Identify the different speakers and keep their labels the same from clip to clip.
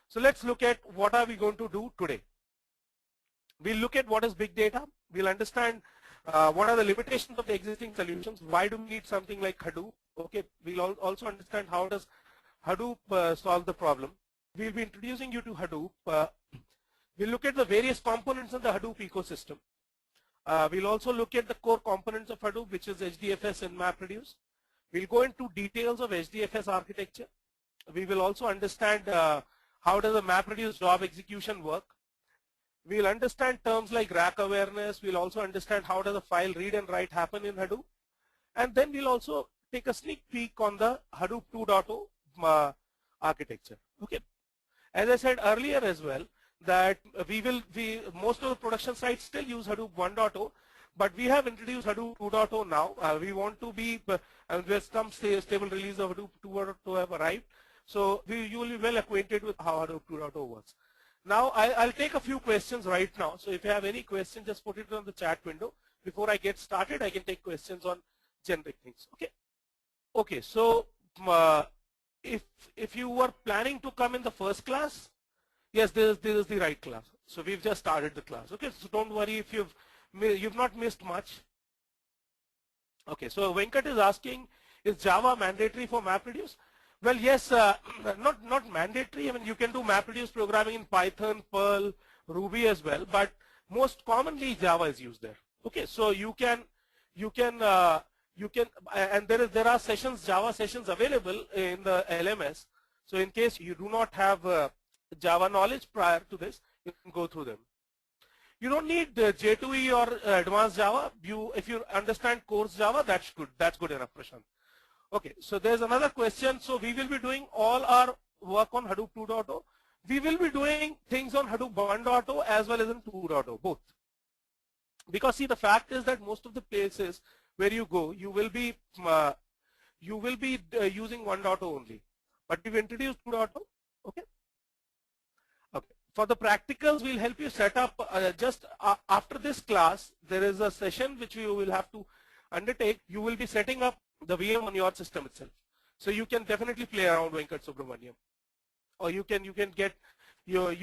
Speaker 1: So let's look at what are we going to do today. We'll look at what is big data. We'll understand what are the limitations of the existing solutions. Why do we need something like Hadoop? Okay, we'll also understand how does Hadoop solve the problem. We'll be introducing you to Hadoop. We'll look at the various components of the Hadoop ecosystem. We'll also look at the core components of Hadoop, which is HDFS and MapReduce. We'll go into details of HDFS architecture. We will also understand how does the MapReduce job execution work. We'll understand terms like rack awareness. We'll also understand how does a file read and write happen in Hadoop. And then we'll also take a sneak peek on the Hadoop 2.0 architecture. Okay. As I said earlier as well, that most of the production sites still use Hadoop 1.0, but we have introduced Hadoop 2.0 now. We want to be, there's some stable release of Hadoop 2.0 have arrived. So you will be well acquainted with how Hadoop 2.0 works. Now I'll take a few questions right now. So if you have any questions, just put it on the chat window. Before I get started, I can take questions on generic things. Okay. Okay. So if you were planning to come in the first class, yes, this is the right class. So we've just started the class. Okay. So don't worry if you've not missed much. Okay. So Venkat is asking, is Java mandatory for MapReduce? Well, yes, not mandatory. I mean, you can do MapReduce programming in Python, Perl, Ruby as well, but most commonly Java is used there. Okay, so you can, and there are sessions, Java sessions available in the LMS. So in case you do not have Java knowledge prior to this, you can go through them. You don't need J2E or advanced Java. If you understand course Java, that's good. That's good enough, Prashant. Okay, so there's another question. So we will be doing all our work on Hadoop 2.0. We will be doing things on Hadoop 1.0 as well as in 2.0, both. Because see, the fact is that most of the places where you go, you will be using 1.0 only. But we've introduced 2.0. Okay. Okay. For the practicals, we'll help you set up just after this class. There is a session which you will have to undertake. You will be setting up the VM on your system itself. So you can definitely play around Venkat Subramaniam, or you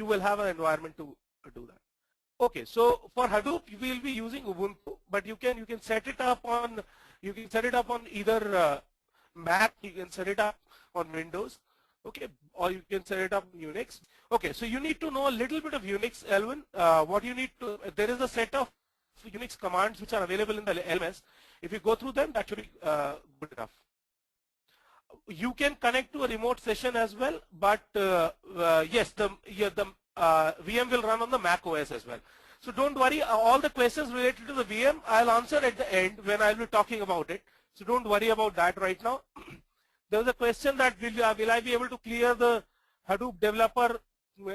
Speaker 1: will have an environment to do that. Okay, so for Hadoop we will be using Ubuntu, but you can set it up on either Mac, you can set it up on Windows, okay, or you can set it up on Unix. Okay, so you need to know a little bit of Unix, Elvin. What you need to, there is a set of Unix commands which are available in the LMS. If you go through them, that should be good enough. You can connect to a remote session as well, but yes, the VM will run on the Mac OS as well. So don't worry, all the questions related to the VM, I'll answer at the end when I'll be talking about it. So don't worry about that right now. There's a question that will I be able to clear the Hadoop developer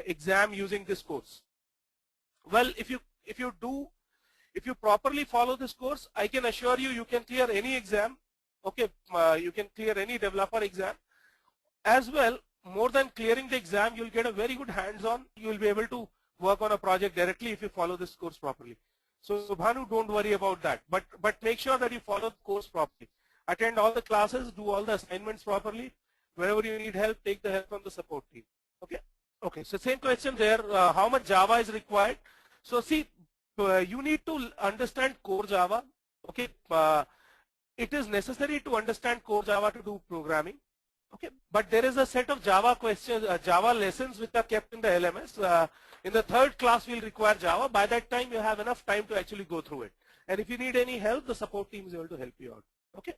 Speaker 1: exam using this course? Well, if you properly follow this course, I can assure you, you can clear any exam. Okay, you can clear any developer exam. As well, more than clearing the exam, you'll get a very good hands-on. You'll be able to work on a project directly if you follow this course properly. So Bhanu, don't worry about that. But make sure that you follow the course properly. Attend all the classes, do all the assignments properly. Wherever you need help, take the help from the support team. Okay. Okay. So same question there. How much Java is required? So see, you need to understand core Java. Okay, it is necessary to understand core Java to do programming. Okay, but there is a set of Java questions, Java lessons which are kept in the LMS. In the third class, we'll require Java. By that time, you have enough time to actually go through it. And if you need any help, the support team is able to help you out. Okay,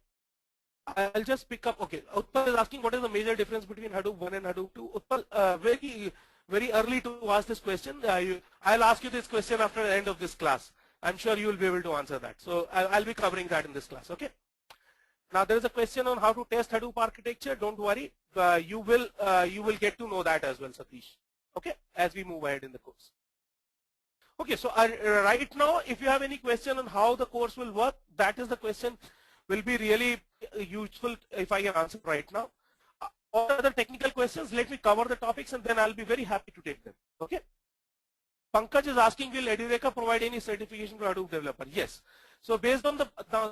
Speaker 1: I'll just pick up. Okay, Utpal is asking what is the major difference between Hadoop 1 and Hadoop 2. Utpal, very early to ask this question. I'll ask you this question after the end of this class. I'm sure you will be able to answer that. So I'll be covering that in this class. Okay. Now there is a question on how to test Hadoop architecture. Don't worry, you will get to know that as well, Satish. Okay, as we move ahead in the course. Okay, so right now, if you have any question on how the course will work, that is the question will be really useful if I can answer right now. All other technical questions, let me cover the topics and then I'll be very happy to take them. Okay. Pankaj is asking, will edureka provide any certification for Hadoop developer? Yes. So based on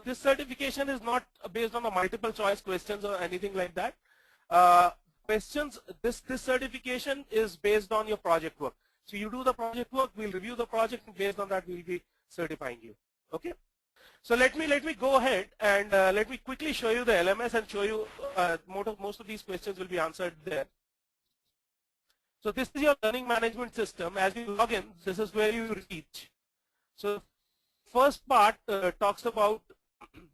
Speaker 1: this certification is not based on the multiple choice questions or anything like that. questions, this certification is based on your project work. So you do the project work, we'll review the project, and based on that we'll be certifying you. Okay. So let me go ahead and let me quickly show you the LMS and show you most of these questions will be answered there. So this is your learning management system. As you log in, this is where you reach. So first part talks about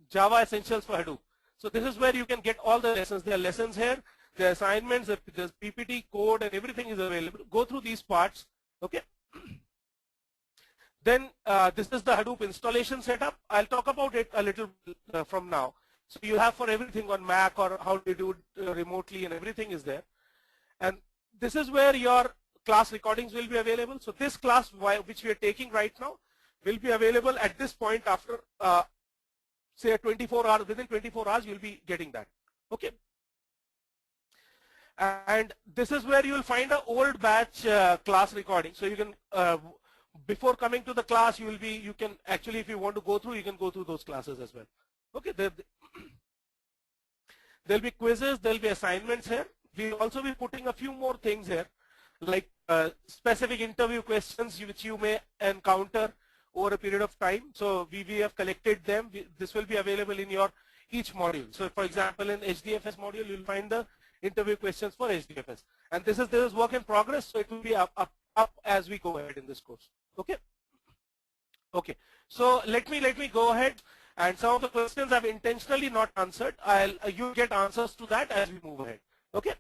Speaker 1: Java Essentials for Hadoop. So this is where you can get all the lessons. There are lessons here, there are assignments, there's PPT, code, and everything is available. Go through these parts. Okay. Then this is the Hadoop installation setup. I'll talk about it a little from now. So you have for everything on Mac or how to do it remotely, and everything is there. And this is where your class recordings will be available. So this class which we are taking right now will be available at this point after say 24 hours. Within 24 hours you'll be getting that. Okay. And this is where you will find an old batch class recording. So you can before coming to the class you can actually, if you want to go through, you can go through those classes as well. Okay. There'll be quizzes, there'll be assignments here. We'll also be putting a few more things here, like specific interview questions which you may encounter over a period of time. So we have collected them. This will be available in your each module. So for example, in HDFS module, you'll find the interview questions for HDFS. And this is work in progress, so it will be up as we go ahead in this course. Okay. Okay. So let me go ahead, and some of the questions I've intentionally not answered. You get answers to that as we move ahead. Okay.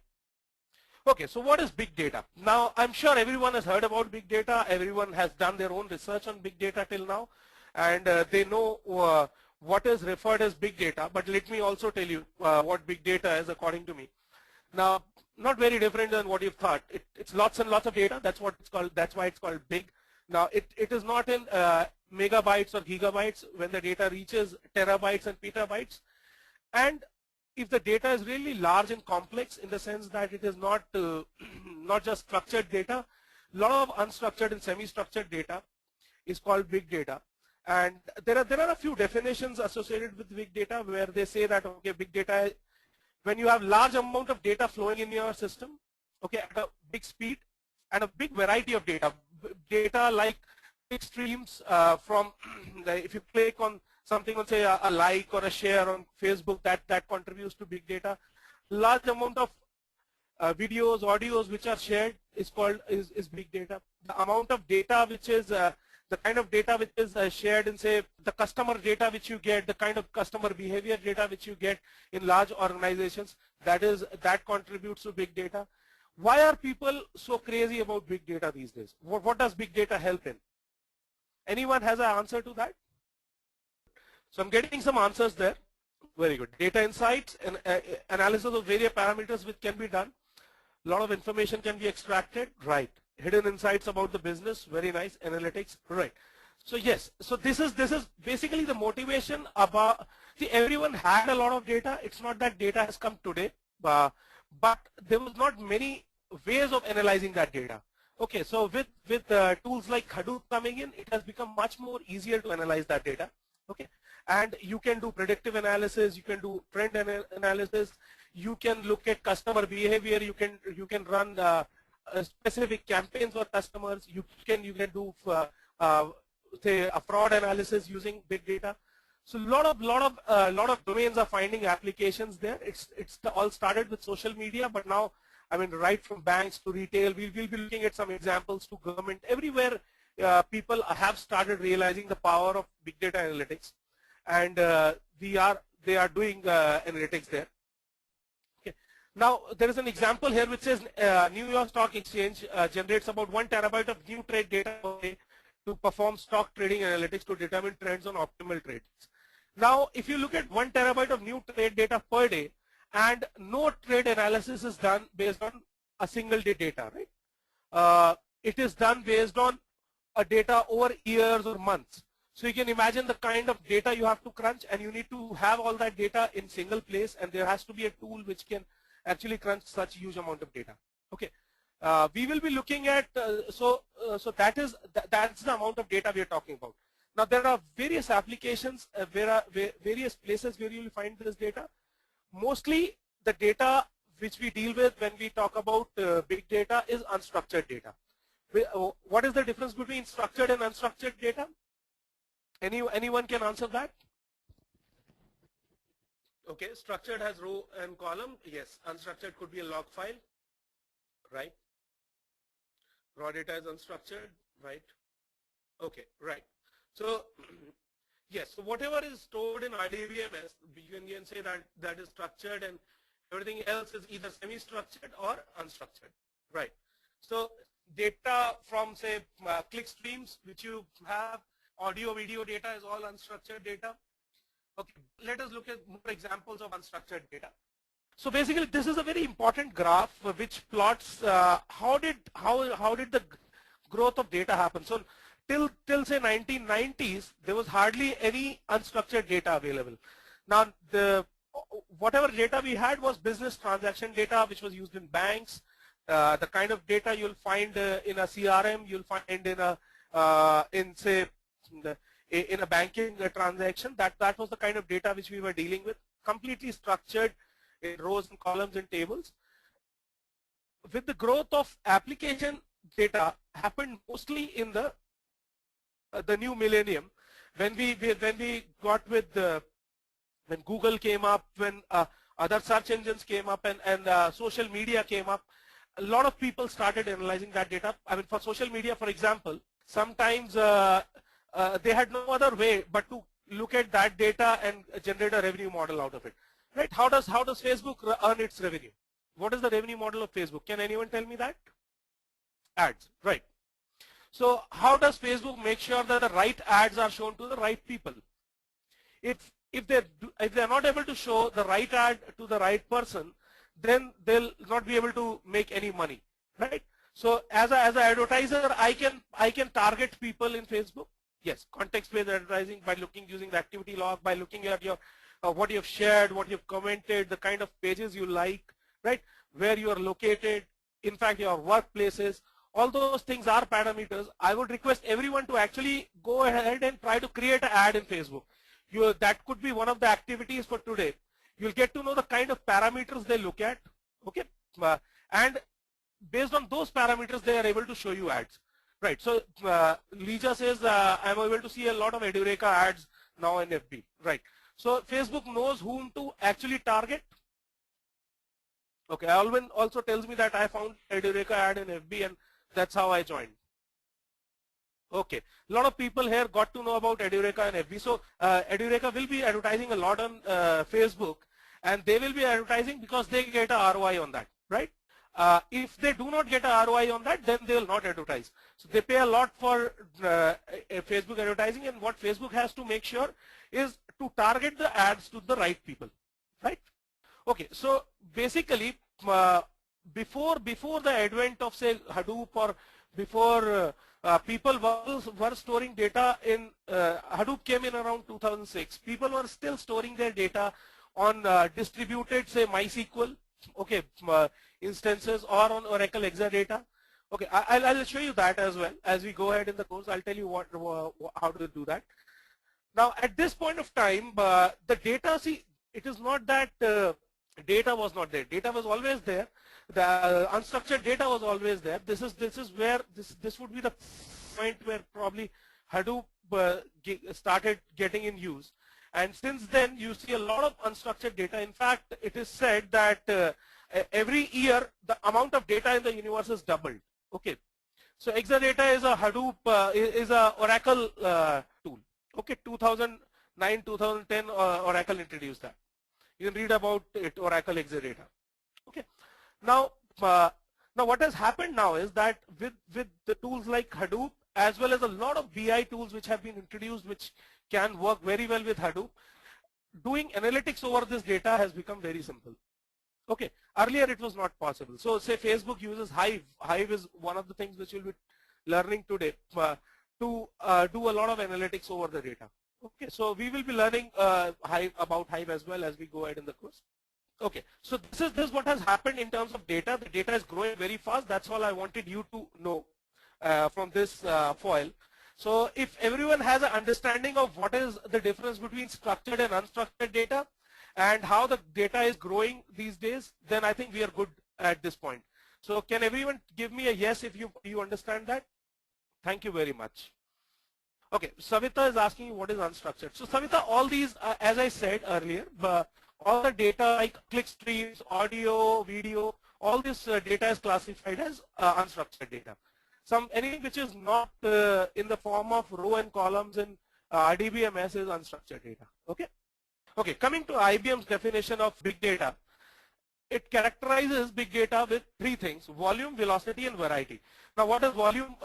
Speaker 1: Okay, so what is big data? Now, I'm sure everyone has heard about big data. Everyone has done their own research on big data till now, and they know what is referred as big data. But let me also tell you what big data is according to me. Now, not very different than what you've thought. It's lots and lots of data. That's what it's called. That's why it's called big. Now, it is not in megabytes or gigabytes when the data reaches terabytes and petabytes. And if the data is really large and complex, in the sense that it is not not just structured data, a lot of unstructured and semi-structured data is called big data. And there are a few definitions associated with big data where they say that, okay, big data, when you have large amount of data flowing in your system, okay, at a big speed and a big variety of data like big streams from if you click on something on, say, a like or a share on Facebook, that contributes to big data. Large amount of videos, audios which are shared is big data. The amount of data which is the kind of data which is shared in, say, the customer data which you get, the kind of customer behavior data which you get in large organizations, that contributes to big data. Why are people so crazy about big data these days? What does big data help in? Anyone has an answer to that? So I'm getting some answers there. Very good. Data insights and analysis of various parameters which can be done. A lot of information can be extracted. Right. Hidden insights about the business. Very nice. Analytics. Right. So yes. So this is basically the motivation about. See, everyone had a lot of data. It's not that data has come today, but there was not many ways of analyzing that data. Okay. So with tools like Hadoop coming in, it has become much more easier to analyze that data. Okay. And you can do predictive analysis, you can do trend analysis, you can look at customer behavior, you can run specific campaigns for customers, you can do say a fraud analysis using big data. So lot of domains are finding applications there. It's all started with social media, but now, I mean, right from banks to retail, we'll be looking at some examples to government. Everywhere people have started realizing the power of big data analytics. And they are doing analytics there. Okay. Now there is an example here which says New York Stock Exchange generates about 1 terabyte of new trade data per day to perform stock trading analytics to determine trends on optimal trades. Now, if you look at 1 terabyte of new trade data per day, and no trade analysis is done based on a single day data, right? It is done based on a data over years or months. So you can imagine the kind of data you have to crunch, and you need to have all that data in single place, and there has to be a tool which can actually crunch such huge amount of data. Okay, we will be looking at so that's the amount of data we are talking about. Now there are various applications, various places where you will find this data. Mostly the data which we deal with when we talk about big data is unstructured data. What is the difference between structured and unstructured data? Anyone can answer that? Okay, structured has row and column. Yes, unstructured could be a log file, right? Raw data is unstructured, right? Okay, right. So yes, so whatever is stored in RDBMS, you can say that that is structured, and everything else is either semi-structured or unstructured, right? So data from, say, click streams, which you have, audio, video data is all unstructured data. Okay, let us look at more examples of unstructured data. So basically, this is a very important graph which plots how did the growth of data happen. So till say 1990s, there was hardly any unstructured data available. Now whatever data we had was business transaction data, which was used in banks. The kind of data you'll find in a CRM, you'll find in a in a banking transaction. That was the kind of data which we were dealing with, completely structured in rows and columns and tables. With the growth of application data happened mostly in the new millennium, when we got with when Google came up, when other search engines came up, and social media came up. A lot of people started analyzing that data. I mean, for social media, for example, sometimes they had no other way but to look at that data and generate a revenue model out of it, right? How does Facebook earn its revenue? What is the revenue model of Facebook? Can anyone tell me that? Ads, right? So how does Facebook make sure that the right ads are shown to the right people? If they're not able to show the right ad to the right person, then they'll not be able to make any money, right? So as an advertiser, I can target people in Facebook. Yes, context-based advertising by using the activity log, by looking at your what you've shared, what you've commented, the kind of pages you like, right? Where you are located, in fact, your workplaces. All those things are parameters. I would request everyone to actually go ahead and try to create an ad in Facebook. That could be one of the activities for today. You'll get to know the kind of parameters they look at, okay? And based on those parameters, they are able to show you ads, right? So Lija says, I'm able to see a lot of edureka ads now in FB, right? So Facebook knows whom to actually target. Okay, Alvin also tells me that I found edureka ad in FB and that's how I joined. Okay, a lot of people here got to know about edureka and FB. So edureka will be advertising a lot on Facebook, and they will be advertising because they get a ROI on that, right? If they do not get a ROI on that, then they will not advertise. So they pay a lot for Facebook advertising, and what Facebook has to make sure is to target the ads to the right people, right? Okay, so basically before the advent of, say, Hadoop, or before people were storing data in Hadoop came in around 2006. People were still storing their data on distributed, say, MySQL, okay, instances, or on Oracle Exadata. Okay, I'll show you that as well as we go ahead in the course. I'll tell you how to do that. Now, at this point of time, the data, see, it is not that data was not there. Data was always there. The unstructured data was always there. This is where this would be the point where probably Hadoop started getting in use. And since then, you see a lot of unstructured data. In fact, it is said that every year the amount of data in the universe is doubled. Okay, so Exadata is a Hadoop is a Oracle tool. Okay, 2009, 2010 Oracle introduced that. You can read about it, Oracle Exadata. Okay, now what has happened now is that with the tools like Hadoop, as well as a lot of BI tools which have been introduced, which can work very well with Hadoop, doing analytics over this data has become very simple. Okay, earlier it was not possible. So say Facebook uses Hive. Hive is one of the things which you'll be learning today to do a lot of analytics over the data. Okay, so we will be learning about Hive as well as we go ahead in the course. Okay, so this is what has happened in terms of data. The data is growing very fast. That's all I wanted you to know from this foil. So if everyone has an understanding of what is the difference between structured and unstructured data, and how the data is growing these days, then I think we are good at this point. So can everyone give me a yes if you understand that? Thank you very much. Okay, Savita is asking you what is unstructured. So Savita, all these, as I said earlier, all the data like click streams, audio, video, all this data is classified as unstructured data. Anything which is not in the form of row and columns in RDBMS is unstructured data. Okay. Okay, coming to IBM's definition of big data, it characterizes big data with three things: volume, velocity, and variety. Now, what does volume,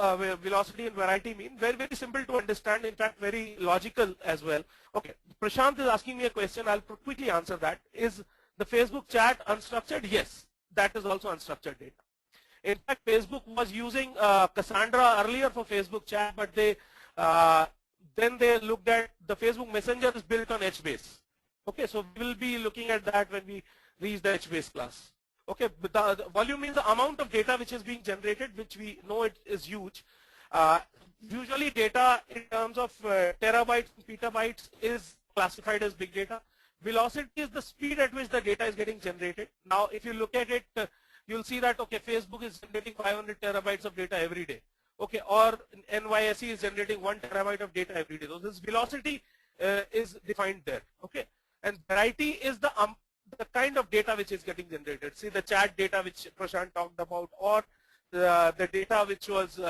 Speaker 1: velocity, and variety mean? Very, very simple to understand. In fact, very logical as well. Okay, Prashant is asking me a question. I'll quickly answer that. Is the Facebook chat unstructured? Yes, that is also unstructured data. In fact, Facebook was using Cassandra earlier for Facebook chat, but then they looked at the Facebook Messenger is built on HBase. Okay, so we will be looking at that when we reach the HBase class. Okay, but the volume means the amount of data which is being generated, which we know it is huge. Usually data in terms of terabytes and petabytes is classified as big data. Velocity is the speed at which the data is getting generated. Now, if you look at it, you'll see that, okay, Facebook is generating 500 terabytes of data every day. Okay, or NYSE is generating 1 terabyte of data every day. So this velocity is defined there. Okay, and variety is the kind of data which is getting generated. See the chat data which Prashant talked about, or the data which was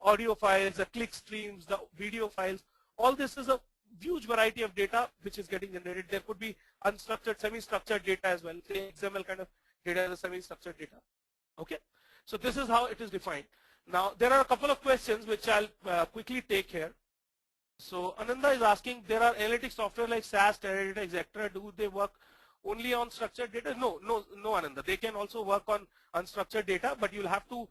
Speaker 1: audio files, the click streams, the video files. All this is a huge variety of data which is getting generated. There could be unstructured, semi-structured data as well. Say XML kind of data is a semi-structured data. Okay, so this is how it is defined. Now there are a couple of questions which I'll quickly take here. So Ananda is asking, there are analytics software like SAS, Teradata, etc. Do they work only on structured data? No, Ananda. They can also work on unstructured data, but you'll have to,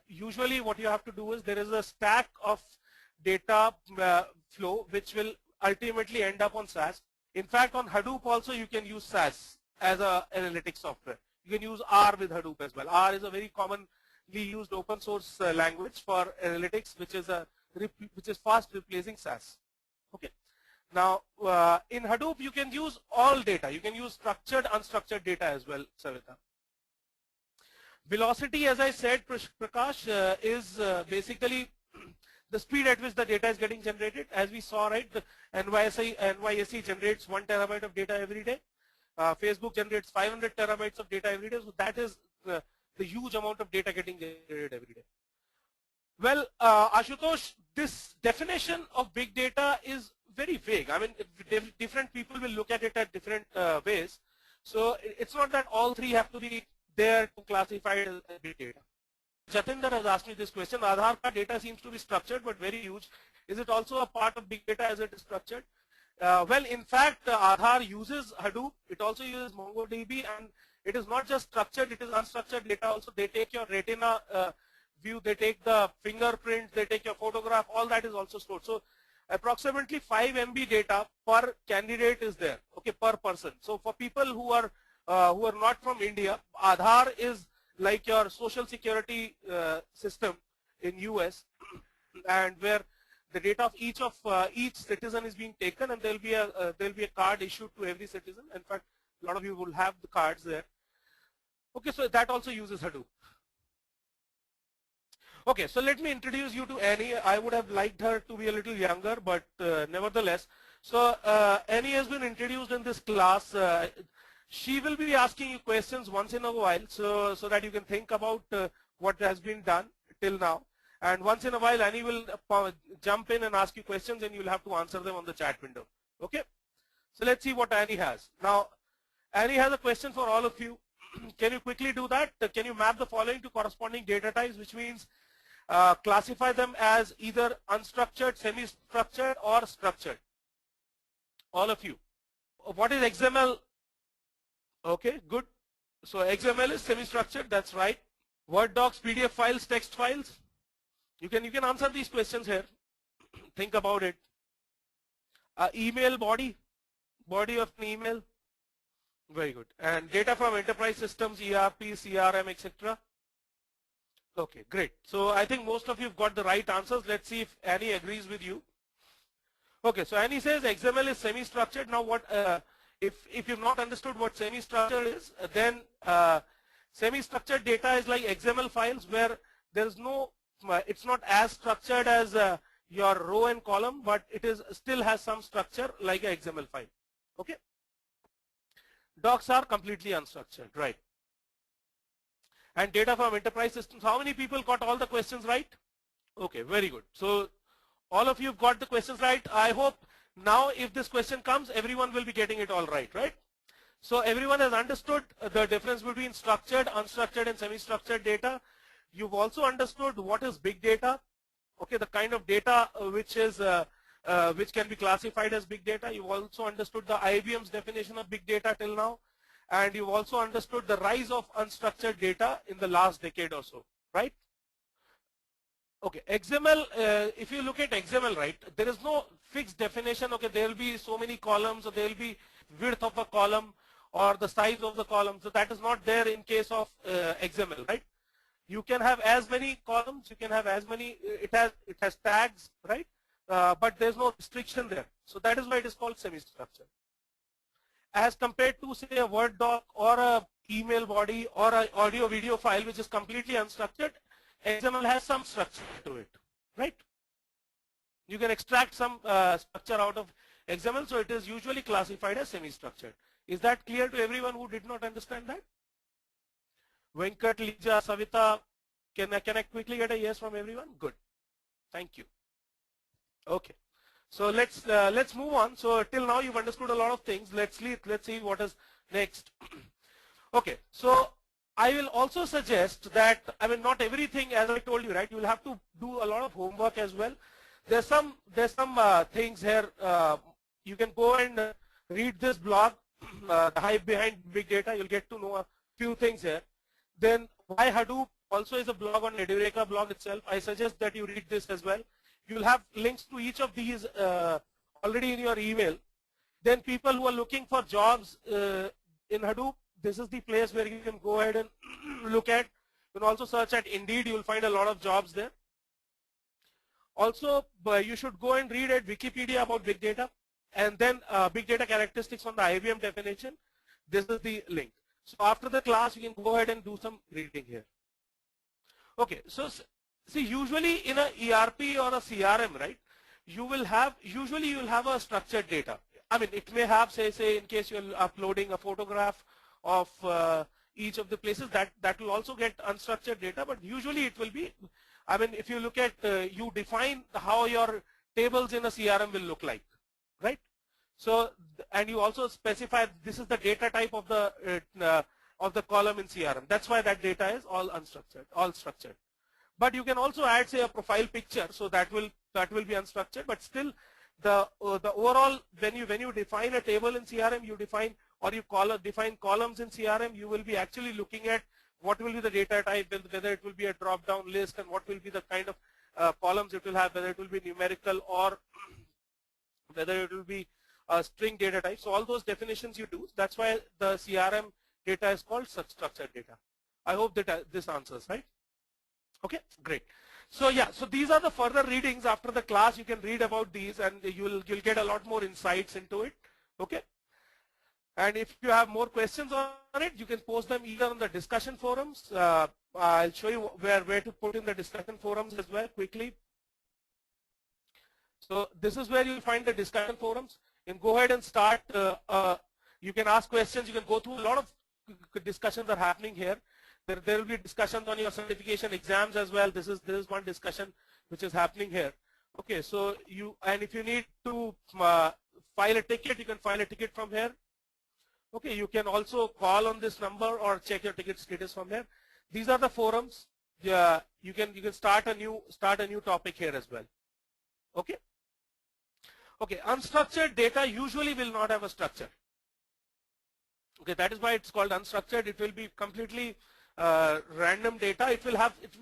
Speaker 1: usually what you have to do is there is a stack of data flow which will ultimately end up on SAS. In fact, on Hadoop also you can use SAS as a analytics software. You can use R with Hadoop as well. R is a very commonly used open source language for analytics, which is fast replacing SAS. Okay. Now, in Hadoop, you can use all data. You can use structured, unstructured data as well, Savita. Velocity, as I said, Prakash, is basically the speed at which the data is getting generated. As we saw, right, the NYSE generates 1 terabyte of data every day. Facebook generates 500 terabytes of data every day. So that is the huge amount of data getting generated every day. Well, Ashutosh, this definition of big data is very vague. I mean, different people will look at it at different ways. So it's not that all three have to be there to classify it as big data. Jatinder has asked me this question. Aadhaar card data seems to be structured but very huge. Is it also a part of big data as it is structured? Well, in fact, Aadhaar uses Hadoop. It also uses MongoDB, and it is not just structured, it is unstructured data also. They take your retina view, they take the fingerprint, they take your photograph, all that is also stored. So approximately 5 MB data per candidate is there, okay, per person. So for people who are not from India, Aadhaar is like your social security system in US, and where the data of each citizen is being taken, and there'll be a card issued to every citizen. In fact, a lot of you will have the cards there. Okay, so that also uses Hadoop. Okay, so let me introduce you to Annie. I would have liked her to be a little younger, but nevertheless. So Annie has been introduced in this class. She will be asking you questions once in a while, so that you can think about what has been done till now. And once in a while, Annie will jump in and ask you questions, and you'll have to answer them on the chat window. Okay? So let's see what Annie has. Now, Annie has a question for all of you. Can you quickly do that? Can you map the following to corresponding data types, which means classify them as either unstructured, semi-structured, or structured? All of you. What is XML? Okay, good. So XML is semi-structured, that's right. Word docs, PDF files, text files. You can answer these questions here. Think about it. Email body of an email. Very good. And data from enterprise systems, ERP, CRM, etc. Okay, great. So I think most of you have got the right answers. Let's see if Annie agrees with you. Okay, so Annie says XML is semi-structured. Now what If you've not understood what semi-structured is, then semi-structured data is like XML files where there's no, it's not as structured as your row and column, but it is still has some structure like a XML file. Okay. Docs are completely unstructured, right? And data from enterprise systems. How many people got all the questions right? Okay, very good. So all of you have got the questions right. I hope now if this question comes, everyone will be getting it all right, right? So everyone has understood the difference between structured, unstructured and semi-structured data. You've also understood what is big data. Okay, the kind of data which can be classified as big data. You've also understood the IBM's definition of big data till now. And you've also understood the rise of unstructured data in the last decade or so, right? Okay, XML, if you look at XML, right, there is no fixed definition. Okay, there will be so many columns, or there will be width of a column or the size of the column. So that is not there in case of XML, right? You can have as many columns, you can have as many, it has tags, right? But there's no restriction there. So that is why it is called semi-structured. As compared to say a Word doc or a email body or an audio video file which is completely unstructured, XML has some structure to it, right? You can extract some structure out of XML, so it is usually classified as semi-structured. Is that clear to everyone who did not understand that? Venkat, Lija, Savita, can I quickly get a yes from everyone? Good. Thank you. Okay. So let's move on. So till now you've understood a lot of things. Let's see what is next. Okay. So I will also suggest that, I mean, not everything, as I told you, right? You will have to do a lot of homework as well. There's some things here. You can go and read this blog, The Hype Behind Big Data. You'll get to know a few things here. Then Why Hadoop also is a blog on Edureka blog itself. I suggest that you read this as well. You'll have links to each of these already in your email. Then people who are looking for jobs in Hadoop, this is the place where you can go ahead and look at. You can also search at Indeed. You'll find a lot of jobs there. Also, you should go and read at Wikipedia about big data, and then big data characteristics on the IBM definition. This is the link. So after the class, you can go ahead and do some reading here. Okay, so see, usually in a ERP or a CRM, right, usually you will have a structured data. I mean, it may have, say in case you're uploading a photograph of each of the places, that will also get unstructured data, but usually it will be, I mean, if you look at, you define how your tables in a CRM will look like, right? So, and you also specify this is the data type of the column in CRM. That's why that data is all unstructured, all structured. But you can also add, say, a profile picture, so that will be unstructured. But still, the overall, when you define a table in CRM, you define, or you define columns in CRM, you will be actually looking at what will be the data type, whether it will be a drop-down list, and what will be the kind of columns it will have, whether it will be numerical or whether it will be a string data type. So all those definitions you do. That's why the CRM data is called structured data. I hope that this answers, right? Okay, great. So yeah, so these are the further readings after the class. You can read about these, and you'll get a lot more insights into it. Okay. And if you have more questions on it, you can post them either on the discussion forums. I'll show you where to put in the discussion forums as well quickly. So this is where you'll find the discussion forums. You can go ahead and start. You can ask questions. You can go through a lot of discussions are happening here. There will be discussions on your certification exams as well. This is one discussion which is happening here. Okay, so if you need to file a ticket, you can file a ticket from here. Okay, you can also call on this number or check your ticket status from here. These are the forums. Yeah, you can start a new topic here as well. Okay. Okay, unstructured data usually will not have a structure. Okay, that is why it's called unstructured. It will be completely random data. It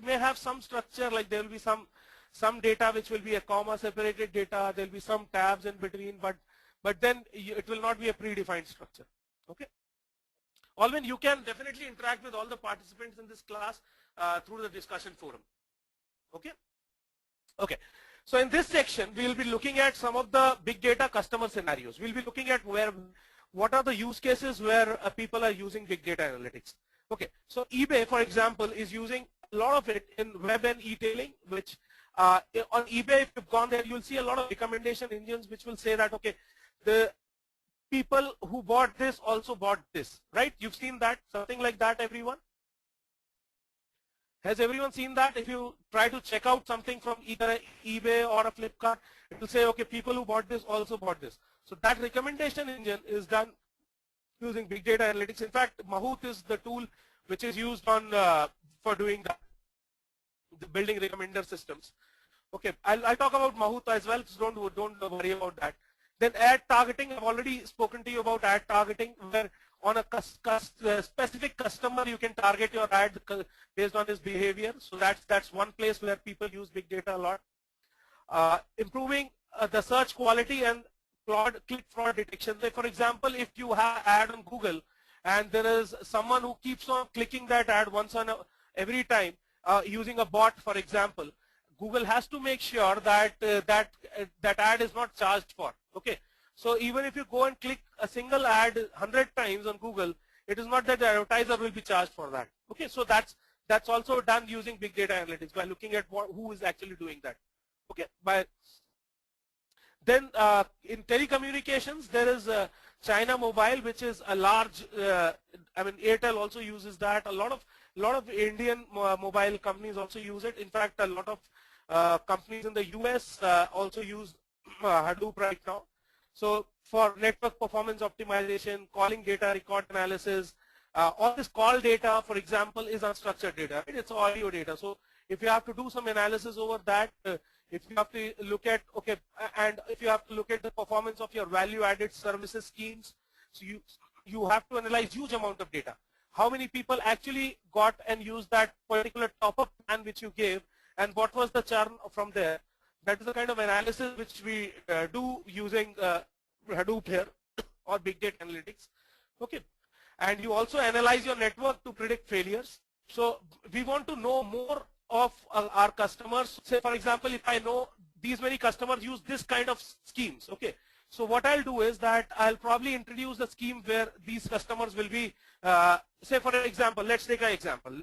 Speaker 1: may have some structure, like there will be some data which will be a comma separated data. There will be some tabs in between, but then it will not be a predefined structure. Okay. Alvin, you can definitely interact with all the participants in this class through the discussion forum. Okay. Okay. So in this section, we will be looking at some of the big data customer scenarios. We'll be looking at what are the use cases where people are using big data analytics. Okay, so eBay, for example, is using a lot of it in web and e-tailing, which on eBay, if you've gone there, you'll see a lot of recommendation engines which will say that, okay, the people who bought this also bought this, right? You've seen that, something like that, everyone? Has everyone seen that? If you try to check out something from either eBay or a Flipkart, it will say, okay, people who bought this also bought this. So that recommendation engine is done using big data analytics. In fact, Mahout is the tool which is used on for doing that, the building recommender systems. Okay, I'll talk about Mahout as well, so don't worry about that. Then ad targeting, I've already spoken to you about ad targeting, where on a specific customer you can target your ad based on his behavior. So that's one place where people use big data a lot. Improving the search quality and click fraud detection. Say, for example, if you have ad on Google and there is someone who keeps on clicking that ad once on every time using a bot, for example, Google has to make sure that that ad is not charged for. Okay, so even if you go and click a single ad 100 times on Google, it is not that the advertiser will be charged for that. Okay, so that's also done using big data analytics by looking at who is actually doing that. Okay, then in telecommunications, there is China Mobile, which is a large. I mean, Airtel also uses that. A lot of Indian mobile companies also use it. In fact, a lot of companies in the US also use Hadoop right now. So for network performance optimization, calling data record analysis, all this call data, for example, is unstructured data. Right? It's audio data. So if you have to do some analysis over that, if you have to look at, okay, and if you have to look at the performance of your value-added services schemes, so you have to analyze huge amount of data. How many people actually got and used that particular top-up plan which you gave, and what was the churn from there? That is the kind of analysis which we do using Hadoop here or big data analytics. Okay, and you also analyze your network to predict failures. So we want to know more of our customers. Say, for example, if I know these many customers use this kind of schemes, okay, so what I'll do is that I'll probably introduce a scheme where these customers will be, say for example, let's take an example.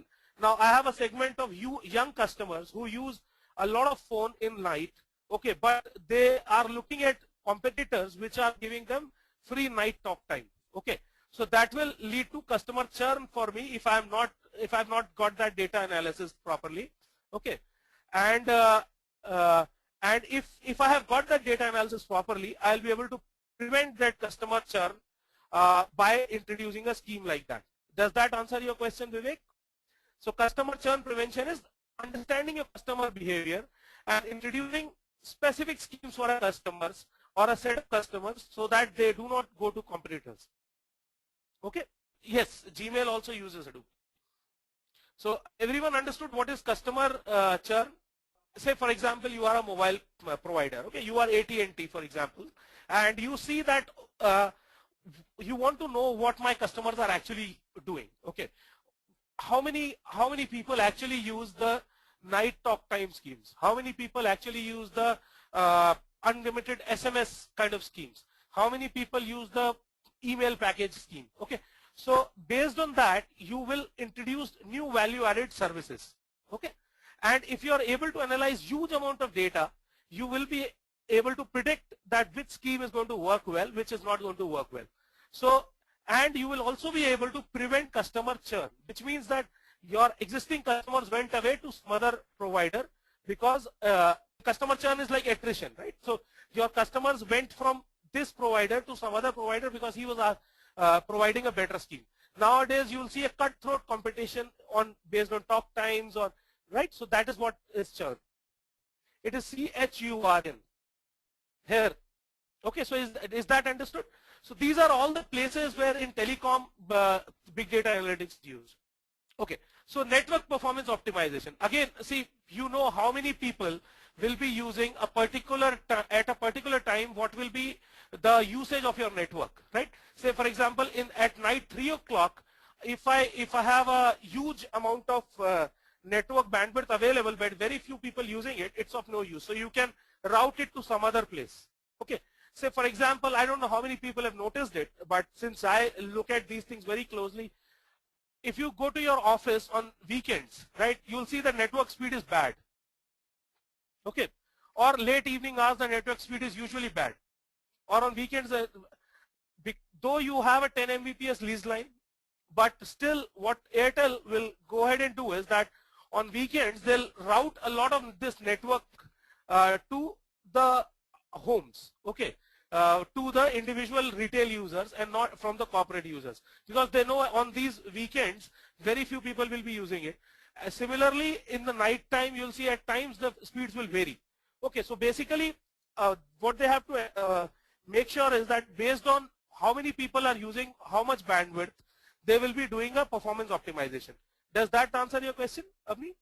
Speaker 1: Now I have a segment of young customers who use a lot of phone in night, okay, but they are looking at competitors which are giving them free night talk time, okay. So that will lead to customer churn for me if I've not got that data analysis properly, okay. And if I have got that data analysis properly, I'll be able to prevent that customer churn by introducing a scheme like that. Does that answer your question, Vivek? So customer churn prevention is understanding your customer behavior and introducing specific schemes for our customers or a set of customers so that they do not go to competitors. Okay. Yes, Gmail also uses Hadoop. So everyone understood what is customer churn? Say for example, you are a mobile provider. Okay, you are AT&T for example, and you see that you want to know what my customers are actually doing. Okay, how many people actually use the night talk time schemes? How many people actually use the unlimited SMS kind of schemes? How many people use the email package scheme? Okay, so based on that, you will introduce new value-added services. Okay, and if you are able to analyze huge amount of data, you will be able to predict that which scheme is going to work well, which is not going to work well. So, and you will also be able to prevent customer churn, which means that your existing customers went away to some other provider because customer churn is like attrition, right? So your customers went from this provider to some other provider because he was providing a better scheme. Nowadays, you will see a cutthroat competition based on talk times, or right. So that is what is churn. It is CHURN here. Okay, so is that understood? So these are all the places where in telecom big data analytics is used. Okay, so network performance optimization. Again, see, you know how many people will be using a particular at a particular time. What will be the usage of your network, right? Say for example, at night 3 o'clock, if I have a huge amount of network bandwidth available, but very few people using it, it's of no use. So you can route it to some other place. Okay. Say for example, I don't know how many people have noticed it, but since I look at these things very closely, if you go to your office on weekends, right, you'll see the network speed is bad. Okay, or late evening hours, the network speed is usually bad. Or on weekends, though you have a 10 Mbps lease line, but still what Airtel will go ahead and do is that on weekends they'll route a lot of this network to the homes, okay, to the individual retail users and not from the corporate users, because they know on these weekends very few people will be using it. Similarly, in the night time, you'll see at times the speeds will vary. Okay, so basically what they have to make sure is that based on how many people are using how much bandwidth, they will be doing a performance optimization. Does that answer your question, Avni?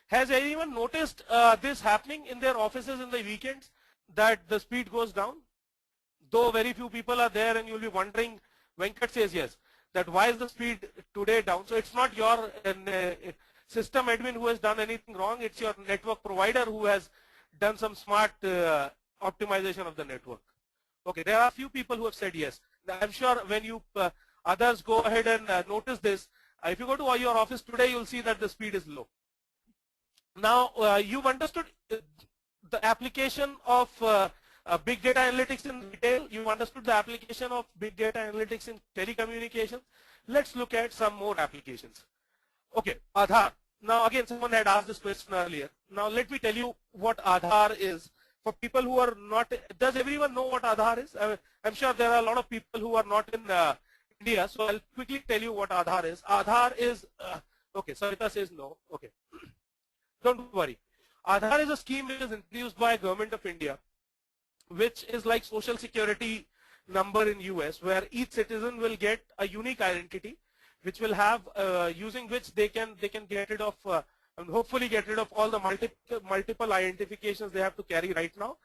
Speaker 1: Has anyone noticed this happening in their offices in the weekends, that the speed goes down? Though very few people are there and you'll be wondering, Venkat says yes, that why is the speed today down? So it's not your system admin who has done anything wrong, it's your network provider who has done some smart optimization of the network. Okay, there are a few people who have said yes. I'm sure when you others go ahead and notice this, if you go to your office today, you'll see that the speed is low. Now, you've understood the application of big data analytics in retail. You've understood the application of big data analytics in telecommunications. Let's look at some more applications. Okay, Aadhaar. Now, again, someone had asked this question earlier. Now, let me tell you what Aadhaar is. For people who are not, does everyone know what Aadhaar is? I'm sure there are a lot of people who are not in India, so I'll quickly tell you what Aadhaar is. Aadhaar is, okay, Sarita says no, okay. Don't worry. Aadhaar is a scheme which is introduced by Government of India, which is like social security number in US, where each citizen will get a unique identity, which will have, using which they can get rid of, and hopefully get rid of all the multiple identifications they have to carry right now.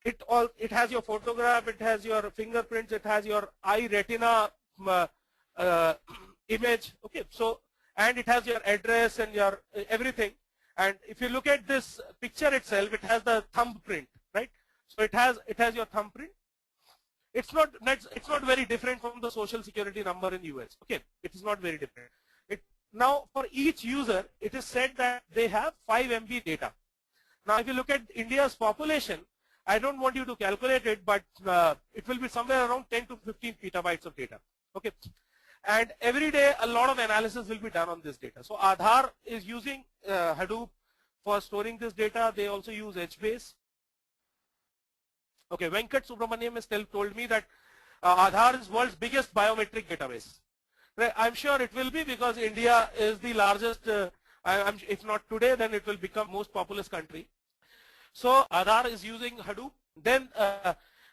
Speaker 1: It has your photograph, it has your fingerprints, it has your eye retina image, okay, so, and it has your address and your everything. And if you look at this picture itself, it has the thumbprint, right? So it has your thumbprint. It's not very different from the social security number in US. Okay, it is not very different. Now for each user, it is said that they have 5 MB data. Now if you look at India's population, I don't want you to calculate it, but it will be somewhere around 10 to 15 petabytes of data. Okay, and every day a lot of analysis will be done on this data. So Aadhaar is using Hadoop for storing this data. They also use HBase. Okay, Venkat Subramaniam has told me that Aadhaar is world's biggest biometric database. I'm sure it will be, because India is the largest, if not today, then it will become most populous country. So Aadhaar is using Hadoop. Then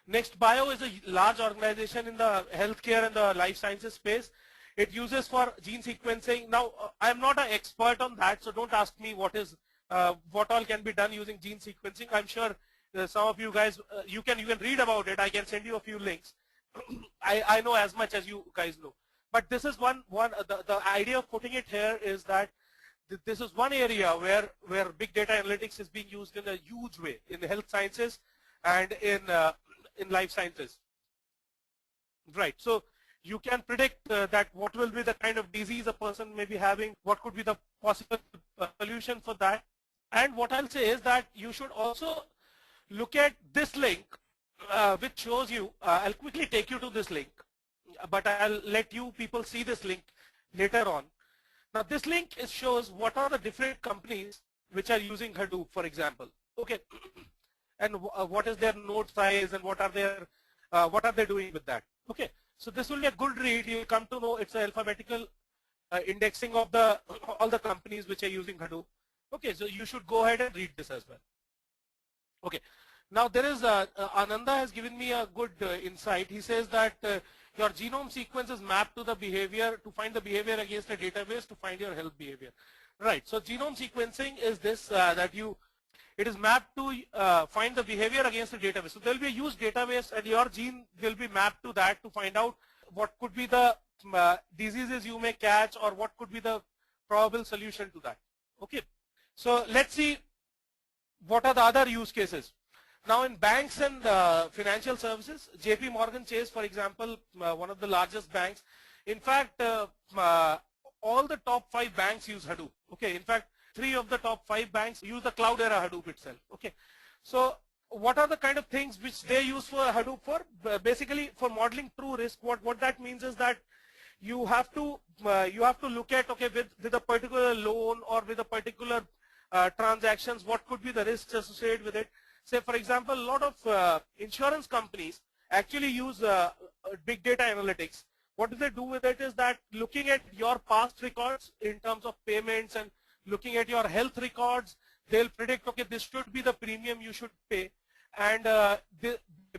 Speaker 1: Next Bio is a large organization in the healthcare and the life sciences space. It uses for gene sequencing. Now, I'm not an expert on that, so don't ask me what all can be done using gene sequencing. I'm sure some of you guys, you can read about it. I can send you a few links. I know as much as you guys know. But this is the idea of putting it here is that this is one area where big data analytics is being used in a huge way in the health sciences and in life sciences. Right. So you can predict that what will be the kind of disease a person may be having, what could be the possible solution for that. And what I'll say is that you should also look at this link, which shows you, I'll quickly take you to this link, but I'll let you people see this link later on. Now this link shows what are the different companies which are using Hadoop, for example. Okay, and what is their node size and what are they doing with that. Okay, so this will be a good read. You come to know it's an alphabetical indexing of all the companies which are using Hadoop. Okay, so you should go ahead and read this as well. Okay, now there is Ananda has given me a good insight. He says that your genome sequence is mapped to the behavior, to find the behavior against a database to find your health behavior. Right, so genome sequencing is this, it is mapped to find the behavior against a database. So there will be a huge database and your gene will be mapped to that to find out what could be the diseases you may catch or what could be the probable solution to that. Okay, so let's see what are the other use cases. Now in banks and financial services, JP Morgan Chase, for example, one of the largest banks. In fact, all the top 5 banks use Hadoop. Okay, in fact, 3 of the top 5 banks use the cloud era Hadoop itself. Okay, so what are the kind of things which they use for Hadoop for? Basically, for modeling true risk, what that means is that you have to look at, okay, with a particular loan or with a particular transactions, what could be the risks associated with it. Say, for example, a lot of insurance companies actually use big data analytics. What do they do with it is that looking at your past records in terms of payments and looking at your health records, they'll predict, okay, this should be the premium you should pay. And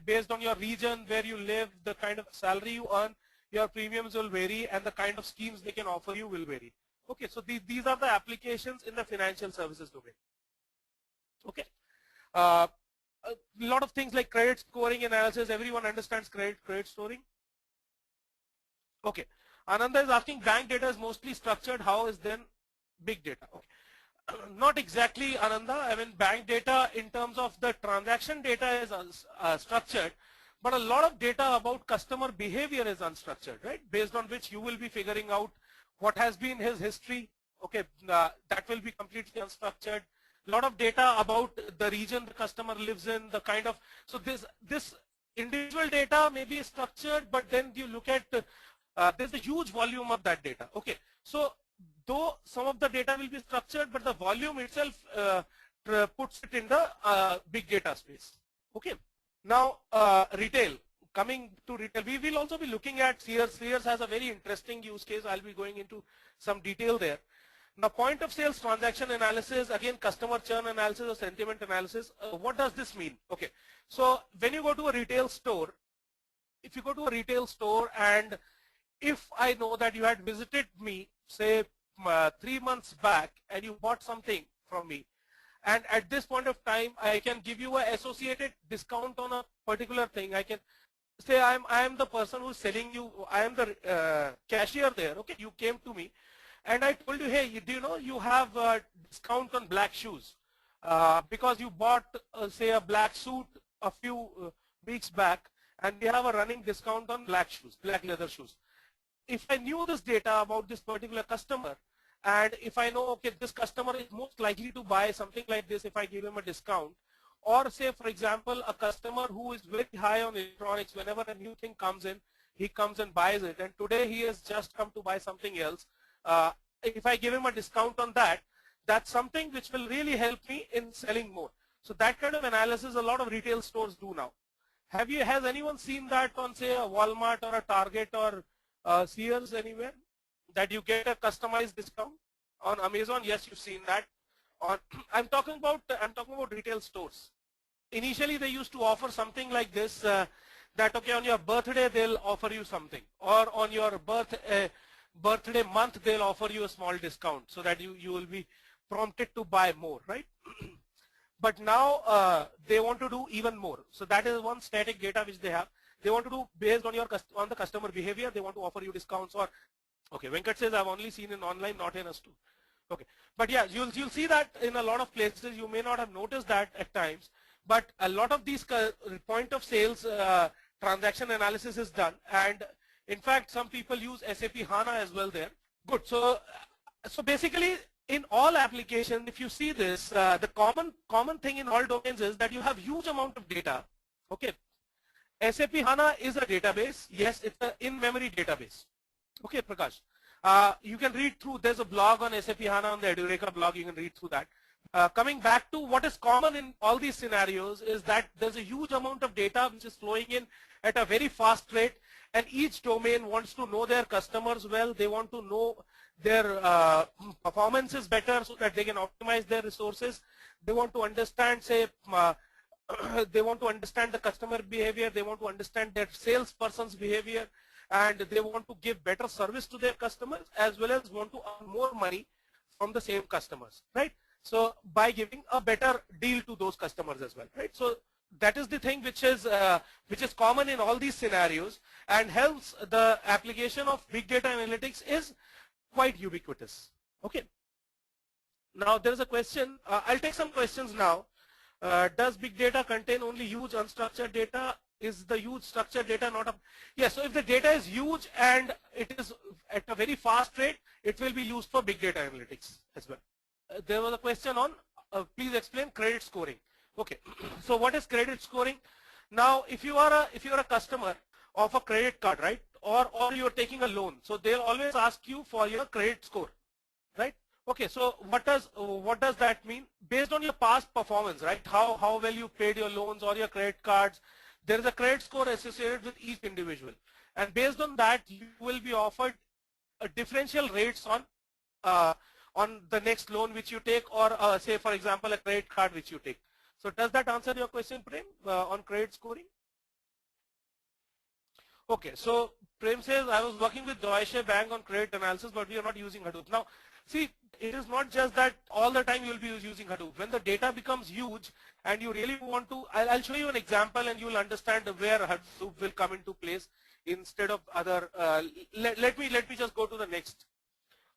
Speaker 1: based on your region where you live, the kind of salary you earn, your premiums will vary and the kind of schemes they can offer you will vary. Okay, so these are the applications in the financial services domain. Okay. A lot of things like credit scoring analysis. Everyone understands credit scoring? Okay. Ananda is asking, bank data is mostly structured. How is then big data? Okay. Not exactly, Ananda. I mean, bank data in terms of the transaction data is structured, but a lot of data about customer behavior is unstructured, right? Based on which you will be figuring out what has been his history. Okay, that will be completely unstructured. A lot of data about the region the customer lives in, the kind of, so this individual data may be structured, but then you look at, there's a huge volume of that data. Okay, so though some of the data will be structured, but the volume itself puts it in the big data space. Okay, now retail. Coming to retail, we will also be looking at Sears. Sears has a very interesting use case. I'll be going into some detail there. Now, point of sales transaction analysis, again, customer churn analysis or sentiment analysis. What does this mean? Okay, so when you go to a retail store, if you go to a retail store and if I know that you had visited me, say 3 months back, and you bought something from me, and at this point of time, I can give you an associated discount on a particular thing. I can say I am the person who's selling you, I am the cashier there. Okay, you came to me and I told you, hey, do you know you have a discount on black shoes because you bought say a black suit a few weeks back, and we have a running discount on black shoes, black leather shoes. If I knew this data about this particular customer, and if I know, okay, this customer is most likely to buy something like this if I give him a discount, or say, for example, a customer who is very high on electronics, whenever a new thing comes in, he comes and buys it, and today he has just come to buy something else. If I give him a discount on that, that's something which will really help me in selling more. So that kind of analysis a lot of retail stores do now. Has anyone seen that on, say, a Walmart or a Target or Sears anywhere, that you get a customized discount? On Amazon, yes, you've seen that. I'm talking about retail stores. Initially, they used to offer something like this, that okay, on your birthday they'll offer you something, or on your birthday month they'll offer you a small discount, so that you will be prompted to buy more, right? But now they want to do even more. So that is one static data which they have. They want to do based on the customer behavior. They want to offer you discounts. Or okay, Venkat says I've only seen in online, not in us too. Okay, but yeah, you'll see that in a lot of places. You may not have noticed that at times, but a lot of these point of sales transaction analysis is done, and in fact, some people use SAP HANA as well there. Good. So basically, in all applications, if you see this, the common thing in all domains is that you have huge amount of data. Okay, SAP HANA is a database. Yes, it's an in-memory database. Okay, Prakash. You can read through, there's a blog on SAP HANA on the edureka blog, you can read through that. Coming back to what is common in all these scenarios is that there's a huge amount of data which is flowing in at a very fast rate, and each domain wants to know their customers well. They want to know their performances better so that they can optimize their resources. They want to understand, say, they want to understand the customer behavior, they want to understand their salesperson's behavior, and they want to give better service to their customers, as well as want to earn more money from the same customers, right? So by giving a better deal to those customers as well, right? So that is the thing which is common in all these scenarios, and hence the application of big data analytics is quite ubiquitous. Okay. Now there is a question. I'll take some questions now. Does big data contain only huge unstructured data? Is the huge structured data not a? Yes, so if the data is huge and it is at a very fast rate, it will be used for big data analytics as well. There was a question on, please explain credit scoring. Okay, so what is credit scoring? Now, if you are a customer of a credit card, right, or you are taking a loan, so they'll always ask you for your credit score, right? Okay, so what does that mean? Based on your past performance, right? How well you paid your loans or your credit cards, there is a credit score associated with each individual, and based on that, you will be offered a differential rates on the next loan which you take, or say for example a credit card which you take. So does that answer your question, Prem, on credit scoring? Okay, so Prem says, I was working with Deutsche Bank on credit analysis, but we are not using Hadoop. Now, see, it is not just that all the time you will be using Hadoop. When the data becomes huge and you really want to, I'll show you an example and you will understand where Hadoop will come into place instead of other, let me just go to the next.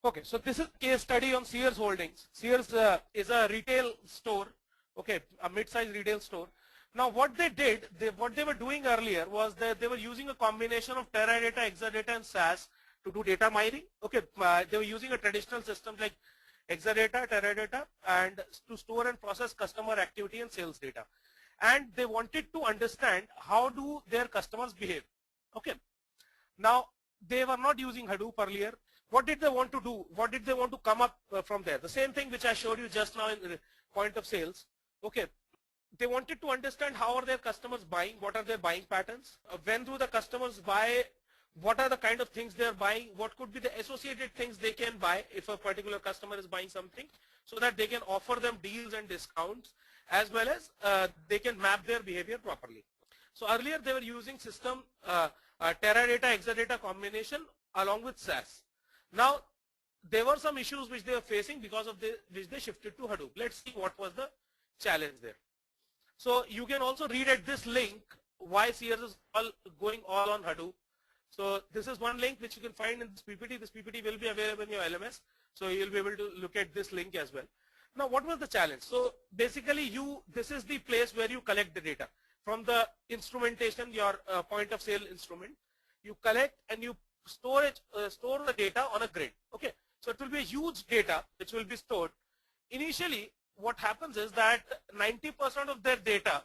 Speaker 1: Okay, so this is case study on Sears Holdings. Sears is a retail store, okay, a mid-sized retail store. Now what they did, what they were doing earlier was that they were using a combination of Teradata, Exadata and SAS to do data mining. Okay, they were using a traditional system like Exadata, Teradata, and to store and process customer activity and sales data. And they wanted to understand how do their customers behave. Okay, now they were not using Hadoop earlier. What did they want to do? What did they want to come up from there? The same thing which I showed you just now in the point of sales. Okay, they wanted to understand how are their customers buying, what are their buying patterns, when do the customers buy, what are the kind of things they are buying, what could be the associated things they can buy if a particular customer is buying something, so that they can offer them deals and discounts, as well as they can map their behavior properly. So earlier they were using system Teradata, Exadata combination along with SAS. Now there were some issues which they were facing because of which they shifted to Hadoop. Let's see what was the challenge there. So you can also read at this link why Sears is going all on Hadoop. So this is one link which you can find in this PPT. This PPT will be available in your LMS. So you'll be able to look at this link as well. Now what was the challenge? So basically this is the place where you collect the data. From the instrumentation, your point of sale instrument, you collect and you store the data on a grid. Okay, so it will be a huge data which will be stored. Initially, what happens is that 90% of their data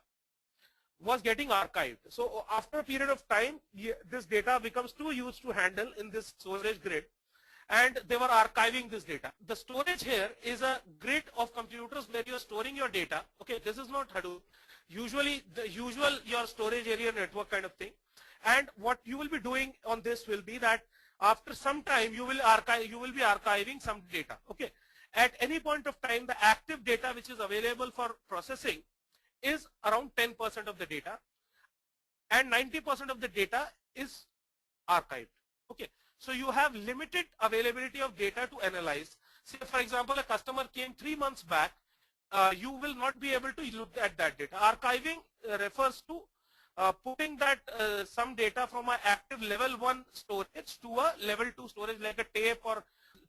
Speaker 1: was getting archived. So after a period of time, this data becomes too huge to handle in this storage grid, and they were archiving this data. The storage here is a grid of computers where you are storing your data. Okay, this is not Hadoop. Usually, the usual your storage area network kind of thing. And what you will be doing on this will be that after some time you will be archiving some data. Okay, at any point of time, the active data which is available for processing is around 10% of the data, and 90% of the data is archived. Okay, so you have limited availability of data to analyze. Say for example, a customer came 3 months back, you will not be able to look at that data. Archiving refers to putting that some data from an active level 1 storage to a level 2 storage like a tape, or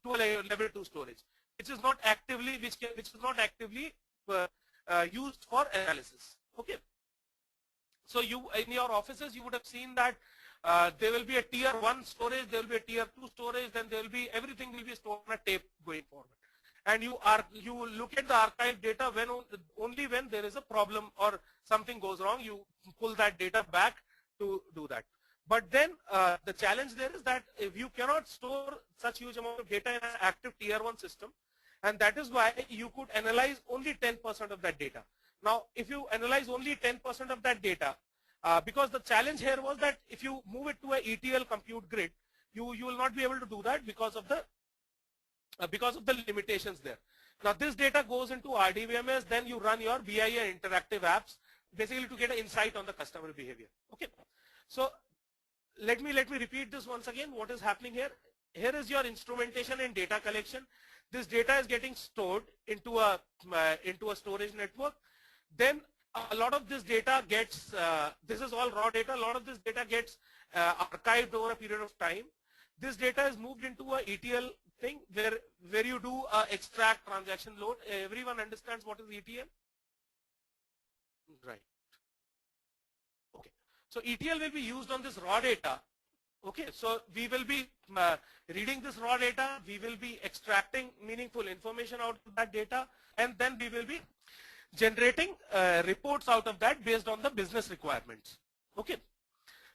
Speaker 1: to a level 2 storage, which is not actively used for analysis. Okay, so you in your offices you would have seen that there will be a tier 1 storage, there will be a tier 2 storage, then there will be everything will be stored on a tape going forward. And you look at the archive data only when there is a problem or something goes wrong, you pull that data back to do that. But then the challenge there is that if you cannot store such huge amount of data in an active tier 1 system, and that is why you could analyze only 10% of that data. Now if you analyze only 10% of that data, because the challenge here was that if you move it to a ETL compute grid, you will not be able to do that because of the limitations there. Now this data goes into RDBMS, then you run your BI and interactive apps basically to get an insight on the customer behavior. Okay, so let me repeat this once again. What is happening here? Here is your instrumentation and data collection. This data is getting stored into a storage network. Then a lot of this data gets, this is all raw data, a lot of this data gets archived over a period of time. This data is moved into a ETL thing where you do extract, transaction load. Everyone understands what is ETL? Right. Okay. So ETL will be used on this raw data. Okay, so we will be reading this raw data, we will be extracting meaningful information out of that data, and then we will be generating reports out of that based on the business requirements. Okay,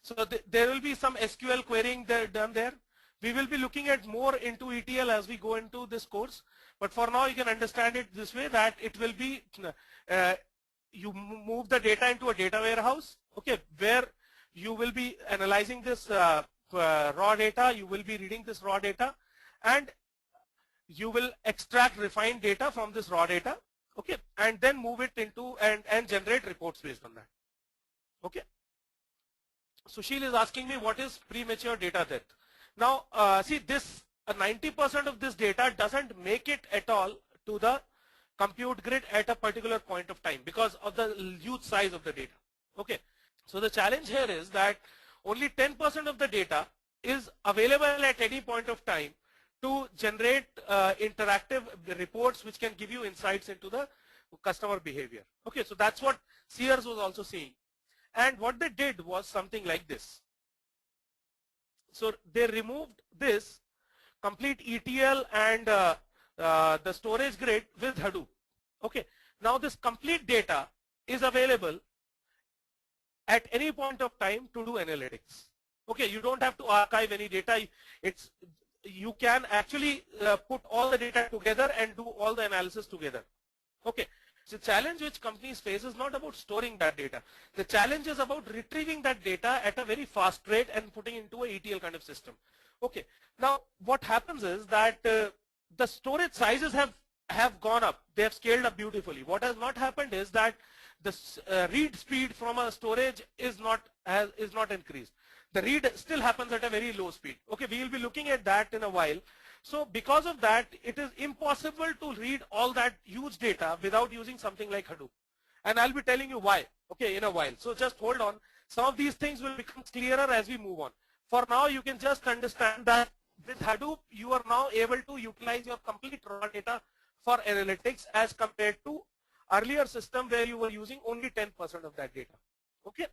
Speaker 1: so there will be some SQL querying done there. We will be looking at more into ETL as we go into this course, but for now you can understand it this way, that it will be you move the data into a data warehouse, okay, where you will be analyzing this raw data, you will be reading this raw data, and you will extract refined data from this raw data, okay, and then move it into and generate reports based on that. Okay. Sushil is asking me what is premature data death. Now see, this 90% of this data doesn't make it at all to the compute grid at a particular point of time because of the huge size of the data. Okay, so the challenge here is that only 10% of the data is available at any point of time to generate interactive reports which can give you insights into the customer behavior. Okay, so that's what Sears was also seeing. And what they did was something like this. So they removed this complete ETL and the storage grid with Hadoop. Okay, now this complete data is available at any point of time to do analytics. Okay, you don't have to archive any data. You can actually put all the data together and do all the analysis together. Okay, so the challenge which companies face is not about storing that data. The challenge is about retrieving that data at a very fast rate and putting into a ETL kind of system. Okay, now what happens is that the storage sizes have gone up. They have scaled up beautifully. What has not happened is that the read speed from a storage is not increased. The read still happens at a very low speed. Okay, we will be looking at that in a while. So because of that, it is impossible to read all that huge data without using something like Hadoop. And I'll be telling you why, okay, in a while. So just hold on. Some of these things will become clearer as we move on. For now, you can just understand that with Hadoop, you are now able to utilize your complete raw data for analytics as compared to earlier system where you were using only 10% of that data. Okay.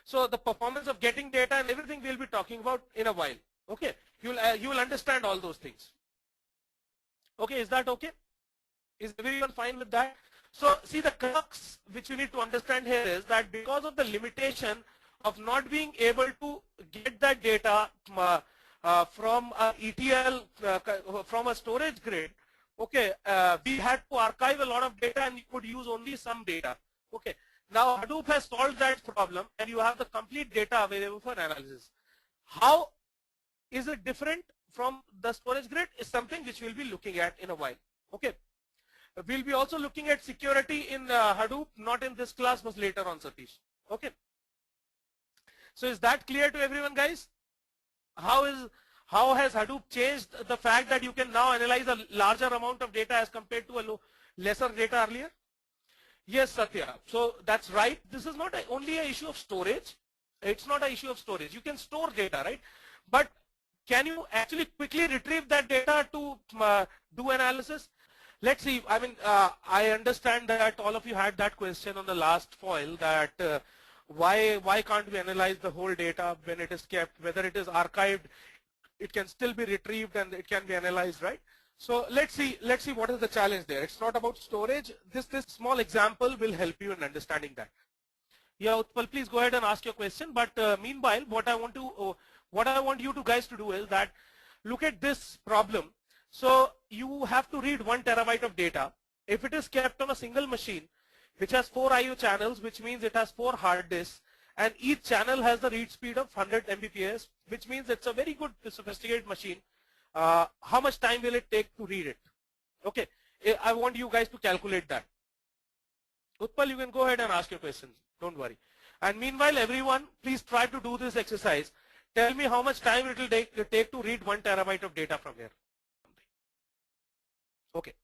Speaker 1: So the performance of getting data and everything we'll be talking about in a while. Okay, you will understand all those things. Okay, is that okay? Is everyone fine with that? So see, the crux which you need to understand here is that because of the limitation of not being able to get that data from a ETL, from a storage grid, okay, we had to archive a lot of data and we could use only some data. Okay, now Hadoop has solved that problem and you have the complete data available for analysis. How is it different from the storage grid is something which we'll be looking at in a while. Okay, we'll be also looking at security in Hadoop, not in this class, but later on, Satish. Okay, so is that clear to everyone, guys? How has Hadoop changed the fact that you can now analyze a larger amount of data as compared to a lesser data earlier? Yes, Satya. So that's right. This is not only an issue of storage. It's not an issue of storage. You can store data, right? But can you actually quickly retrieve that data to do analysis? Let's see. I mean, I understand that all of you had that question on the last foil, that why can't we analyze the whole data when it is kept, whether it is archived, it can still be retrieved and it can be analyzed, right? So let's see what is the challenge there. It's not about storage. This small example will help you in understanding that. Yeah, Utpal, please go ahead and ask your question. But meanwhile, what I want you guys to do is that look at this problem. So you have to read 1 terabyte of data. If it is kept on a single machine, which has 4 IO channels, which means it has 4 hard disks, and each channel has the read speed of 100 Mbps, which means it's a very good sophisticated machine. How much time will it take to read it? Okay, I want you guys to calculate that. Utpal, you can go ahead and ask your questions. Don't worry. And meanwhile, everyone, please try to do this exercise. Tell me how much time it will take to read 1 terabyte of data from here. Okay.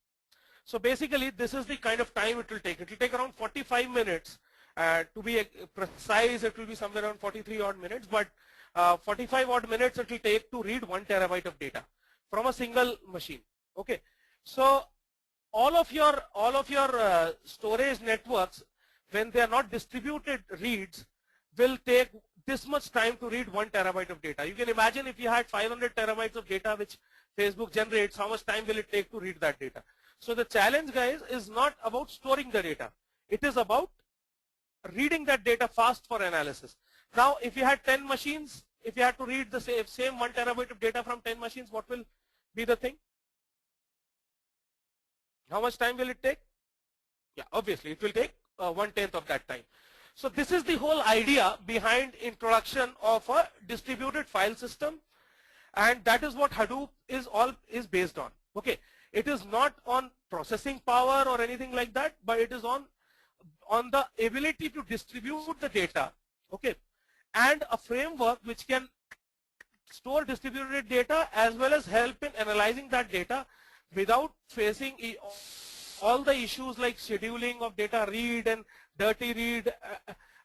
Speaker 1: So basically, this is the kind of time it will take. It will take around 45 minutes. To be precise, it will be somewhere around 43 odd minutes. But 45 odd minutes it will take to read 1 terabyte of data from a single machine. Okay. So all of your storage networks when they are not distributed reads, will take this much time to read 1 terabyte of data. You can imagine if you had 500 terabytes of data which Facebook generates, how much time will it take to read that data? So the challenge, guys, is not about storing the data. It is about reading that data fast for analysis. Now, if you had 10 machines, if you had to read the same 1 terabyte of data from 10 machines, what will be the thing? How much time will it take? Yeah, obviously, it will take 1/10 of that time. So this is the whole idea behind introduction of a distributed file system, and that is what Hadoop is based on. Okay, it is not on processing power or anything like that, but it is on the ability to distribute the data. Okay, and a framework which can store distributed data as well as help in analyzing that data without facing all the issues like scheduling of data read and dirty read.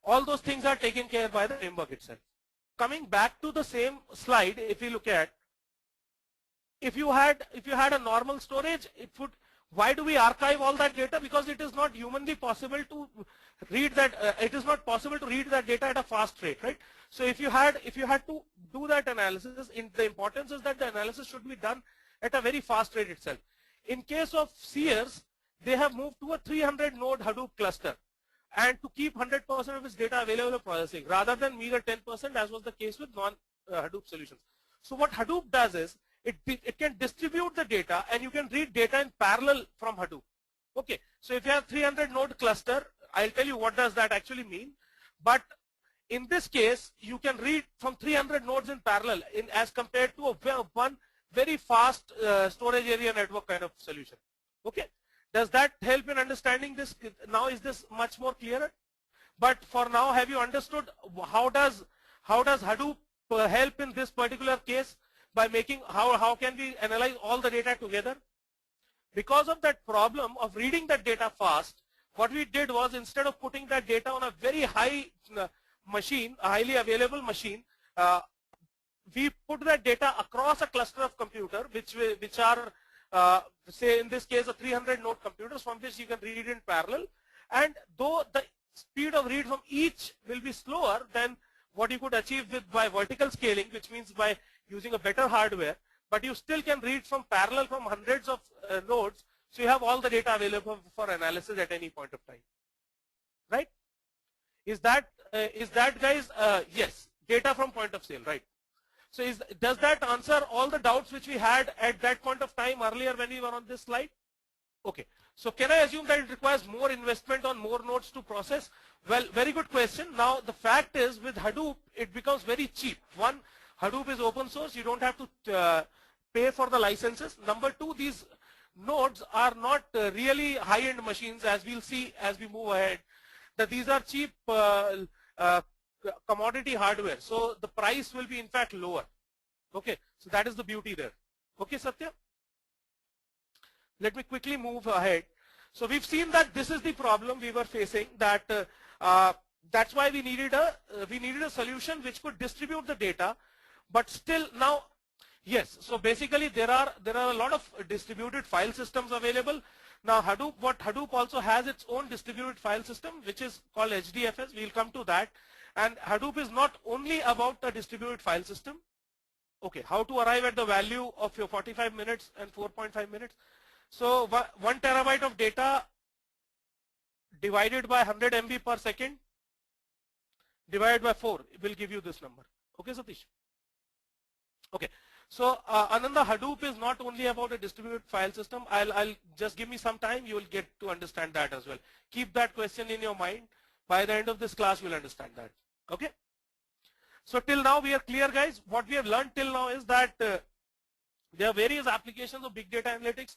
Speaker 1: All those things are taken care by the framework itself. Coming back to the same slide, if you look at, if you had a normal storage, it would, why do we archive all that data? Because it is not humanly possible to read that. It is not possible to read that data at a fast rate, right? So if you had to do that analysis, the importance is that the analysis should be done at a very fast rate itself. In case of Sears, they have moved to a 300 node Hadoop cluster, and to keep 100% of its data available for processing rather than meager 10% as was the case with non-Hadoop solutions. So what Hadoop does is it can distribute the data, and you can read data in parallel from Hadoop. Okay, so if you have 300 node cluster, I'll tell you what does that actually mean. But in this case, you can read from 300 nodes in parallel as compared to one very fast storage area network kind of solution. Okay, does that help in understanding this? Now is this much more clearer? But for now, have you understood how does Hadoop help in this particular case by making, how can we analyze all the data together? Because of that problem of reading that data fast, what we did was, instead of putting that data on a very high machine, a highly available machine, we put that data across a cluster of computer which are say in this case a 300 node computers from which you can read in parallel. And though the speed of read from each will be slower than what you could achieve by vertical scaling, which means by using a better hardware, but you still can read from parallel from hundreds of nodes, so you have all the data available for analysis at any point of time, right? Is that guys? Yes, data from point of sale, right? So does that answer all the doubts which we had at that point of time earlier when we were on this slide? Okay, so can I assume that it requires more investment on more nodes to process? Well, very good question. Now the fact is, with Hadoop, it becomes very cheap. One, Hadoop is open source, you don't have to pay for the licenses. Number two, these nodes are not really high-end machines, as we'll see as we move ahead, that these are cheap commodity hardware, so the price will be in fact lower. Okay, so that is the beauty there. Okay, Satya? Let me quickly move ahead. So we've seen that this is the problem we were facing, that that's why we needed a solution which could distribute the data, but still now, yes, so basically there are a lot of distributed file systems available. Now Hadoop also has its own distributed file system, which is called HDFS. We'll come to that. And Hadoop is not only about a distributed file system. Okay, how to arrive at the value of your 45 minutes and 4.5 minutes. So 1 terabyte of data divided by 100 MB per second divided by 4 will give you this number. Okay, Satish? Okay, so Ananda, Hadoop is not only about a distributed file system. I'll just give me some time, you will get to understand that as well. Keep that question in your mind. By the end of this class, you'll understand that. Okay? So till now we are clear, guys. What we have learned till now is that there are various applications of big data analytics.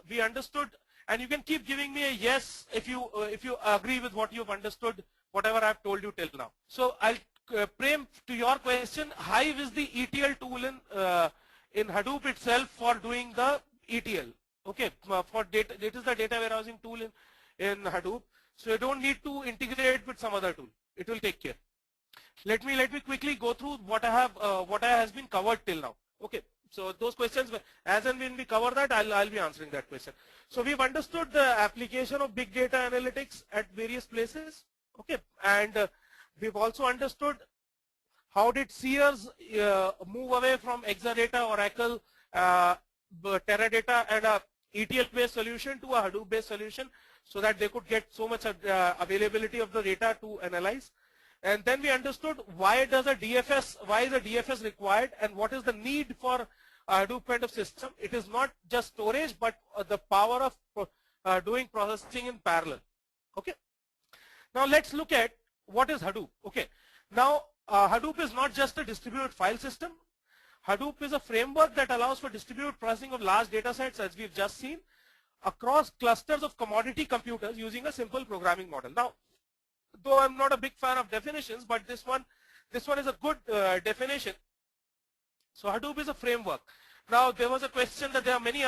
Speaker 1: We understood, and you can keep giving me a yes if you agree with what you've understood, whatever I've told you till now. So I'll Prem, to your question, Hive is the ETL tool in Hadoop itself for doing the ETL. Okay, for data, it is the data warehousing tool in Hadoop. So you don't need to integrate with some other tool. It will take care. Let me quickly go through what has been covered till now. Okay, So those questions, as and when we cover that, I'll be answering that question. So we've understood the application of big data analytics at various places, okay, and we've also understood how did Sears move away from Exadata, Oracle, Teradata, and a ETL-based solution to a Hadoop-based solution, so that they could get so much availability of the data to analyze. And then we understood why is a DFS required, and what is the need for a Hadoop kind of system. It is not just storage, but the power of doing processing in parallel. Okay. Now let's look at what is Hadoop. Okay. Now Hadoop is not just a distributed file system. Hadoop is a framework that allows for distributed processing of large data sets, as we've just seen, across clusters of commodity computers using a simple programming model. Now, though I'm not a big fan of definitions, but this one is a good definition. So Hadoop is a framework. Now there was a question that there are many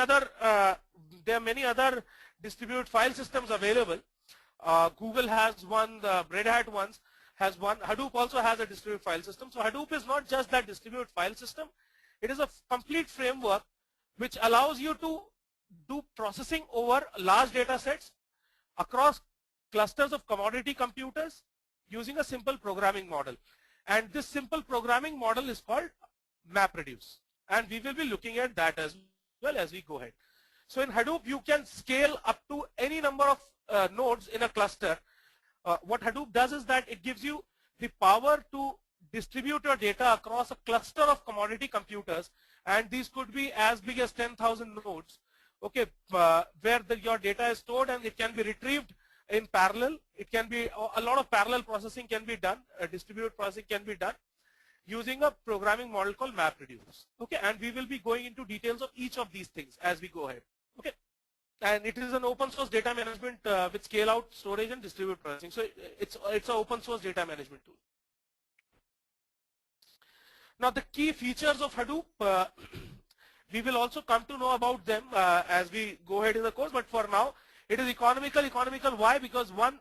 Speaker 1: other distributed file systems available. Google has one, the Red Hat ones has one. Hadoop also has a distributed file system. So Hadoop is not just that distributed file system. It is a complete framework which allows you to do processing over large data sets across clusters of commodity computers using a simple programming model. And this simple programming model is called MapReduce. And we will be looking at that as well as we go ahead. So in Hadoop, you can scale up to any number of nodes in a cluster. What Hadoop does is that it gives you the power to distribute your data across a cluster of commodity computers, and these could be as big as 10,000 nodes, okay, where your data is stored and it can be retrieved in parallel. It can be, a lot of parallel processing can be done, distributed processing can be done using a programming model called MapReduce. Okay, and we will be going into details of each of these things as we go ahead. Okay, and it is an open source data management with scale out, storage, and distributed processing. So it's an open source data management tool. Now the key features of Hadoop, we will also come to know about them as we go ahead in the course, but for now it is economical. Why? Because one,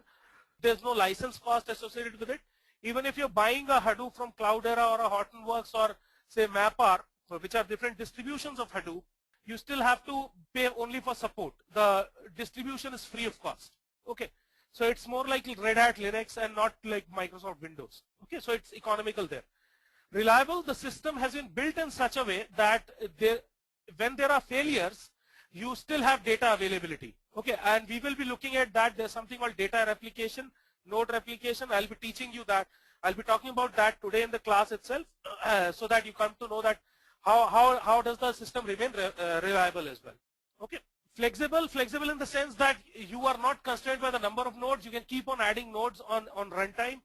Speaker 1: there's no license cost associated with it. Even if you're buying a Hadoop from Cloudera or a Hortonworks or say MapR, which are different distributions of Hadoop, you still have to pay only for support. The distribution is free of cost. Okay, so it's more like Red Hat Linux and not like Microsoft Windows. Okay, so it's economical there. Reliable, the system has been built in such a way that when there are failures, you still have data availability. Okay, and we will be looking at that. There's something called data replication, node replication. I'll be teaching you that. I'll be talking about that today in the class itself, so that you come to know that how does the system remain reliable as well. Okay, flexible in the sense that you are not constrained by the number of nodes. You can keep on adding nodes on runtime.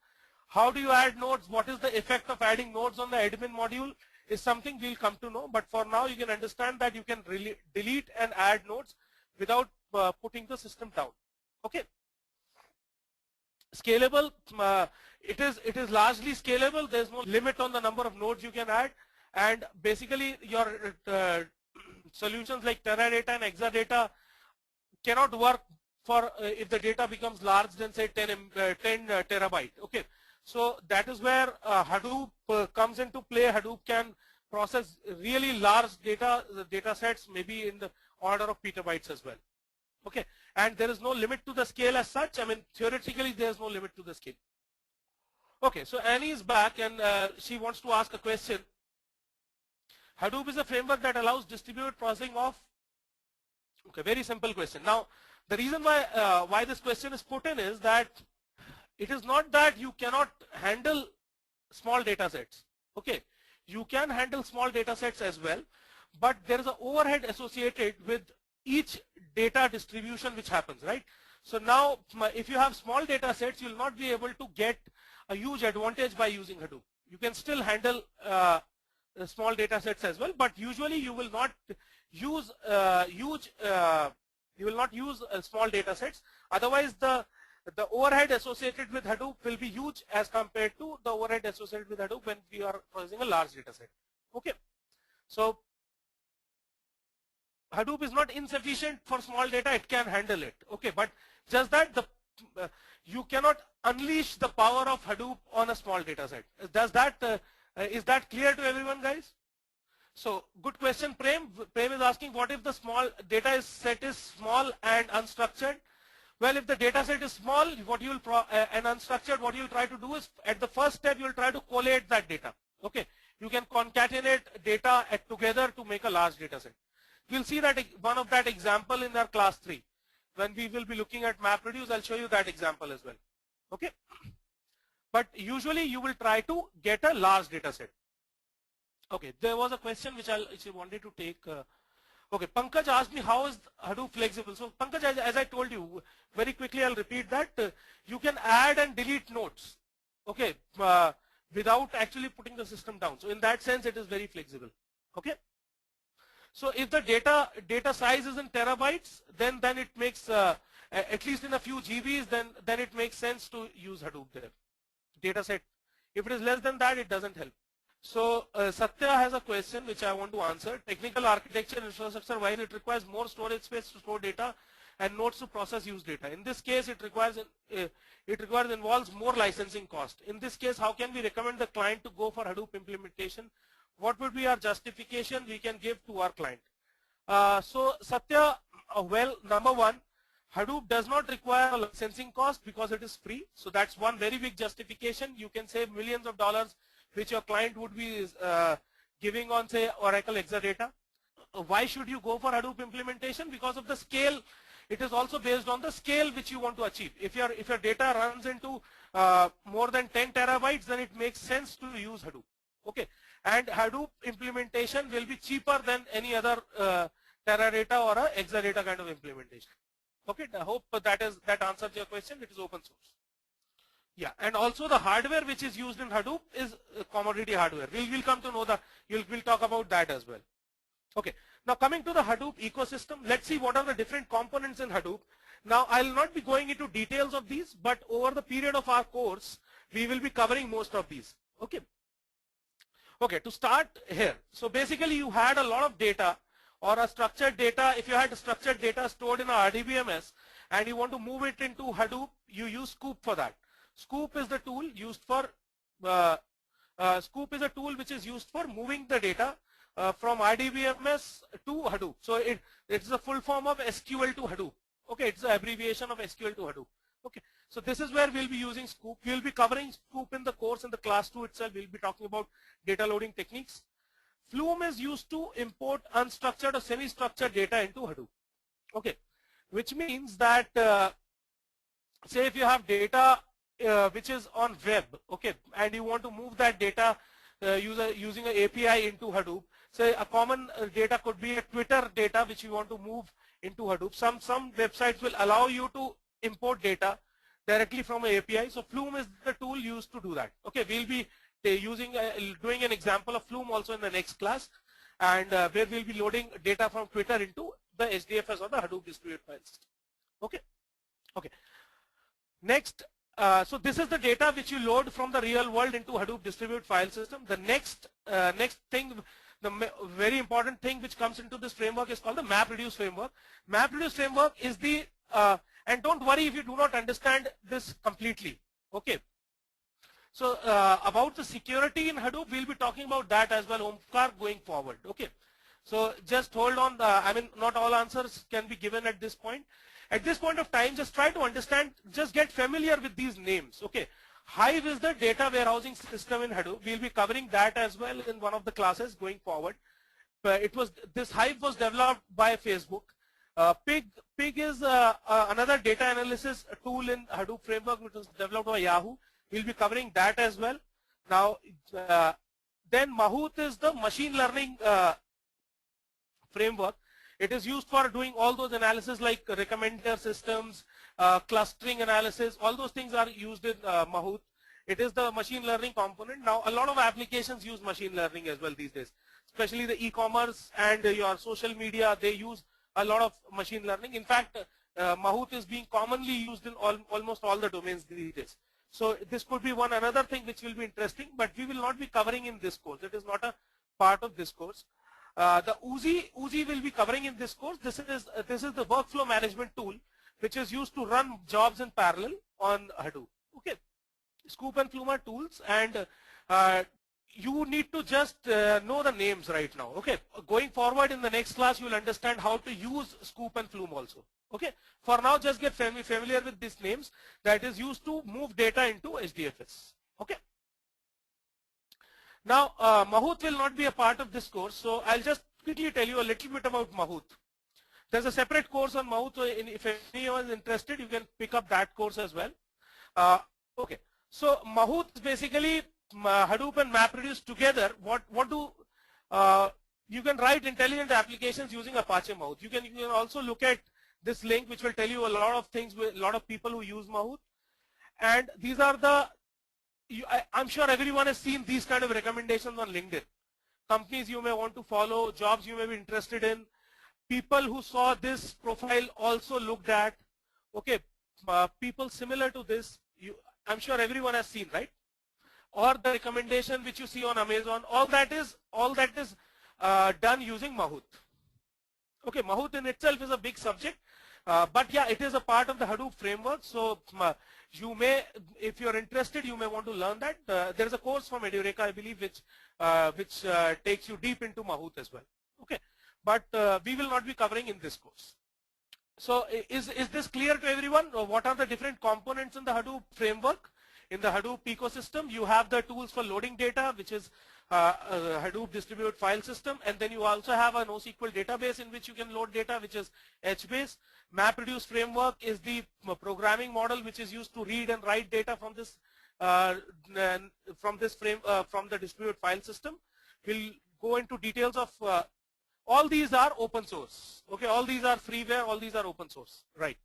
Speaker 1: How do you add nodes? What is the effect of adding nodes on the admin module is something we'll come to know. But for now, you can understand that you can really delete and add nodes without putting the system down. Okay. Scalable, it is largely scalable. There's no limit on the number of nodes you can add, and basically your solutions like Teradata and Exadata cannot work for if the data becomes large than say 10 terabyte. Okay, so that is where Hadoop comes into play. Hadoop can process really large data sets, maybe in the order of petabytes as well. Okay, and there is no limit to the scale as such. I mean, theoretically, there is no limit to the scale. Okay, so Annie is back and she wants to ask a question. Hadoop is a framework that allows distributed processing of, okay, very simple question. Now, the reason why this question is put in is that it is not that you cannot handle small data sets. Okay, you can handle small data sets as well, but there is an overhead associated with each data distribution which happens, right? So now, if you have small data sets, you will not be able to get a huge advantage by using Hadoop. You can still handle small data sets as well, but usually you will not use small data sets. Otherwise, the overhead associated with Hadoop will be huge as compared to the overhead associated with Hadoop when we are processing a large data set. Okay, so Hadoop is not insufficient for small data, it can handle it. Okay, but just that you cannot unleash the power of Hadoop on a small data set. Is that clear to everyone, guys? So good question, Prem. Prem is asking, what if the small data set is small and unstructured? Well, if the data set is small, what you will and unstructured, what you will try to do is, at the first step, you will try to collate that data. Okay, you can concatenate data together to make a large data set. We'll see that one of that example in our class 3. When we will be looking at MapReduce, I'll show you that example as well. Okay, but usually you will try to get a large data set. Okay, there was a question which I wanted to take. Okay, Pankaj asked me, how is Hadoop flexible? So Pankaj, as I told you, very quickly I'll repeat that. You can add and delete nodes, okay, without actually putting the system down. So in that sense, it is very flexible. Okay. So if the data size is in terabytes, then it makes, at least in a few GBs, then it makes sense to use Hadoop there. Data set. If it is less than that, it doesn't help. So Satya has a question which I want to answer. Technical architecture infrastructure, while it requires more storage space to store data and nodes to process used data. In this case, it involves more licensing cost. In this case, how can we recommend the client to go for Hadoop implementation? What would be our justification we can give to our client? So Satya, well, number one, Hadoop does not require a licensing cost because it is free. So that's one very big justification. You can save millions of dollars which your client would be giving on, say, Oracle Exadata. Why should you go for Hadoop implementation? Because of the scale. It is also based on the scale which you want to achieve. If your data runs into more than 10 terabytes, then it makes sense to use Hadoop. Okay, and Hadoop implementation will be cheaper than any other Teradata or a Exadata kind of implementation. Okay, I hope that answers your question. It is open source. Yeah, and also the hardware which is used in Hadoop is commodity hardware. We'll come to know we'll talk about that as well. Okay, now coming to the Hadoop ecosystem, let's see what are the different components in Hadoop. Now I'll not be going into details of these, but over the period of our course, we will be covering most of these. Okay. Okay, to start here, so basically you had a lot of data or a structured data. If you had structured data stored in a RDBMS and you want to move it into Hadoop, you use Scoop for that. Scoop is the tool used for Scoop is a tool which is used for moving the data from RDBMS to Hadoop. So it's a full form of SQL to Hadoop. Okay, it's an abbreviation of SQL to Hadoop. Okay, so this is where we'll be using Scoop. We'll be covering Scoop in the course in the class 2 itself. We'll be talking about data loading techniques. Flume is used to import unstructured or semi-structured data into Hadoop. Okay, which means that say if you have data which is on web, okay, and you want to move that data using an API into Hadoop. Say a common data could be a Twitter data which you want to move into Hadoop. Some websites will allow you to import data directly from an API. So Flume is the tool used to do that. Okay, we'll be doing an example of Flume also in the next class, and where we'll be loading data from Twitter into the HDFS or the Hadoop Distributed File System. Okay, okay. Next, so this is the data which you load from the real world into Hadoop Distributed File System. The next thing, the very important thing which comes into this framework is called the MapReduce framework. MapReduce framework is the and don't worry if you do not understand this completely. Okay. So about the security in Hadoop, we'll be talking about that as well, Omkar, going forward. Okay. So just hold on. I mean, not all answers can be given at this point. At this point of time, just try to understand, just get familiar with these names. Okay. Hive is the data warehousing system in Hadoop. We'll be covering that as well in one of the classes going forward. This Hive was developed by Facebook. Pig is another data analysis tool in Hadoop framework which was developed by Yahoo. We'll be covering that as well. Now, then Mahout is the machine learning framework. It is used for doing all those analysis like recommender systems, clustering analysis. All those things are used in Mahout. It is the machine learning component. Now, a lot of applications use machine learning as well these days, especially the e-commerce and your social media. They use a lot of machine learning. In fact, Mahout is being commonly used in almost all the domains these days. So this could be another thing which will be interesting, but we will not be covering in this course. It is not a part of this course. The Uzi will be covering in this course. This is the workflow management tool which is used to run jobs in parallel on Hadoop. Okay, Scoop and Flume are tools, and you need to just know the names right now. Okay, going forward in the next class, you will understand how to use scoop and flume also. Okay, for now, just get familiar with these names that is used to move data into HDFS. Okay. Now, Mahout will not be a part of this course, so I'll just quickly tell you a little bit about Mahout. There's a separate course on Mahout, so if anyone is interested, you can pick up that course as well. Okay, so Mahout is basically Hadoop and MapReduce together. What do you can write intelligent applications using Apache Mahout. You can also look at this link, which will tell you a lot of things with a lot of people who use Mahout. And these are the I'm sure everyone has seen these kind of recommendations on LinkedIn. Companies you may want to follow, jobs you may be interested in. People who saw this profile also looked at. Okay, people similar to this, I'm sure everyone has seen, right? Or the recommendation which you see on Amazon, all that is done using Mahout. Okay, Mahout in itself is a big subject, but yeah, it is a part of the Hadoop framework. So you may, if you're interested, you may want to learn that. There is a course from Edureka, I believe, which takes you deep into Mahout as well. Okay, but we will not be covering in this course. So is this clear to everyone? What are the different components in the Hadoop framework? In the Hadoop ecosystem, you have the tools for loading data, which is Hadoop Distributed File System, and then you also have a NoSQL database in which you can load data, which is HBase. MapReduce framework is the programming model which is used to read and write data from this from the distributed file system. We'll go into details of all these are open source. Okay, all these are freeware, all these are open source, right?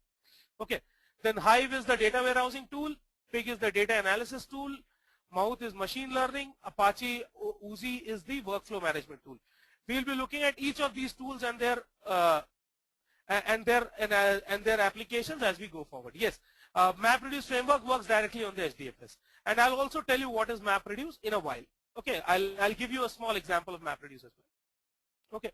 Speaker 1: Okay, then Hive is the data warehousing tool, Pig is the data analysis tool, Mahout is machine learning, Apache Uzi is the workflow management tool. We'll be looking at each of these tools and their applications as we go forward. Yes, MapReduce framework works directly on the HDFS, and I'll also tell you what is MapReduce in a while. Okay, I'll give you a small example of MapReduce as well. Okay.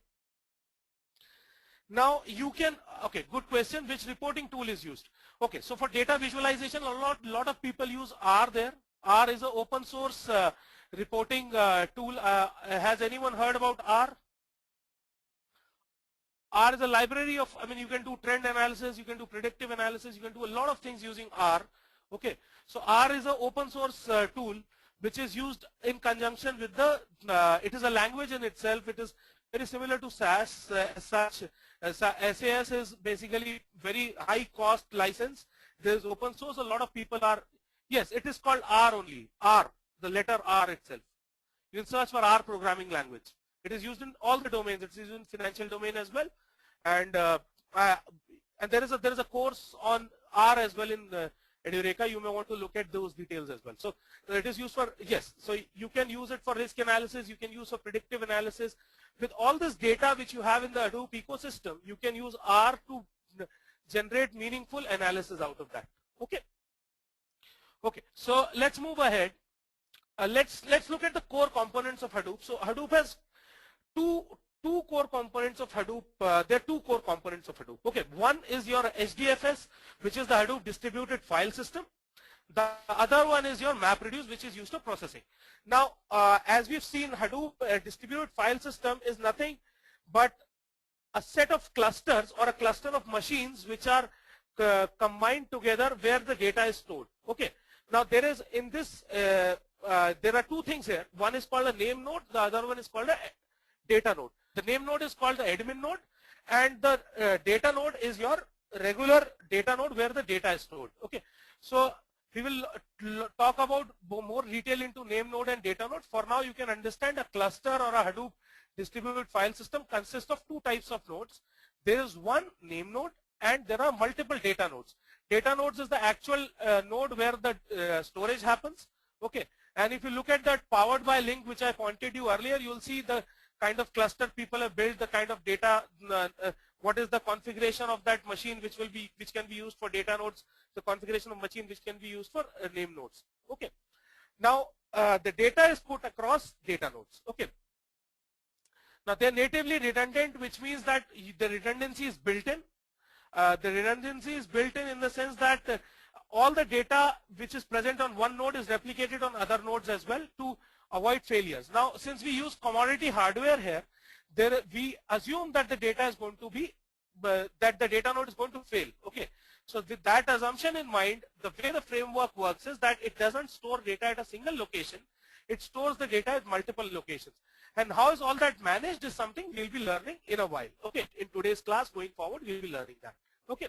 Speaker 1: Now you can, okay, good question, which reporting tool is used? Okay, so for data visualization, a lot of people use R there. R is an open source reporting tool. Has anyone heard about R? R is a library of, you can do trend analysis, you can do predictive analysis, you can do a lot of things using R. Okay, so R is an open source tool which is used in conjunction with the, it is a language in itself, it is very similar to SAS. SAS is basically very high cost license. There is open source, a lot of people are, yes, it is called R only, R, the letter R itself. You can search for R programming language. It is used in all the domains, it is used in financial domain as well. And there is a course on R as well in Edureka. You may want to look at those details as well. So it is used for, yes, so you can use it for risk analysis, you can use for predictive analysis. With all this data which you have in the Hadoop ecosystem, you can use R to generate meaningful analysis out of that. Okay. Okay, so let's move ahead. Let's look at the core components of Hadoop. So Hadoop has two core components of Hadoop. There are two core components of Hadoop. Okay, one is your HDFS, which is the Hadoop Distributed File System. The other one is your MapReduce, which is used for processing. Now, as we've seen, Hadoop Distributed File System is nothing but a set of clusters or a cluster of machines which are combined together where the data is stored. Okay. Now, there is in this, there are two things here. One is called a name node. The other one is called a data node. The name node is called the admin node, and the data node is your regular data node where the data is stored. Okay. So we will talk about more detail into name node and data node. For now, you can understand a cluster or a Hadoop distributed file system consists of two types of nodes. There is one name node and there are multiple data nodes. Data nodes is the actual node where the storage happens. Okay. And if you look at that powered by link which I pointed you earlier, you will see the kind of cluster people have built, the kind of data, what is the configuration of that machine which can be used for data nodes, the configuration of machine which can be used for name nodes. Okay. Now the data is put across data nodes. Okay. Now they are natively redundant, which means that the redundancy is built in. The redundancy is built in the sense that all the data which is present on one node is replicated on other nodes as well to avoid failures. Now, since we use commodity hardware here, we assume that the data is going to be, that the data node is going to fail. Okay. So with that assumption in mind, the way the framework works is that it doesn't store data at a single location. It stores the data at multiple locations. And how is all that managed is something we'll be learning in a while. Okay. In today's class going forward, we'll be learning that. Okay.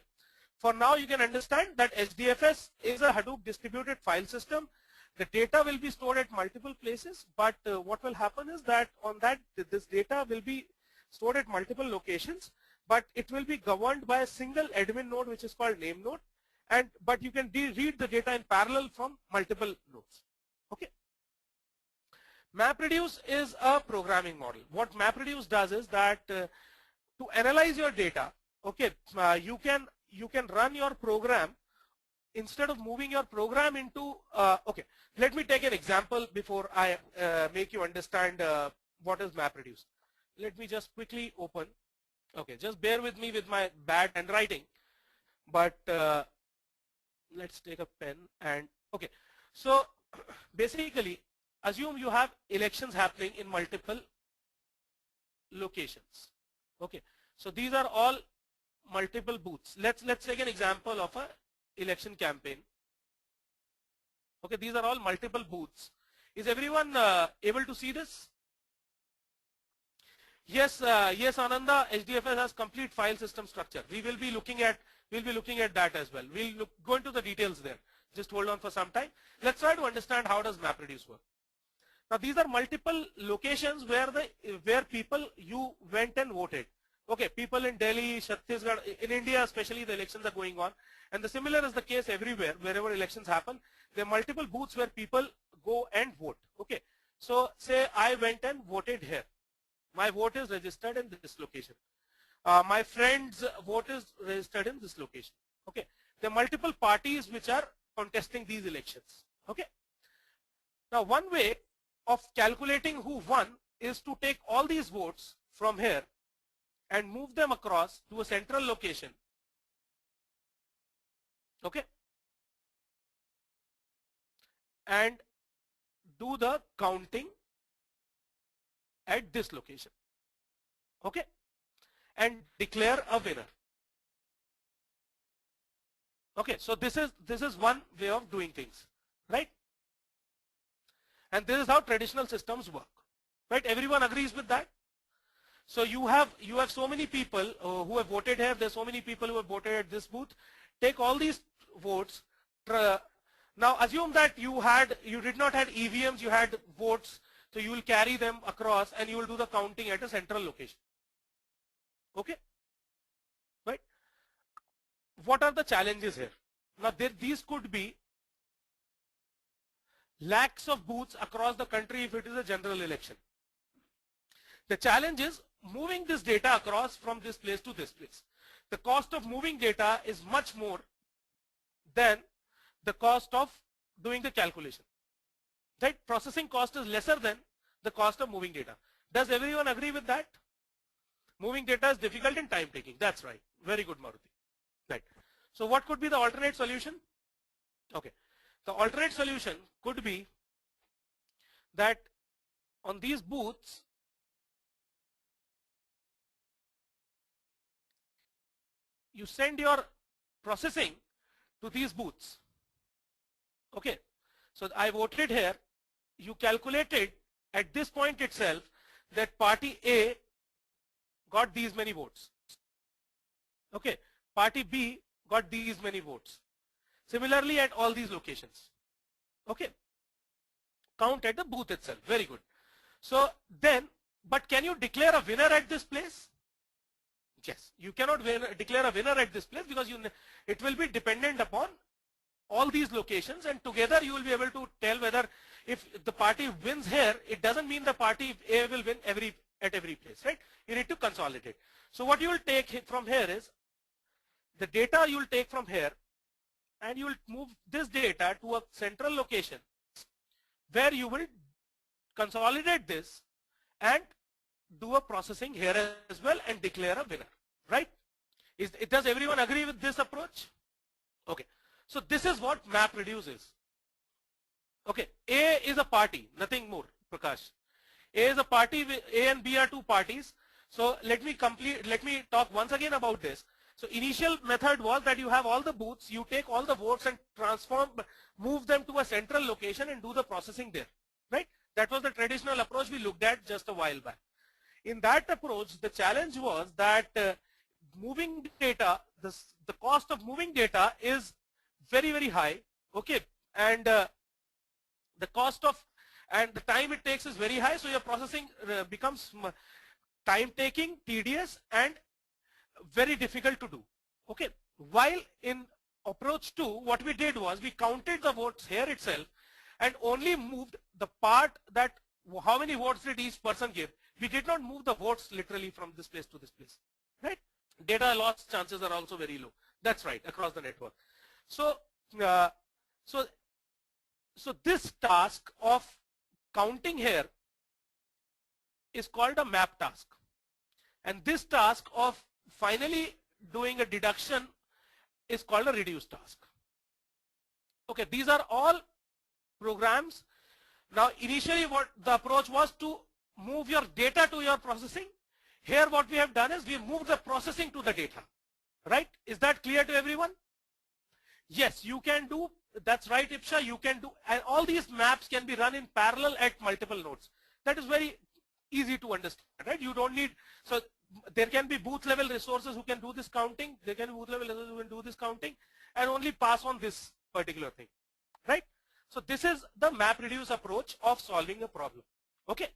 Speaker 1: For now, you can understand that HDFS is a Hadoop distributed file system. The data will be stored at multiple places, but what will happen is that on that, this data will be stored at multiple locations, but it will be governed by a single admin node, which is called NameNode, but you can read the data in parallel from multiple nodes. Okay. MapReduce is a programming model. What MapReduce does is that to analyze your data, okay, you can run your program instead of moving your program into, okay, let me take an example before I make you understand what is MapReduce. Let me just quickly open. Okay, just bear with me with my bad handwriting, but let's take a pen and, okay. So basically, assume you have elections happening in multiple locations. Okay, so these are all multiple booths. Let's take an example of a election campaign. Okay, these are all multiple booths. Is everyone able to see this? Yes, yes, Ananda. HDFS has complete file system structure. We will be looking at that as well. We'll go into the details there. Just hold on for some time. Let's try to understand how does MapReduce work. Now these are multiple locations where people you went and voted. Okay, people in Delhi, Chhattisgarh, in India especially, the elections are going on, and the similar is the case everywhere. Wherever elections happen, there are multiple booths where people go and vote. Okay, so say I went and voted here. My vote is registered in this location. My friend's vote is registered in this location. Okay, there are multiple parties which are contesting these elections. Okay, now one way of calculating who won is to take all these votes from here and move them across to a central location. Okay, and do the counting at this location. Okay, and declare a winner. Okay, so this is one way of doing things, right? And this is how traditional systems work, right? Everyone agrees with that. So you have so many people who have voted here. There's so many people who have voted at this booth. Take all these votes. Now assume that you did not have EVMs. You had votes. So you will carry them across and you will do the counting at a central location. Okay, right? What are the challenges here? Now these could be lakhs of booths across the country if it is a general election. The challenge is moving this data across from this place to this place. The cost of moving data is much more than the cost of doing the calculation. Right? Processing cost is lesser than the cost of moving data. Does everyone agree with that? Moving data is difficult and time taking. That's right. Very good, Maruti. Right. So what could be the alternate solution? Okay. The alternate solution could be that on these booths, you send your processing to these booths. Okay, so I voted here. You calculated at this point itself that party A got these many votes. Okay, party B got these many votes. Similarly at all these locations. Okay, count at the booth itself. Very good. So then, but can you declare a winner at this place? Yes, you cannot declare a winner at this place because it will be dependent upon all these locations, and together you will be able to tell whether if the party wins here, it doesn't mean the party A will win at every place, right? You need to consolidate. So what you will take from here is the data you will take from here, and you will move this data to a central location where you will consolidate this and do a processing here as well and declare a winner, right? Does everyone agree with this approach? Okay, so this is what MapReduce is. Okay, A is a party, nothing more. Prakash. A is a party, A and B are two parties. So let me talk once again about this. So initial method was that you have all the booths, you take all the votes and move them to a central location and do the processing there, right? That was the traditional approach we looked at just a while back. In that approach, the challenge was that moving data, the cost of moving data is very, very high, okay? And the cost of, and the time it takes is very high, so your processing becomes time-taking, tedious, and very difficult to do, okay? While in approach 2, what we did was we counted the votes here itself and only moved the part that how many votes did each person give. We did not move the votes literally from this place to this place, right? Data loss chances are also very low. That's right, across the network. So, so this task of counting here is called a map task. And this task of finally doing a deduction is called a reduce task. Okay, these are all programs. Now initially what the approach was to move your data to your processing. Here what we have done is we moved the processing to the data, right? Is that clear to everyone? Yes, you can do, that's right Ipsha, you can do, and all these maps can be run in parallel at multiple nodes. That is very easy to understand, right? You don't need, so there can be booth level resources who can do this counting, there can be booth level resources who can do this counting and only pass on this particular thing, right? So this is the MapReduce approach of solving a problem, okay?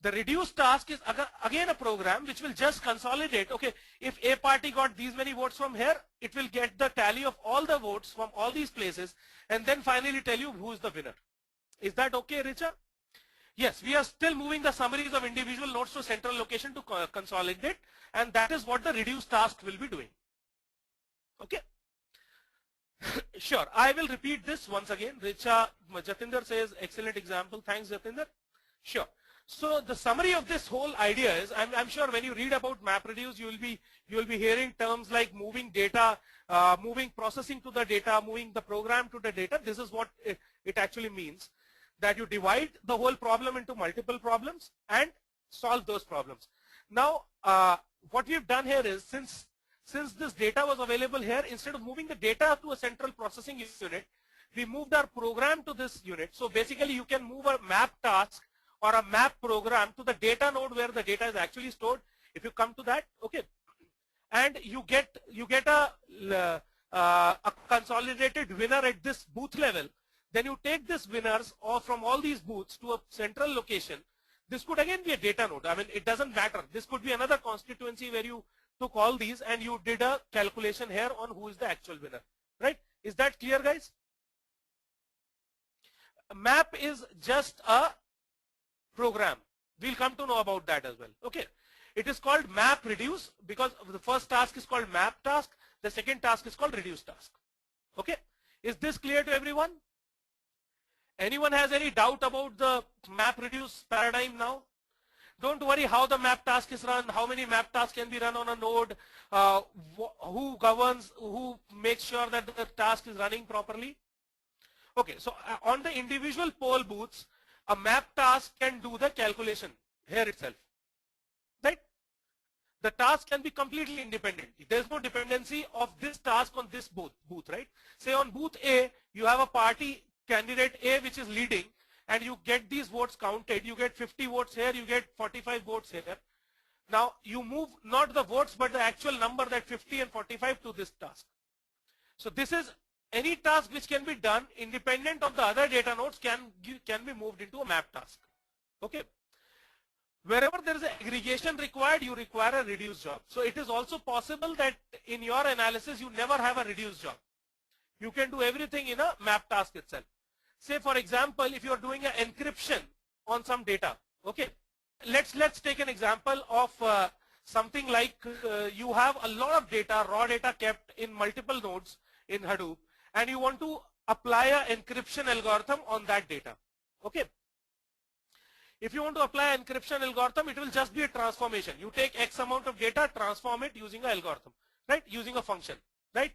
Speaker 1: The reduce task is again a program which will just consolidate, okay, if a party got these many votes from here, it will get the tally of all the votes from all these places and then finally tell you who is the winner. Is that okay, Richa? Yes, we are still moving the summaries of individual nodes to central location to consolidate, and that is what the reduce task will be doing. Okay. Sure, I will repeat this once again. Richa, Jatinder says, excellent example. Thanks, Jatinder. Sure. So the summary of this whole idea is, I'm sure when you read about MapReduce, you will be hearing terms like moving data, moving processing to the data, moving the program to the data. This is what it actually means, that you divide the whole problem into multiple problems and solve those problems. Now, what we've done here is, since this data was available here, instead of moving the data to a central processing unit, we moved our program to this unit. So basically, you can move a map task or a map program to the data node where the data is actually stored. If you come to that, okay, and you get a consolidated winner at this booth level. Then you take this winners or from all these booths to a central location. This could again be a data node. I mean, it doesn't matter. This could be another constituency where you took all these and you did a calculation here on who is the actual winner, right? Is that clear, guys? Map is just a program. We'll come to know about that as well. Okay. It is called MapReduce because the first task is called map task. The second task is called reduce task. Okay. Is this clear to everyone? Anyone has any doubt about the MapReduce paradigm now? Don't worry how the map task is run, how many map tasks can be run on a node, who governs, who makes sure that the task is running properly. Okay, so on the individual poll booths, a map task can do the calculation here itself, right? The task can be completely independent. There's no dependency of this task on this booth, right? Say on booth A, you have a party candidate A which is leading, and you get these votes counted. You get 50 votes here, you get 45 votes here. Now you move not the votes but the actual number, that 50 and 45, to this task. So this is any task which can be done independent of the other data nodes can be moved into a map task. Okay. Wherever there is an aggregation required, you require a reduced job. So it is also possible that in your analysis you never have a reduced job. You can do everything in a map task itself. Say for example, if you are doing an encryption on some data, okay, let's take an example of something like you have a lot of data, raw data kept in multiple nodes in Hadoop, and you want to apply an encryption algorithm on that data. Okay. If you want to apply an encryption algorithm, it will just be a transformation. You take X amount of data, transform it using an algorithm, right? Using a function, right?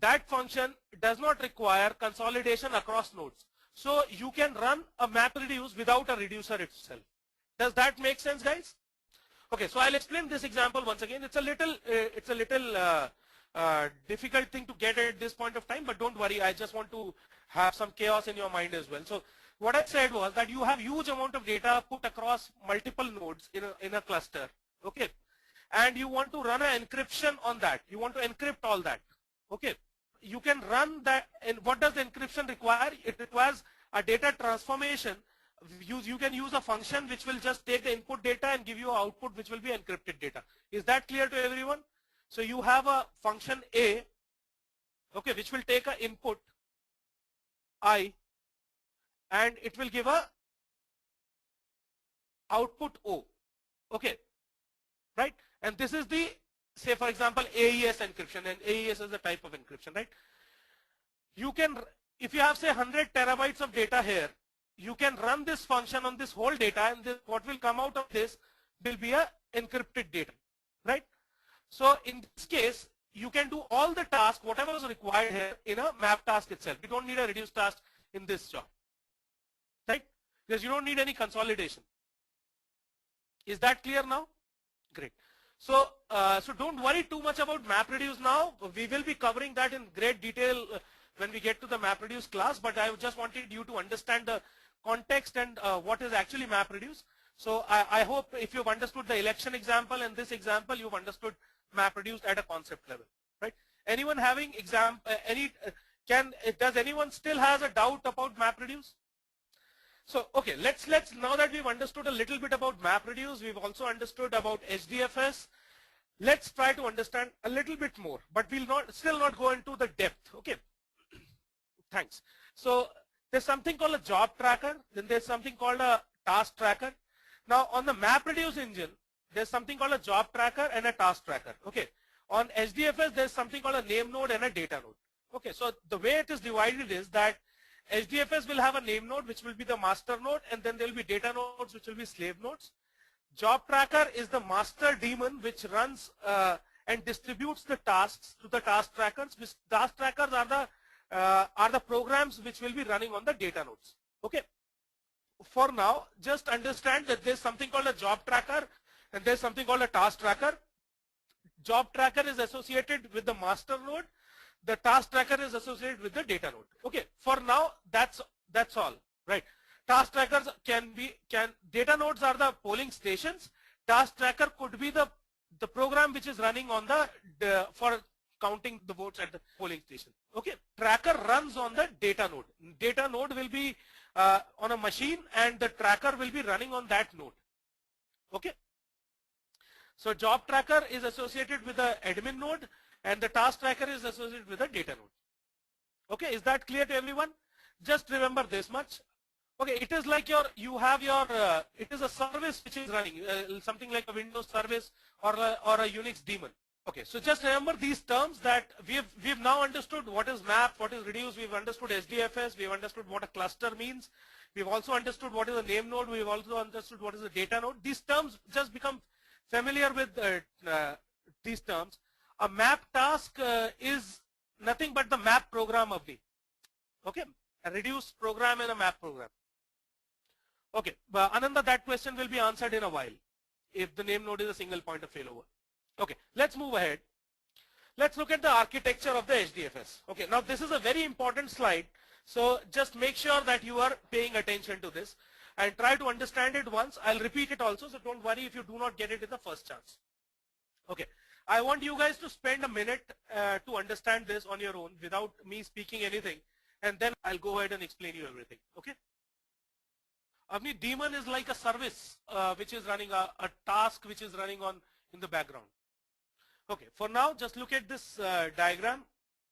Speaker 1: That function does not require consolidation across nodes. So you can run a MapReduce without a reducer itself. Does that make sense, guys? Okay, so I'll explain this example once again. It's a little difficult thing to get at this point of time, but don't worry. I just want to have some chaos in your mind as well. So what I said was that you have huge amount of data put across multiple nodes in a cluster. Okay, and you want to run an encryption on that. You want to encrypt all that. Okay, you can run that. And what does the encryption require? It requires a data transformation. You can use a function which will just take the input data and give you an output which will be encrypted data. Is that clear to everyone? So you have a function A, okay, which will take an input I, and it will give a output O. Okay, right? And this is the, say for example, AES encryption, and AES is the type of encryption, right? You can, if you have say 100 terabytes of data here, you can run this function on this whole data, and this, what will come out of this will be a encrypted data, right? So in this case, you can do all the tasks, whatever is required here in a map task itself. You don't need a reduce task in this job, right? Because you don't need any consolidation. Is that clear now? Great. So, so don't worry too much about MapReduce now. We will be covering that in great detail when we get to the MapReduce class, but I just wanted you to understand the context and what is actually MapReduce. So I hope if you've understood the election example and this example, you've understood MapReduce at a concept level, right? Anyone having does anyone still has a doubt about MapReduce? So okay, let's now that we've understood a little bit about MapReduce, we've also understood about HDFS. Let's try to understand a little bit more, but we'll still not go into the depth. Okay, thanks. So there's something called a job tracker, then there's something called a task tracker. Now on the MapReduce engine, there's something called a job tracker and a task tracker. Okay, on HDFS there's something called a name node and a data node. Okay, so the way it is divided is that HDFS will have a name node which will be the master node, and then there will be data nodes which will be slave nodes. Job tracker is the master daemon which runs and distributes the tasks to the task trackers. Which task trackers are the programs which will be running on the data nodes. Okay. For now, just understand that there's something called a job tracker and there's something called a task tracker. Job tracker is associated with the master node. The task tracker is associated with the data node. Okay. For now, that's all, right? Task trackers data nodes are the polling stations. Task tracker could be the program which is running on for counting the votes at the polling station. Okay. Tracker runs on the data node. Data node will be on a machine, and the tracker will be running on that node. Okay. So job tracker is associated with the admin node, and the task tracker is associated with the data node. Okay, is that clear to everyone? Just remember this much. Okay, it is like it is a service which is running, something like a Windows service or a Unix daemon. Okay, so just remember these terms that we've now understood what is map, what is reduce, we've understood HDFS, we've understood what a cluster means, we've also understood what is a name node, we've also understood what is a data node. These terms just become familiar with these terms. A map task is nothing but the map program of the, okay, a reduce program and a map program. Okay, Ananda, that question will be answered in a while if the name node is a single point of failover. Okay, let's move ahead. Let's look at the architecture of the HDFS. Okay, now this is a very important slide, so just make sure that you are paying attention to this and try to understand it once. I'll repeat it also, so don't worry if you do not get it in the first chance. Okay, I want you guys to spend a minute to understand this on your own without me speaking anything, and then I'll go ahead and explain you everything. Okay. Avni, daemon is like a service which is running a task which is running in the background. Okay, for now just look at this diagram.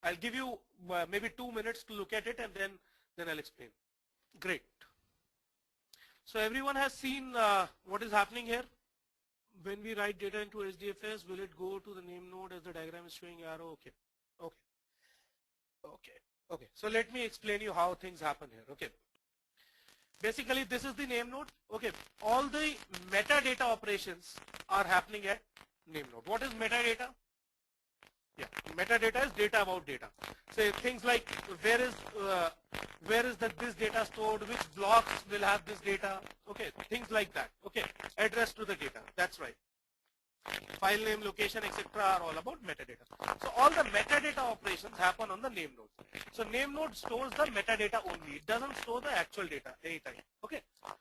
Speaker 1: I'll give you maybe 2 minutes to look at it, and then I'll explain. Great. So everyone has seen what is happening here. When we write data into HDFS, will it go to the name node as the diagram is showing arrow? Okay. Okay. Okay. Okay. So let me explain you how things happen here. Okay. Basically, this is the name node. Okay. All the metadata operations are happening at name node. What is metadata? Yeah. Metadata is data about data. Say things like where where is this data stored, which blocks will have this data, okay, things like that, okay, address to the data, that's right. File name, location, etc. are all about metadata. So all the metadata operations happen on the name node. So name node stores the metadata only. It doesn't store the actual data anytime. Okay.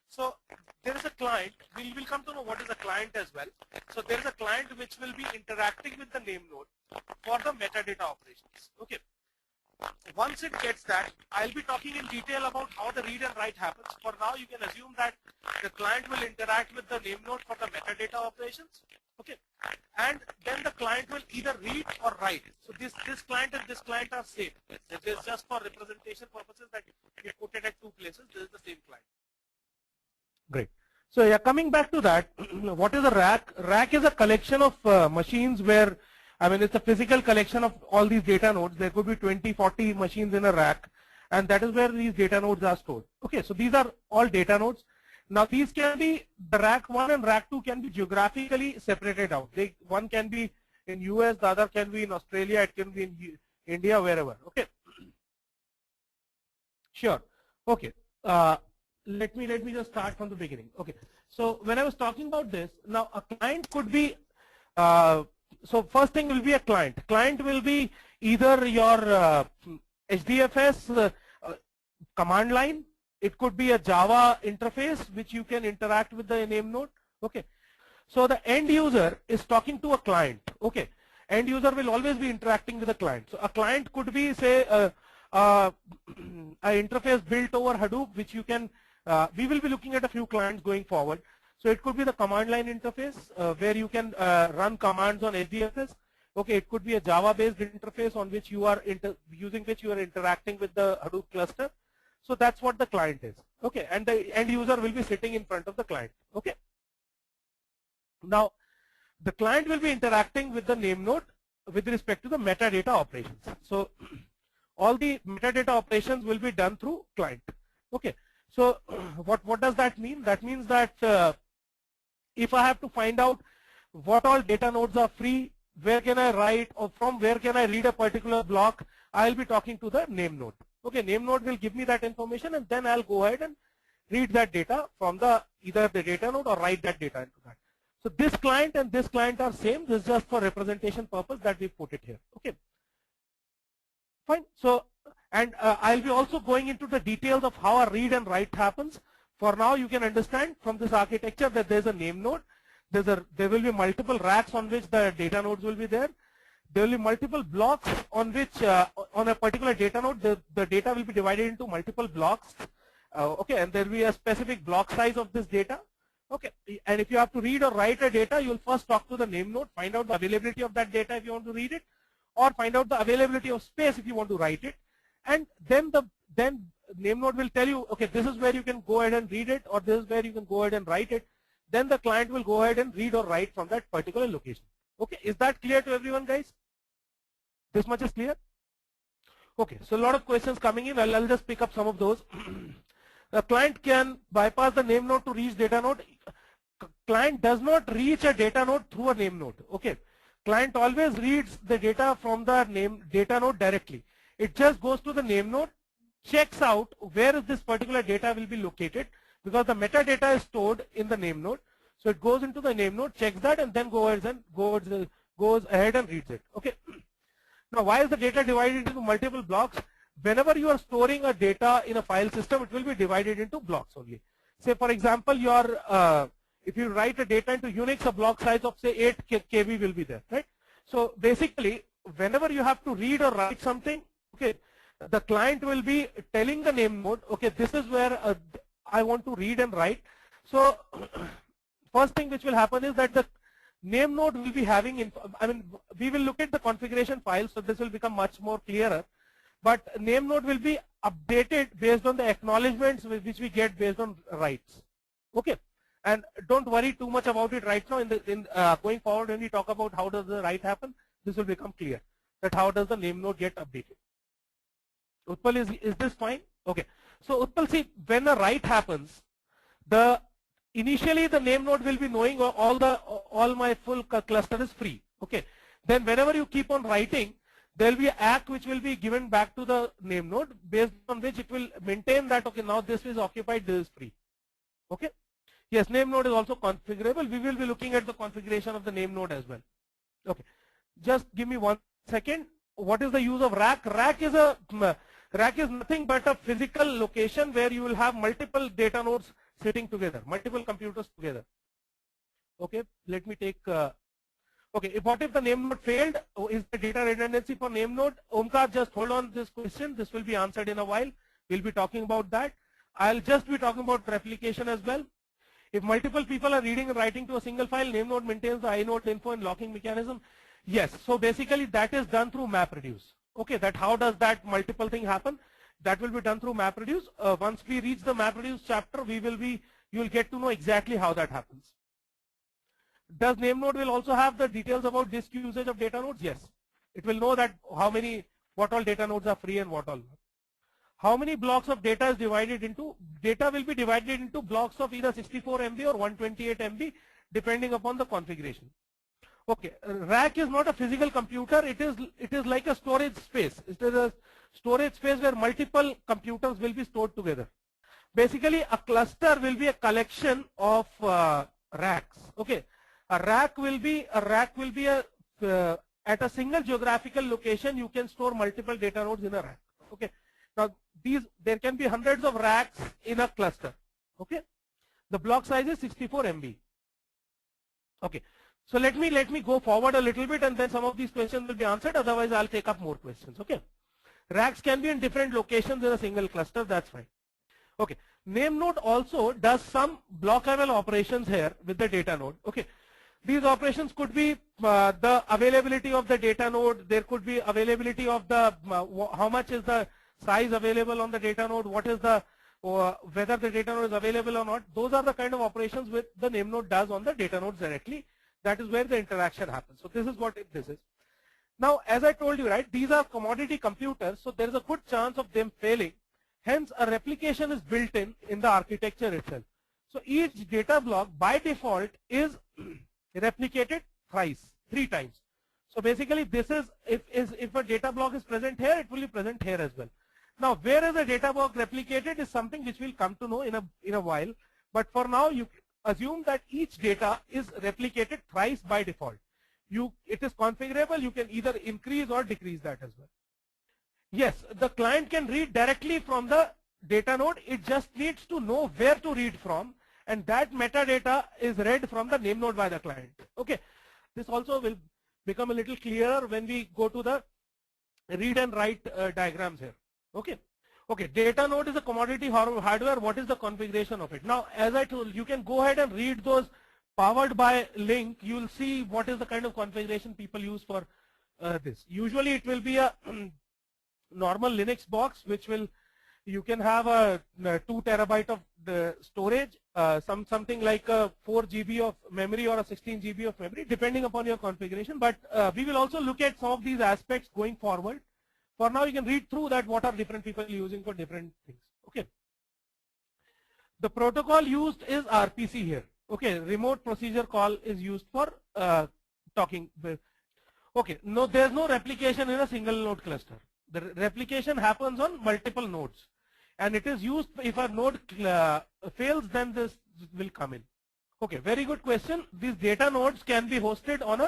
Speaker 1: So there is a client. We will come to know what is a client as well. So there is a client which will be interacting with the name node for the metadata operations. Okay. Once it gets that, I'll be talking in detail about how the read and write happens. For now, you can assume that the client will interact with the name node for the metadata operations. Okay, and then the client will either read or write. So this client and this client are same. It is just for representation purposes that we put it at two places. This is the same client. Great. So yeah, coming back to that, what is a rack? Rack is a collection of machines where, I mean, it's a physical collection of all these data nodes. There could be 20, 40 machines in a rack, and that is where these data nodes are stored. Okay, so these are all data nodes. Now these can be, the rack 1 and rack 2 can be geographically separated out. One can be in US, the other can be in Australia, it can be in India, wherever. Okay. Sure. Okay. Let me just start from the beginning. Okay. So when I was talking about this, now a client could be, so first thing will be a client. Client will be either your HDFS command line. It could be a Java interface which you can interact with the name node. Okay. So the end user is talking to a client. Okay. End user will always be interacting with a client. So a client could be, say, an interface built over Hadoop, which you can, we will be looking at a few clients going forward. So it could be the command line interface where you can run commands on HDFS. Okay. It could be a Java-based interface on which you are using which you are interacting with the Hadoop cluster. So that's what the client is. Okay, and the end user will be sitting in front of the client. Okay. Now, the client will be interacting with the name node with respect to the metadata operations. So all the metadata operations will be done through client. Okay. So what does that mean? That means that if I have to find out what all data nodes are free, where can I write, or from where can I read a particular block, I'll be talking to the name node. Okay, name node will give me that information, and then I'll go ahead and read that data from either the data node or write that data into that. So this client and this client are same. This is just for representation purpose that we put it here. Okay, fine. So, and I'll be also going into the details of how a read and write happens. For now, you can understand from this architecture that there's a name node. There will be multiple racks on which the data nodes will be there. There will be multiple blocks on which, on a particular data node, the data will be divided into multiple blocks. Okay, and there will be a specific block size of this data. Okay, and if you have to read or write a data, you will first talk to the name node, find out the availability of that data if you want to read it, or find out the availability of space if you want to write it. And then name node will tell you, okay, this is where you can go ahead and read it, or this is where you can go ahead and write it. Then the client will go ahead and read or write from that particular location. Okay, is that clear to everyone, guys? This much is clear? Okay, so a lot of questions coming in. I'll just pick up some of those. The client can bypass the name node to reach data node. Client does not reach a data node through a name node. Okay, client always reads the data from the data node directly. It just goes to the name node, checks out where this particular data will be located, because the metadata is stored in the name node. So it goes into the name node, checks that, and then goes ahead and reads it. Okay. Now, why is the data divided into multiple blocks? Whenever you are storing a data in a file system, it will be divided into blocks only. Say, for example, if you write a data into Unix, a block size of say 8 KB will be there, right? So basically, whenever you have to read or write something, okay, the client will be telling the name node, okay, this is where I want to read and write. So first thing which will happen is that the name node will be having, we will look at the configuration file, so this will become much more clearer. But name node will be updated based on the acknowledgements which we get based on writes. Okay, and don't worry too much about it right now. Going forward, when we talk about how does the write happen, this will become clear. That how does the name node get updated? Utpal, is this fine? Okay. So Utpal, see, when a write happens, initially the name node will be knowing all my full cluster is free. Okay. Then whenever you keep on writing, there will be an ACK which will be given back to the name node, based on which it will maintain that, okay, now this is occupied, this is free. Okay. Yes, name node is also configurable. We will be looking at the configuration of the name node as well. Okay. Just give me 1 second. What is the use of rack? Rack is nothing but a physical location where you will have multiple data nodes sitting together, multiple computers together. Okay. Let me take. Okay, what if the name node failed? Is the data redundancy for name node? Omkar, just hold on this question. This will be answered in a while. We'll be talking about that. I'll just be talking about replication as well. If multiple people are reading and writing to a single file, name node maintains the inode info and locking mechanism. Yes, so basically that is done through MapReduce. Okay, that how does that multiple thing happen? That will be done through MapReduce. Once we reach the MapReduce chapter, you will get to know exactly how that happens. Does NameNode will also have the details about disk usage of data nodes? Yes. It will know that what all data nodes are free and what all not. How many blocks of data is divided into? Data will be divided into blocks of either 64 MB or 128 MB depending upon the configuration. Okay, rack is not a physical computer. It is like a storage space. It is a storage space where multiple computers will be stored together. Basically, a cluster will be a collection of racks. Okay. A rack will be at a single geographical location. You can store multiple data nodes in a rack. Okay. Now there can be hundreds of racks in a cluster. Okay. The block size is 64 MB. Okay. So let me go forward a little bit, and then some of these questions will be answered. Otherwise, I'll take up more questions. Okay. Racks can be in different locations in a single cluster. That's fine. Okay. NameNode also does some block level operations here with the data node. Okay. These operations could be the availability of the data node. There could be availability of the how much is the size available on the data node. What is the whether the data node is available or not. Those are the kind of operations which the NameNode does on the data nodes directly. That is where the interaction happens. So this is what this is. Now, as I told you, right, these are commodity computers, so there is a good chance of them failing. Hence, a replication is built in the architecture itself. So each data block by default is replicated three times. So basically, this is if a data block is present here, it will be present here as well. Now, where is a data block replicated is something which we'll come to know in a while. But for now, you assume that each data is replicated thrice by default. It is configurable. You can either increase or decrease that as well. Yes, the client can read directly from the data node. It just needs to know where to read from, and that metadata is read from the name node by the client. Okay, this also will become a little clearer when we go to the read and write diagrams here. Okay. Okay, data node is a commodity hardware. What is the configuration of it? Now, as I told you, can go ahead and read those powered by link. You will see what is the kind of configuration people use for this. Usually, it will be a normal Linux box, which you can have a 2 terabyte of the storage, something like a 4 GB of memory or a 16 GB of memory, depending upon your configuration. But we will also look at some of these aspects going forward. For now, you can read through that what are different people using for different things. Okay. The protocol used is RPC here. Okay, remote procedure call is used for talking. Okay, no, there's no replication in a single node cluster. The replication happens on multiple nodes, and it is used if a node fails, then this will come in. Okay, very good question. These data nodes can be hosted on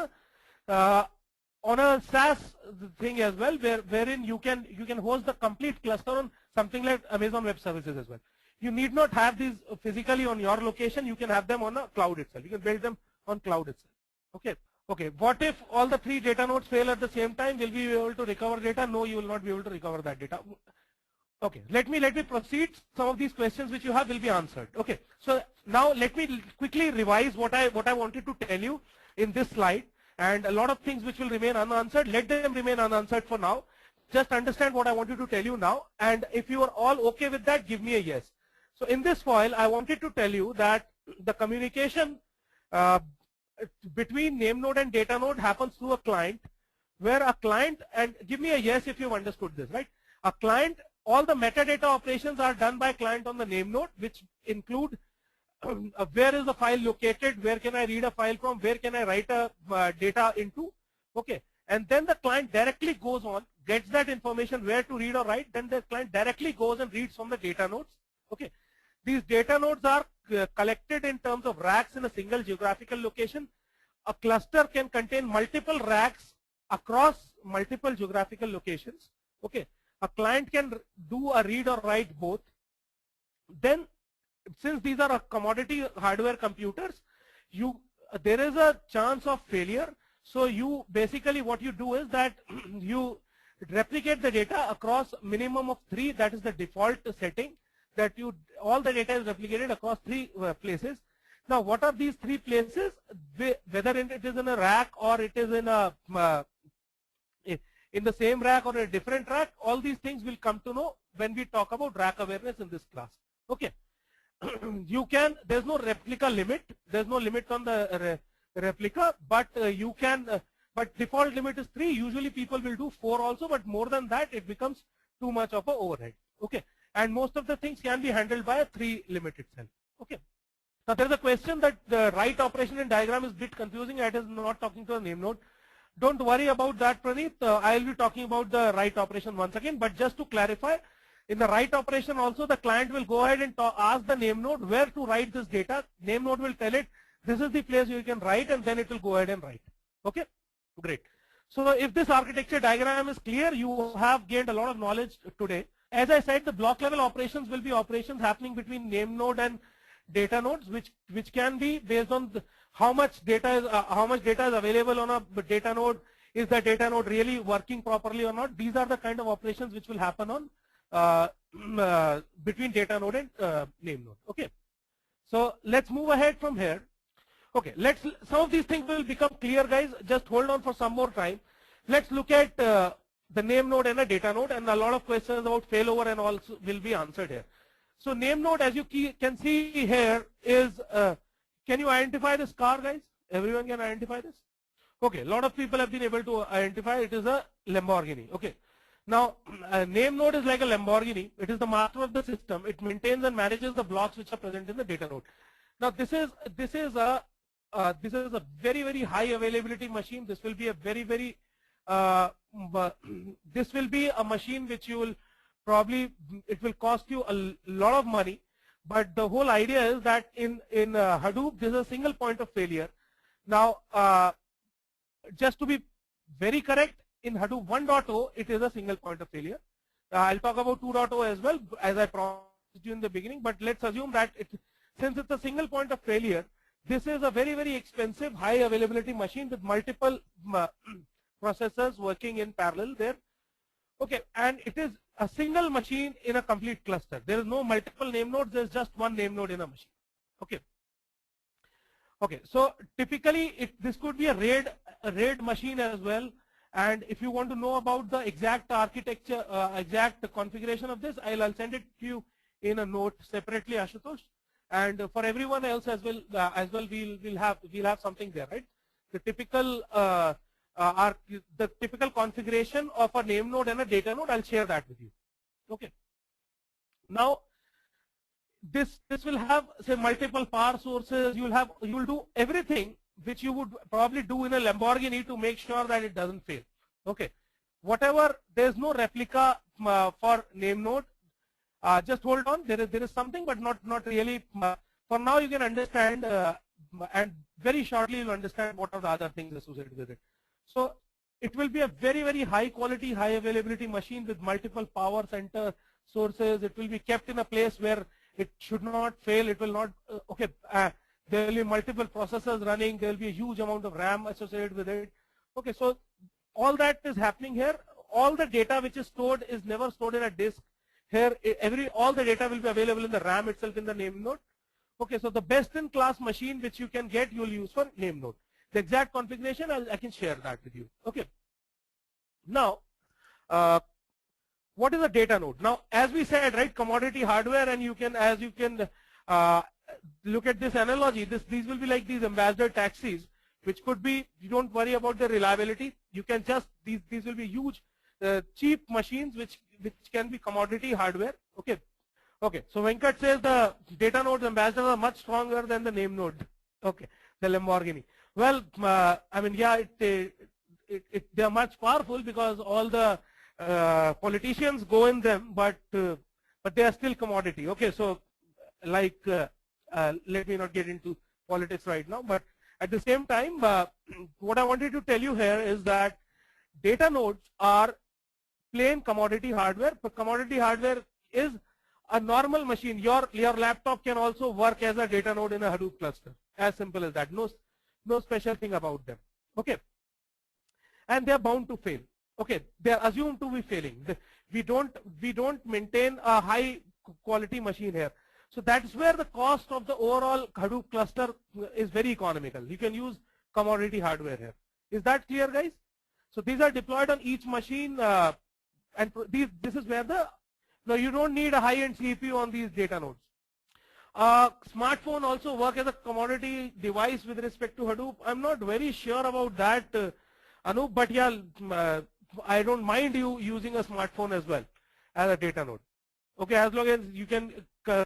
Speaker 1: a SaaS thing as well, wherein you can host the complete cluster on something like Amazon Web Services as well. You need not have these physically on your location. You can have them on a cloud itself. You can build them on cloud itself. Okay. Okay. What if all the 3 data nodes fail at the same time? Will we be able to recover data? No, you will not be able to recover that data. Okay. Let me proceed. Some of these questions which you have will be answered. Okay. So now let me quickly revise what I wanted to tell you in this slide. And a lot of things which will remain unanswered, let them remain unanswered for now. Just understand what I wanted to tell you now. And if you are all okay with that, give me a yes. So in this file, I wanted to tell you that the communication between NameNode and data node happens through a client, where a client, and give me a yes if you've understood this, right? A client, all the metadata operations are done by client on the NameNode, which include where is the file located, where can I read a file from, where can I write a data into, okay, and then the client directly goes on, gets that information where to read or write, then the client directly goes and reads from the data nodes. Okay, these data nodes are collected in terms of racks in a single geographical location. A cluster can contain multiple racks across multiple geographical locations. Okay, a client can do a read or write both. Then, since these are commodity hardware computers, there is a chance of failure. So you basically, what you do is that you replicate the data across minimum of 3. That is the default setting, that all the data is replicated across 3 places. Now, what are these 3 places? Whether it is in a rack or it is in the same rack or a different rack, all these things will come to know when we talk about rack awareness in this class. Okay. There's no replica limit. There's no limit on the replica, but but default limit is 3. Usually people will do 4 also, but more than that, it becomes too much of an overhead. Okay. And most of the things can be handled by a 3 limit itself. Okay. Now there is a question that the write operation in diagram is a bit confusing. It is not talking to a name node. Don't worry about that, Praneeth. I will be talking about the write operation once again, but just to clarify, in the write operation also, the client will go ahead and ask the name node where to write this data. Name node will tell it, this is the place you can write, and then it will go ahead and write. Okay, great. So if this architecture diagram is clear, you have gained a lot of knowledge today. As I said, the block level operations will be operations happening between name node and data nodes, which can be based on how much data is available on a data node. Is the data node really working properly or not? These are the kind of operations which will happen on between data node and name node. Okay, so let's move ahead from here. Okay, some of these things will become clear, guys. Just hold on for some more time. Let's look at the name node and a data node, and a lot of questions about failover and all will be answered here. So name node, as you can see here, is can you identify this car, guys? Everyone can identify this? Okay, a lot of people have been able to identify it is a Lamborghini. Okay, now a name node is like a Lamborghini. It is the master of the system. It maintains and manages the blocks which are present in the data node. Now this is a very, very high availability machine. This will be a this will be a machine which you will probably, it will cost you a lot of money, but the whole idea is that in Hadoop, there's a single point of failure. Now, just to be very correct, in Hadoop 1.0, it is a single point of failure. I'll talk about 2.0 as well, as I promised you in the beginning, but let's assume that since it's a single point of failure, this is a very, very expensive, high availability machine with multiple processors working in parallel there. Okay, and it is a single machine in a complete cluster. There is no multiple name nodes. There's just one name node in a machine. Okay. Okay. So typically, this could be a RAID machine as well. And if you want to know about the exact architecture, exact configuration of this, I'll send it to you in a note separately, Ashutosh. And for everyone else as well, we'll have something there, right? The typical configuration of a name node and a data node, I'll share that with you. Okay. Now, this will have, say, multiple power sources. You will do everything which you would probably do in a Lamborghini to make sure that it doesn't fail. Okay. Whatever, there's no replica for name node. Just hold on. There is something, but not really. For now, you can understand, and very shortly you'll understand what are the other things associated with it. So it will be a very, very high quality, high availability machine with multiple power center sources. It will be kept in a place where it should not fail. It will not, there will be multiple processors running. There will be a huge amount of RAM associated with it. Okay, so all that is happening here. All the data which is stored is never stored in a disk. Here, all the data will be available in the RAM itself in the name node. Okay, so the best in class machine which you can get, you will use for name node. The exact configuration, I can share that with you. Okay. Now, what is a data node? Now, as we said, right, commodity hardware, and you can look at this analogy. These will be like these ambassador taxis, which could be, you don't worry about the reliability. You can just, these will be huge, cheap machines which can be commodity hardware. Okay. Okay. So Venkat says the data nodes ambassadors are much stronger than the name node. Okay. The Lamborghini. Well, I mean, yeah, they are much powerful because all the politicians go in them, but they are still commodity. Okay, so like let me not get into politics right now, but at the same time, what I wanted to tell you here is that data nodes are plain commodity hardware. But commodity hardware is a normal machine. Your laptop can also work as a data node in a Hadoop cluster. As simple as that. No special thing about them. Okay, and they are bound to fail. Okay, they are assumed to be failing. We don't maintain a high quality machine here. So that's where the cost of the overall Hadoop cluster is very economical. You can use commodity hardware here. Is that clear, guys? So these are deployed on each machine, and this is where you don't need a high-end CPU on these data nodes. Smartphone also work as a commodity device with respect to Hadoop. I'm not very sure about that, Anup, but yeah, I don't mind you using a smartphone as well as a data node. Okay, as long as you can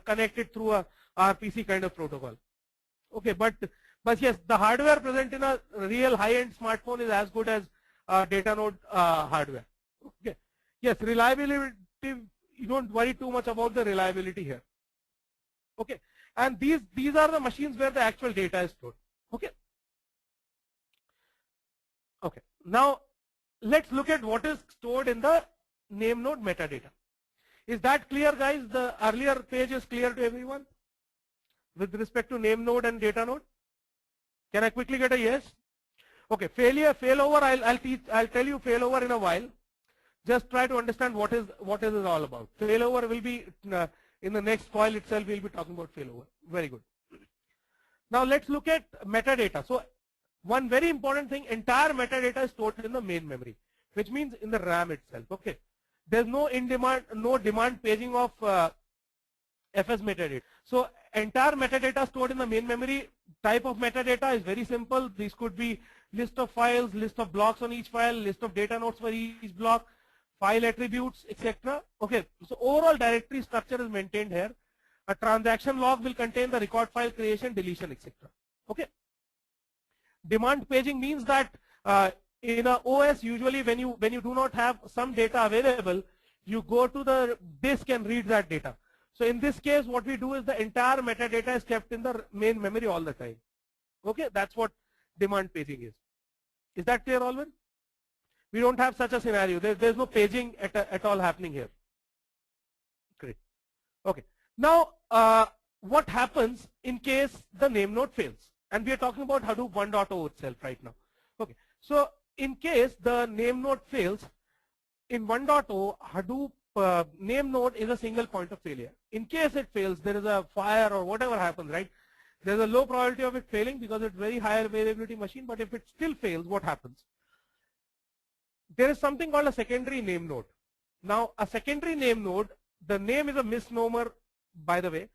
Speaker 1: connect it through a RPC kind of protocol. Okay, but yes, the hardware present in a real high-end smartphone is as good as data node hardware. Okay, yes, reliability. You don't worry too much about the reliability here. Okay, and these are the machines where the actual data is stored. Okay. Okay. Now let's look at what is stored in the NameNode metadata. Is that clear, guys? The earlier page is clear to everyone with respect to NameNode and data node. Can I quickly get a yes? Okay. Failover. I'll tell you failover in a while. Just try to understand what is it all about. Failover will be in the next file itself. We'll be talking about failover. Very good. Now let's look at metadata. So one very important thing: entire metadata is stored in the main memory, which means in the RAM itself. Okay. There's no demand paging of FS metadata. So entire metadata stored in the main memory. Type of metadata is very simple. These could be list of files, list of blocks on each file, list of data nodes for each block, file attributes, etc. Okay, so overall directory structure is maintained here. A transaction log will contain the record file creation, deletion, etc. Okay. Demand paging means that in a OS, usually when you do not have some data available, you go to the disk and read that data. So in this case, what we do is the entire metadata is kept in the main memory all the time. Okay, that's what demand paging is. Is that clear, Alvin? We don't have such a scenario. There's no paging at all happening here. Great. Okay. Now, what happens in case the NameNode fails? And we are talking about Hadoop 1.0 itself right now. Okay. So in case the NameNode fails, in 1.0, Hadoop NameNode is a single point of failure. In case it fails, there is a fire or whatever happens, right? There's a low probability of it failing because it's very high availability machine. But if it still fails, what happens? There is something called a secondary name node. Now, a secondary name node, the name is a misnomer, by the way.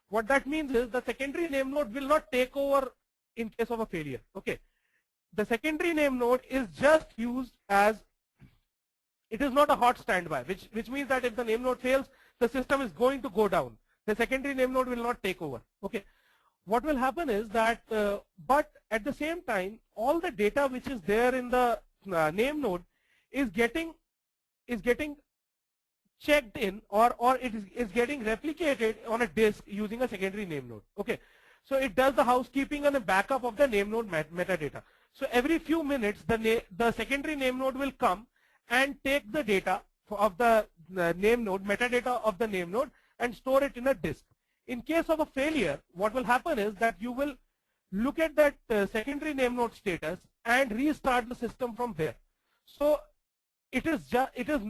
Speaker 1: What that means is the secondary name node will not take over in case of a failure. Okay. The secondary name node is just used as, it is not a hot standby, which means that if the name node fails, the system is going to go down. The secondary name node will not take over. Okay. What will happen is that, but at the same time, all the data which is there in the name node is getting checked in, or it is getting replicated on a disk using a secondary name node. Okay, so it does the housekeeping and the backup of the name node metadata. So every few minutes, the secondary name node will come and take the data of the name node, metadata of the name node, and store it in a disk. In case of a failure, what will happen is that you will look at that secondary name node status and restart the system from there. So it is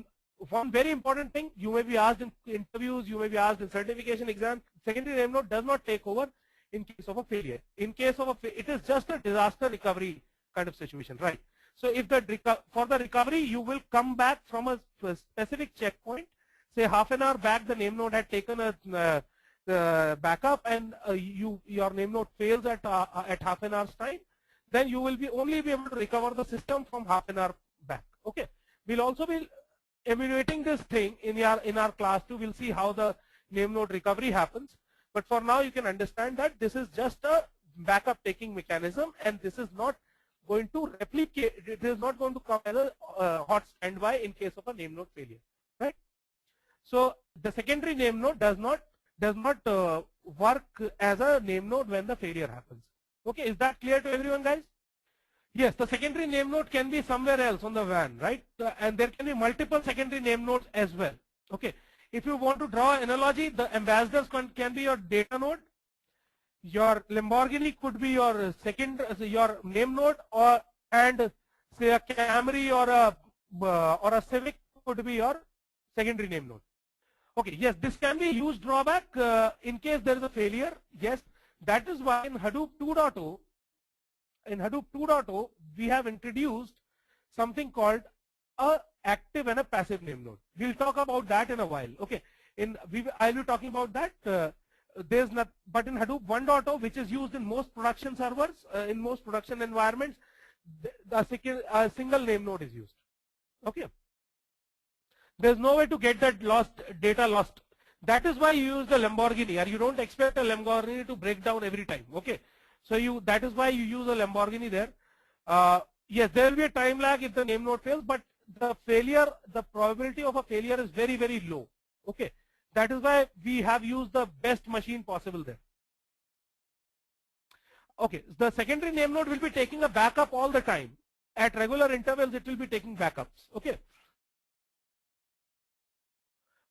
Speaker 1: one very important thing. You may be asked in interviews, you may be asked in certification exams. Secondary name node does not take over in case of a failure. In case of it is just a disaster recovery kind of situation, right? So if for the recovery, you will come back from a specific checkpoint. Say half an hour back, the name node had taken a backup, and your name node fails at half an hour's time. Then you will only be able to recover the system from half an hour back. Okay. We'll also be emulating this thing in our class too. We'll see how the name node recovery happens. But for now, you can understand that this is just a backup taking mechanism, and this is not going to replicate, it is not going to come as a hot standby in case of a name node failure, right? So the secondary name node does not work as a name node when the failure happens. Okay, is that clear to everyone, guys? Yes, the secondary name node can be somewhere else on the WAN, right? And there can be multiple secondary name nodes as well. Okay, if you want to draw an analogy, the ambassadors can be your data node, your Lamborghini could be your your name node, and say a Camry or a Civic could be your secondary name node. Okay, yes, this can be huge drawback in case there is a failure. Yes, that is why in Hadoop 2.0, we have introduced something called a active and a passive name node. We'll talk about that in a while. Okay, I'll be talking about that. But in Hadoop 1.0, which is used in most production servers, in most production environments, a single name node is used. Okay. There's no way to get that data lost. That is why you use the Lamborghini, or you don't expect a Lamborghini to break down every time. Okay. So that is why you use a Lamborghini there. Yes, there will be a time lag if the name node fails, but the probability of a failure is very, very low. Okay. That is why we have used the best machine possible there. Okay, the secondary name node will be taking a backup all the time. At regular intervals, it will be taking backups. Okay.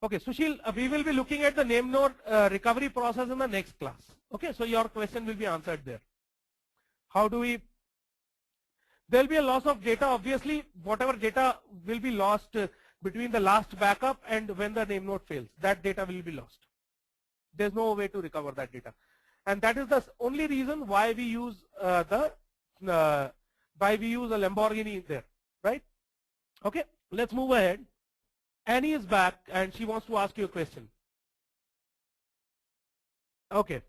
Speaker 1: Okay, Sushil, we will be looking at the name node recovery process in the next class. Okay, so your question will be answered there. How do we? There will be a loss of data. Obviously, whatever data will be lost between the last backup and when the name node fails, that data will be lost. There's no way to recover that data, and that is the only reason why we use a Lamborghini there, right? Okay, let's move ahead. Annie is back and she wants to ask you a question. Okay,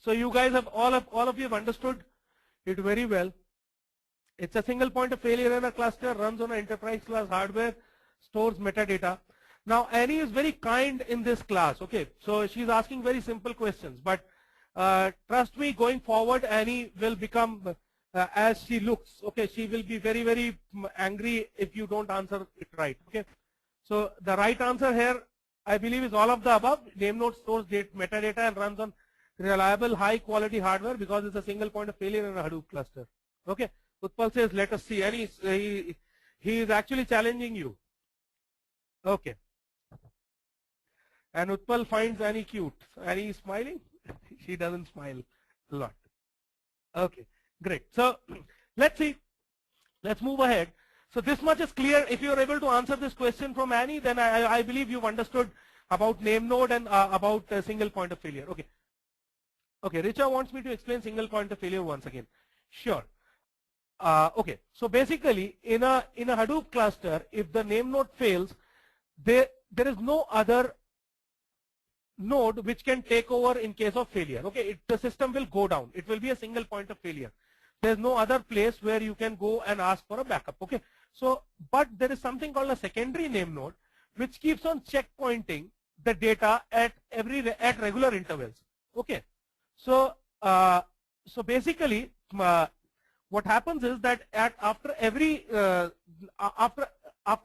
Speaker 1: so you guys have all of you have understood it very well. It's a single point of failure in a cluster, runs on an enterprise class hardware, stores metadata. Now Annie is very kind in this class. Okay, so she's asking very simple questions, but trust me, going forward Annie will become as she looks. Okay, she will be very, very angry if you don't answer it right. Okay, so the right answer here, I believe, is all of the above. Name node stores metadata and runs on reliable high quality hardware because it's a single point of failure in a Hadoop cluster. Okay, Utpal says let us see. Annie, he is actually challenging you. Okay, and Utpal finds Annie cute. Annie is smiling. She doesn't smile a lot. Okay, great. So let's see. Let's move ahead. So this much is clear. If you are able to answer this question from Annie, then I believe you've understood about name node and about single point of failure. Okay. Okay, Richa wants me to explain single point of failure once again. Sure. Okay. So basically, in a Hadoop cluster, if the name node fails, there is no other node which can take over in case of failure. Okay, the system will go down. It will be a single point of failure. There's no other place where you can go and ask for a backup. Okay, so but there is something called a secondary name node which keeps on checkpointing the data at regular intervals. Okay, so so basically what happens is that after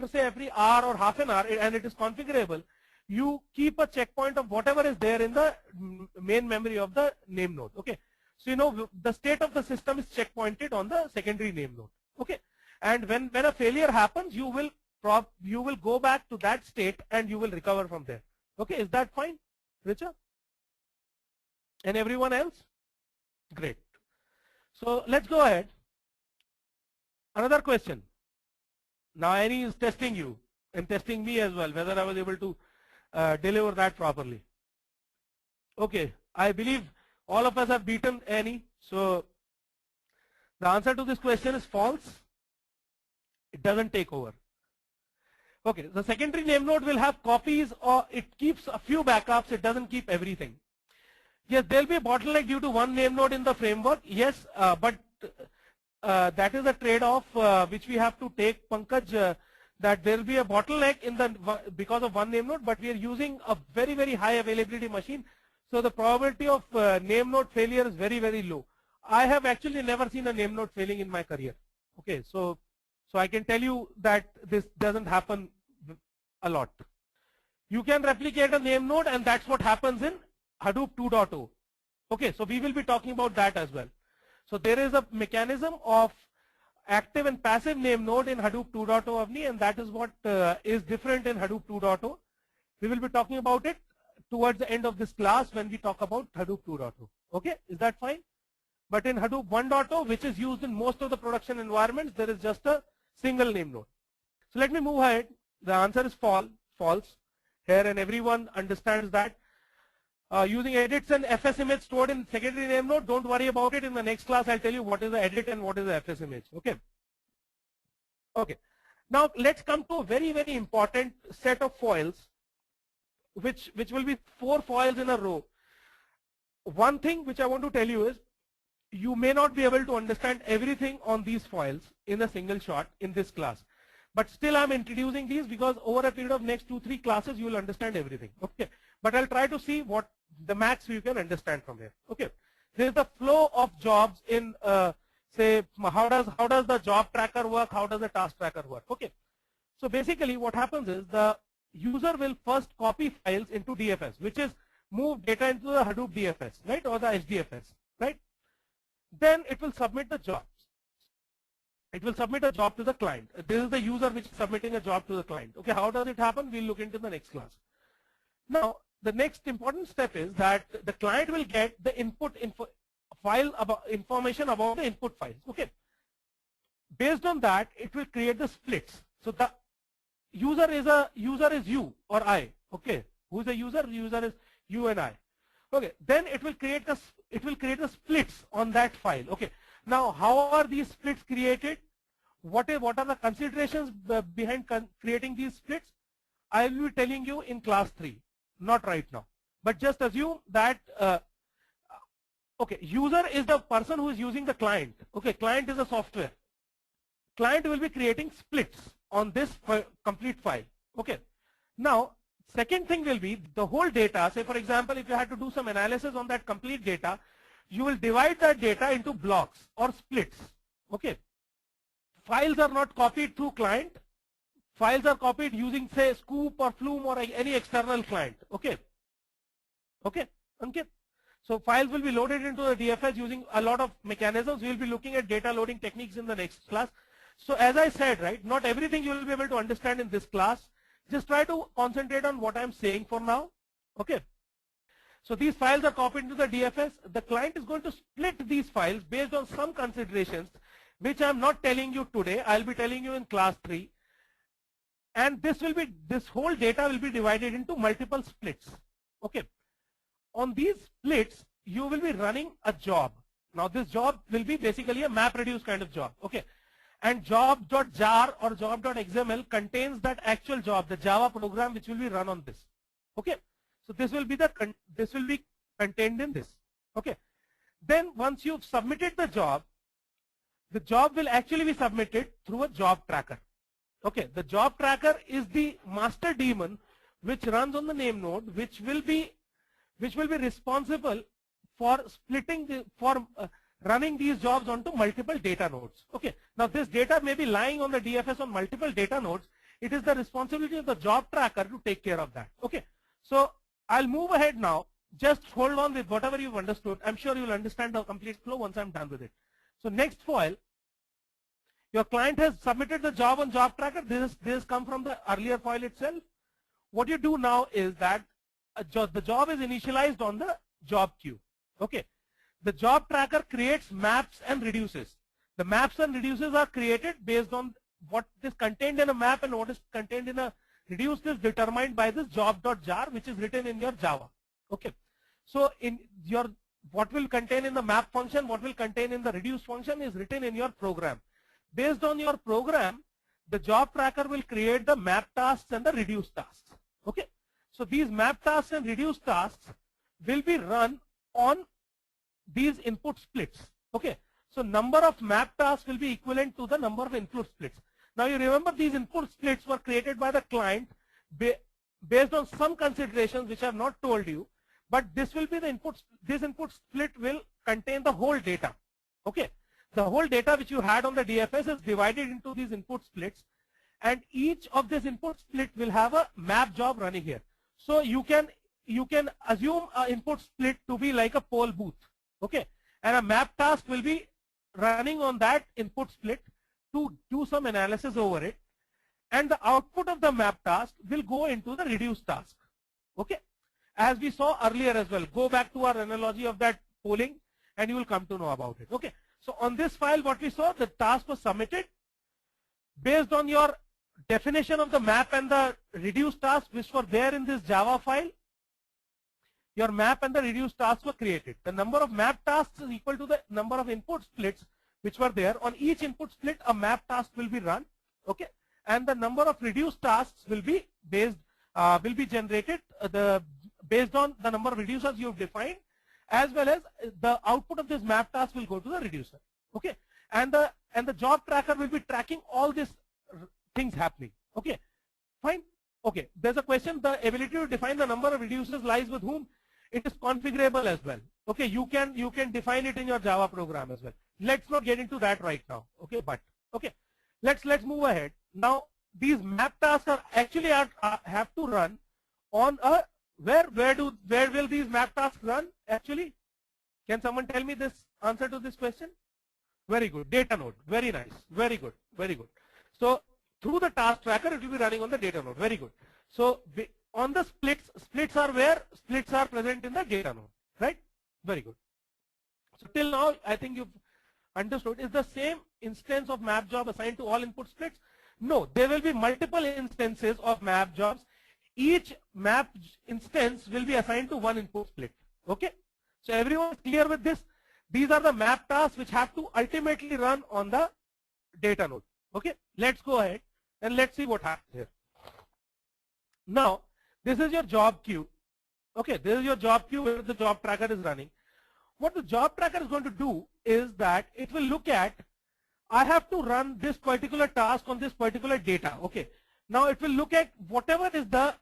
Speaker 1: say every hour or half an hour, and it is configurable, you keep a checkpoint of whatever is there in the main memory of the name node. Okay, so you know the state of the system is checkpointed on the secondary name node. Okay, and when a failure happens, you will go back to that state and you will recover from there. Okay, is that fine, Richa? And everyone else? Great. So let's go ahead. Another question. Now Annie is testing you and testing me as well, whether I was able to deliver that properly. Okay, I believe all of us have beaten Annie. So the answer to this question is false. It doesn't take over. Okay, the secondary name node will have copies, or it keeps a few backups. It doesn't keep everything. Yes, there will be a bottleneck due to one name node in the framework. Yes, but that is a trade-off which we have to take, Pankaj, that there will be a bottleneck because of one name node, but we are using a very, very high availability machine. So the probability of name node failure is very, very low. I have actually never seen a name node failing in my career. Okay, so I can tell you that this doesn't happen a lot. You can replicate a name node, and that's what happens in Hadoop 2.0. Okay, so we will be talking about that as well. So there is a mechanism of active and passive name node in Hadoop 2.0 Avni, and that is what is different in Hadoop 2.0. We will be talking about it towards the end of this class when we talk about Hadoop 2.0. Okay, is that fine? But in Hadoop 1.0, which is used in most of the production environments, there is just a single name node. So let me move ahead. The answer is false here, and everyone understands that. Using edits and FS image stored in secondary name node, don't worry about it. In the next class, I'll tell you what is the edit and what is the FS image. Okay. Okay. Now let's come to a very, very important set of foils, which will be 4 foils in a row. One thing which I want to tell you is, you may not be able to understand everything on these foils in a single shot in this class. But still I'm introducing these because over a period of next 2-3 classes you will understand everything. Okay. But I'll try to see what the max you can understand from here. Okay. There is the flow of jobs in say how does the job tracker work, how does the task tracker work. Okay. So basically what happens is the user will first copy files into DFS, which is move data into the Hadoop DFS, right, or the HDFS, right? Then it will submit the jobs. It will submit a job to the client. This is the user which is submitting a job to the client. Okay, how does it happen? We'll look into the next class. Now, the next important step is that the client will get the input information about the input files. Okay. Based on that, it will create the splits. So the user is you or I. Okay. Who is the user? The user is you and I. Okay. Then it will create the splits on that file. Okay. Now, how are these splits created? What are the considerations behind creating these splits? I will be telling you in class 3, not right now. But just assume that, okay, user is the person who is using the client. Okay, client is a software. Client will be creating splits on this complete file. Okay. Now, second thing will be the whole data. Say, for example, if you had to do some analysis on that complete data, you will divide that data into blocks or splits. Okay. Files are not copied through client. Files are copied using, say, Scoop or Flume or any external client. Okay. Okay. Okay. So files will be loaded into the DFS using a lot of mechanisms. We will be looking at data loading techniques in the next class. So as I said, right, not everything you will be able to understand in this class. Just try to concentrate on what I'm saying for now. Okay. So these files are copied into the DFS. The client is going to split these files based on some considerations, which I'm not telling you today. I'll be telling you in class 3. And this whole data will be divided into multiple splits. Okay. On these splits, you will be running a job. Now this job will be basically a MapReduce kind of job. Okay. And job.jar or job.xml contains that actual job, the Java program which will be run on this. Okay. So this will be contained in this. Okay. Then once you've submitted the job will actually be submitted through a job tracker. Okay. The job tracker is the master daemon which runs on the name node, which will be responsible for splitting running these jobs onto multiple data nodes. Okay. Now this data may be lying on the DFS on multiple data nodes. It is the responsibility of the job tracker to take care of that. Okay. So I'll move ahead now. Just hold on with whatever you've understood. I'm sure you'll understand the complete flow once I'm done with it. So next foil, your client has submitted the job on job tracker. This has come from the earlier file itself. What you do now is that the job is initialized on the job queue. Okay. The job tracker creates maps and reduces. The maps and reduces are created based on what is contained in a map and what is contained in a reduce is determined by this job.jar, which is written in your Java. Okay. So in your what will contain in the map function, what will contain in the reduce function is written in your program. Based on your program, the job tracker will create the map tasks and the reduce tasks. Okay. So these map tasks and reduce tasks will be run on these input splits. Okay. So number of map tasks will be equivalent to the number of input splits. Now you remember these input splits were created by the client based on some considerations which I have not told you, but this will be the input. This input split will contain the whole data. Okay, the whole data which you had on the DFS is divided into these input splits, and each of this input split will have a map job running here. So you can assume an input split to be like a poll booth, okay, and a map task will be running on that input split to do some analysis over it, and the output of the map task will go into the reduce task, okay, as we saw earlier as well. Go back to our analogy of that polling and you will come to know about it. Okay, so on this file what we saw, the task was submitted based on your definition of the map and the reduce task which were there in this Java file. Your map and the reduce tasks were created. The number of map tasks is equal to the number of input splits which were there. On each input split a map task will be run, okay, and the number of reduce tasks will be generated based on the number of reducers you have defined, as well as the output of this map task will go to the reducer, okay, and the job tracker will be tracking all these things happening. Okay, fine. Okay, there's a question, the ability to define the number of reducers lies with whom? It is configurable as well. Okay, you can define it in your Java program as well. Let's not get into that right now. Okay, but okay, let's move ahead. Now these map tasks are actually have to run on a where will these map tasks run actually? Can someone tell me this answer to this question? Very good, data node. Very nice. Very good. Very good. So through the task tracker it will be running on the data node. Very good. So on the splits are where? Splits are present in the data node, right? Very good. So till now I think you've understood. Is the same instance of map job assigned to all input splits? No, there will be multiple instances of map jobs. Each map instance will be assigned to one input split. Okay, so everyone is clear with this? These are the map tasks which have to ultimately run on the data node. Okay, let's go ahead and let's see what happens here. Now this is your job queue. Okay, this is your job queue where the job tracker is running. What the job tracker is going to do is that it will look at, I have to run this particular task on this particular data. Okay, now it will look at whatever is the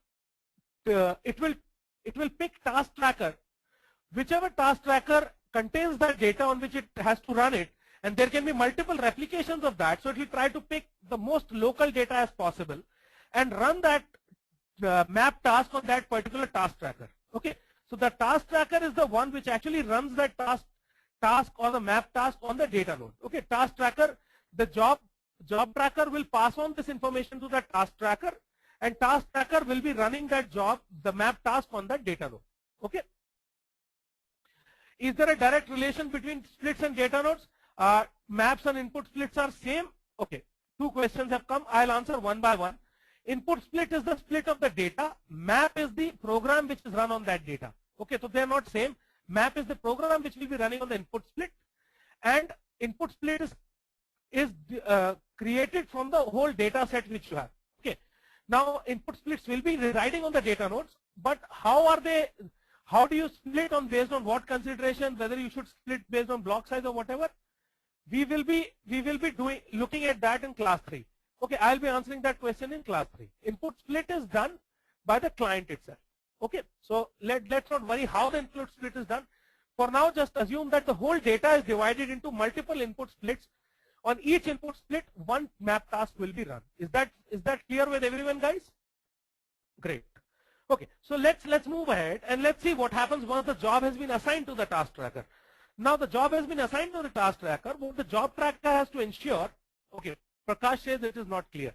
Speaker 1: it will pick task tracker, whichever task tracker contains the data on which it has to run it, and there can be multiple replications of that, so it will try to pick the most local data as possible and run that map task on that particular task tracker. Okay, so the task tracker is the one which actually runs that task or the map task on the data node. Okay, task tracker, the job tracker will pass on this information to the task tracker, and task tracker will be running that job, the map task on that data node. Okay, is there a direct relation between splits and data nodes? Maps and input splits are same. Okay, two questions have come. I'll answer one by one. Input split is the split of the data. Map is the program which is run on that data. Okay, so they are not same. Map is the program which will be running on the input split, and input split is created from the whole data set which you have. Okay, now input splits will be residing on the data nodes, but how do you split on based on what consideration, whether you should split based on block size or whatever? We will be looking at that in class 3. Okay, I'll be answering that question in class 3. Input split is done by the client itself. Okay, so let's not worry how the input split is done. For now, just assume that the whole data is divided into multiple input splits. On each input split, one map task will be run. Is that clear with everyone, guys? Great. Okay, so let's move ahead and let's see what happens once the job has been assigned to the task tracker. Now the job has been assigned to the task tracker. What the job tracker has to ensure, okay, Prakash says it is not clear.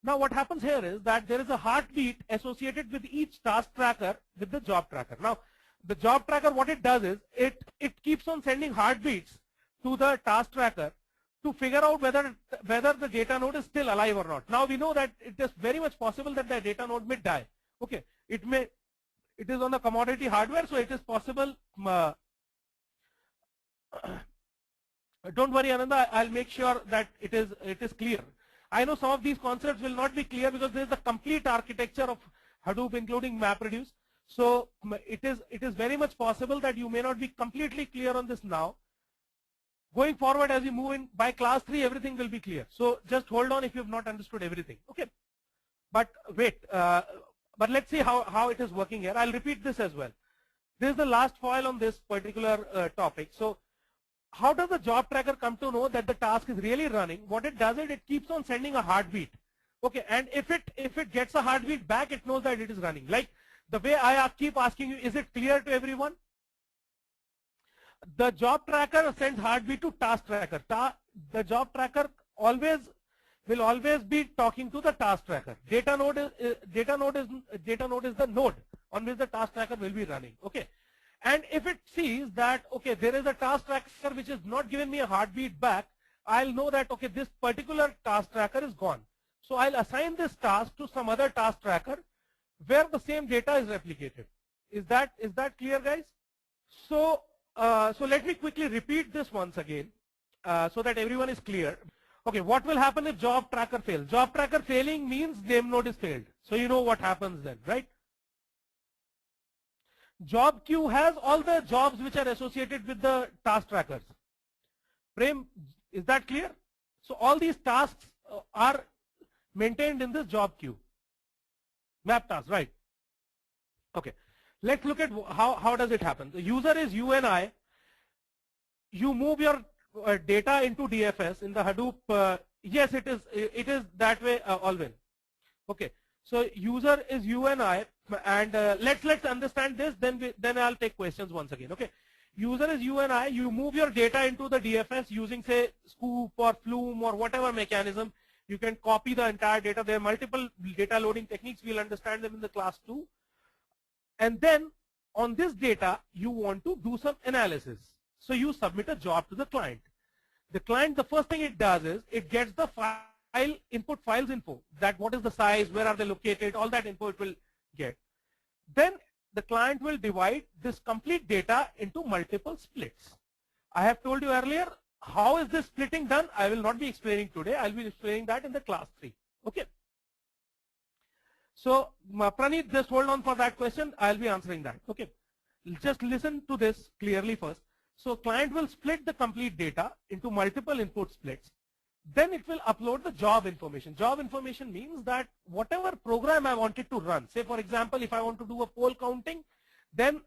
Speaker 1: Now what happens here is that there is a heartbeat associated with each task tracker with the job tracker. Now the job tracker, what it does is it keeps on sending heartbeats to the task tracker to figure out whether the data node is still alive or not. Now we know that it is very much possible that the data node may die. Okay, it is on the commodity hardware, so it is possible. Don't worry, Ananda, I'll make sure that it is clear. I know some of these concepts will not be clear because there is a complete architecture of Hadoop including MapReduce. So it is very much possible that you may not be completely clear on this now. Going forward, as we move in by class 3, everything will be clear. So just hold on if you have not understood everything. Okay, but wait, but let's see how it is working here. I'll repeat this as well. This is the last file on this particular topic. So how does the job tracker come to know that the task is really running? What it does is it keeps on sending a heartbeat. Okay, and if it gets a heartbeat back, it knows that it is running. Like the way I keep asking you, is it clear to everyone? The job tracker sends heartbeat to task tracker. The job tracker will always be talking to the task tracker. Data node is the node on which the task tracker will be running. Okay, and if it sees that okay, there is a task tracker which is not giving me a heartbeat back, I'll know that okay, this particular task tracker is gone. So I'll assign this task to some other task tracker where the same data is replicated. Is that clear, guys? So let me quickly repeat this once again so that everyone is clear. Okay, what will happen if job tracker fails? Job tracker failing means NameNode is failed. So you know what happens then, right? Job queue has all the jobs which are associated with the task trackers. Prem, is that clear? So all these tasks are maintained in this job queue. Map task, right? Okay. Let's look at how does it happen. The user is you and I. You move your data into DFS in the Hadoop. Yes, it is that way always. Okay. So user is you and I, and let's understand this. Then I'll take questions once again. Okay. User is you and I. You move your data into the DFS using say scoop or flume or whatever mechanism. You can copy the entire data. There are multiple data loading techniques. We'll understand them in the class 2. And then on this data, you want to do some analysis. So you submit a job to the client. The client, the first thing it does is it gets the file input files info. That what is the size, where are they located, all that info it will get. Then the client will divide this complete data into multiple splits. I have told you earlier, how is this splitting done? I will not be explaining today. I'll be explaining that in the class 3. Okay. So, Praneeth, just hold on for that question. I'll be answering that. Okay. Just listen to this clearly first. So, client will split the complete data into multiple input splits. Then it will upload the job information. Job information means that whatever program I wanted to run, say for example, if I want to do a poll counting, then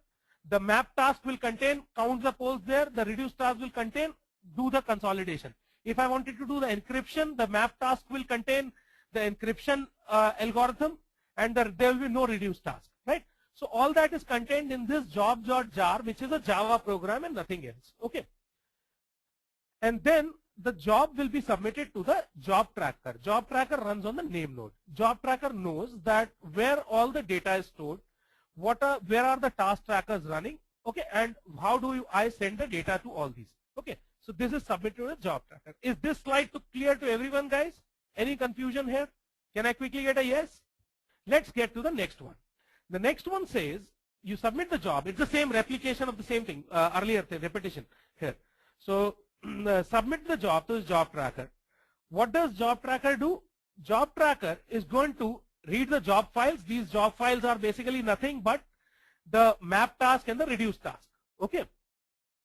Speaker 1: the map task will contain count the polls there. The reduce task will contain do the consolidation. If I wanted to do the encryption, the map task will contain the encryption algorithm, and there will be no reduce task, right? So all that is contained in this job.jar, which is a Java program and nothing else. Okay. And then the job will be submitted to the job tracker. Job tracker runs on the NameNode. Job tracker knows that where all the data is stored, where are the task trackers running, okay, and how do I send the data to all these. Okay. So this is submitted to the job tracker. Is this slide clear to everyone, guys? Any confusion here? Can I quickly get a yes? Let's get to the next one. The next one says you submit the job. It's the same replication of the same thing, earlier repetition here. So submit the job to the job tracker. What does job tracker do? Job tracker is going to read the job files. These job files are basically nothing but the map task and the reduce task. Okay.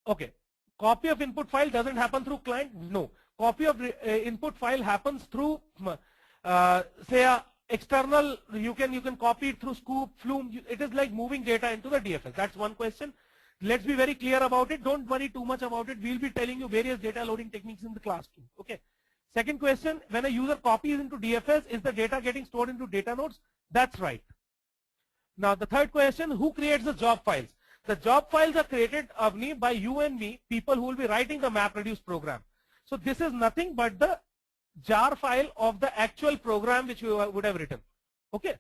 Speaker 1: Okay. Copy of input file doesn't happen through client. No. Copy of input file happens through say a external, you can copy it through scoop, flume. It is like moving data into the DFS. That's one question. Let's be very clear about it. Don't worry too much about it. We'll be telling you various data loading techniques in the class 2. Okay. Second question, when a user copies into DFS, is the data getting stored into data nodes? That's right. Now the third question, who creates the job files? The job files are created, Avni, by you and me, people who will be writing the MapReduce program. So this is nothing but the jar file of the actual program which you would have written. Okay.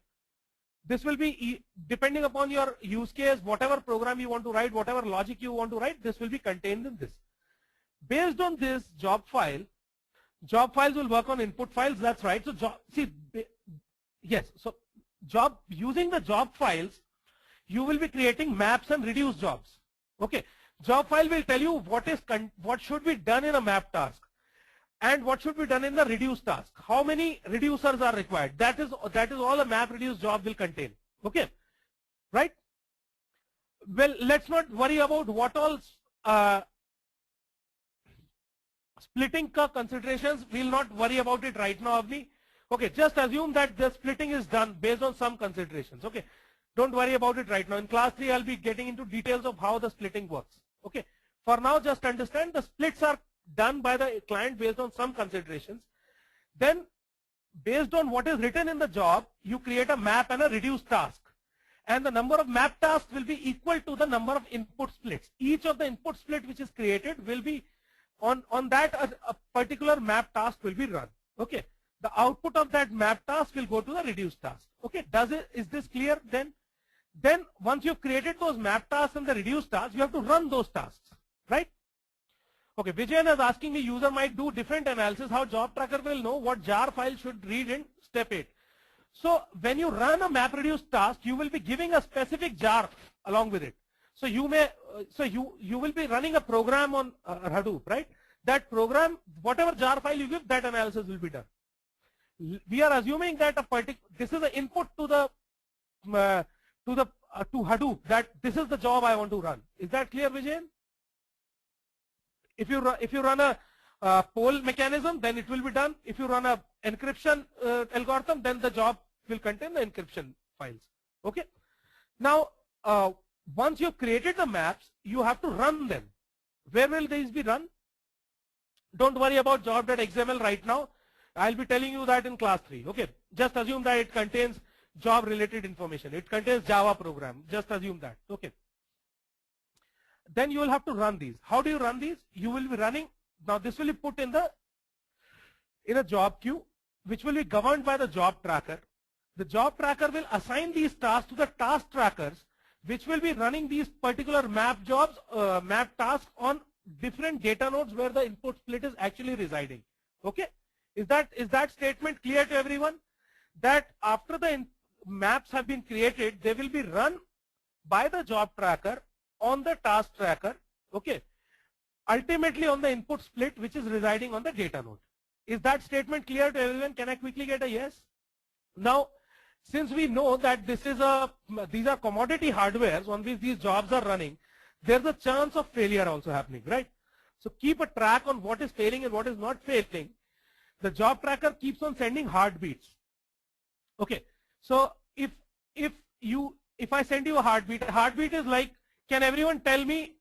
Speaker 1: This will be, depending upon your use case, whatever program you want to write, whatever logic you want to write, this will be contained in this. Based on this job files will work on input files. That's right. So yes. So using the job files, you will be creating maps and reduce jobs. Okay. Job file will tell you what should be done in a map task and what should be done in the reduce task. How many reducers are required? That is all a MapReduce job will contain. Okay. Right? Well, let's not worry about what all splitting considerations. We'll not worry about it right now, Avni. Okay, just assume that the splitting is done based on some considerations. Okay. Don't worry about it right now. In class 3, I'll be getting into details of how the splitting works. Okay. For now, just understand the splits are done by the client based on some considerations. Then, based on what is written in the job, you create a map and a reduce task. And the number of map tasks will be equal to the number of input splits. Each of the input split which is created will be on that a particular map task will be run. Okay. The output of that map task will go to the reduce task. Okay. Is this clear then? Then once you've created those map tasks and the reduce tasks, you have to run those tasks, right? Okay, Vijayan is asking me, user might do different analysis, how job tracker will know what jar file should read in step 8. So when you run a MapReduce task, you will be giving a specific jar along with it. So you will be running a program on Hadoop, right? That program, whatever jar file you give, that analysis will be done. We are assuming that this is an input to Hadoop, that this is the job I want to run. Is that clear, Vijayan? If you run a poll mechanism, then it will be done. If you run a encryption algorithm, then the job will contain the encryption files. Okay. Now, once you've created the maps, you have to run them. Where will these be run? Don't worry about job.xml right now. I'll be telling you that in class 3. Okay. Just assume that it contains job related information. It contains Java program. Just assume that. Okay. Then you will have to run these. How do you run these? You will be running, now this will be put in a job queue, which will be governed by the job tracker. The job tracker will assign these tasks to the task trackers, which will be running these particular map tasks on different data nodes where the input split is actually residing. Okay. Is that statement clear to everyone? That after the maps have been created, they will be run by the job tracker on the task tracker, okay, ultimately on the input split which is residing on the data node. Is that statement clear to everyone? Can I quickly get a yes? Now, since we know that these are commodity hardwares on which these jobs are running, there's a chance of failure also happening, right? So keep a track on what is failing and what is not failing. The job tracker keeps on sending heartbeats. Okay, so if I send you a heartbeat is like, can everyone tell me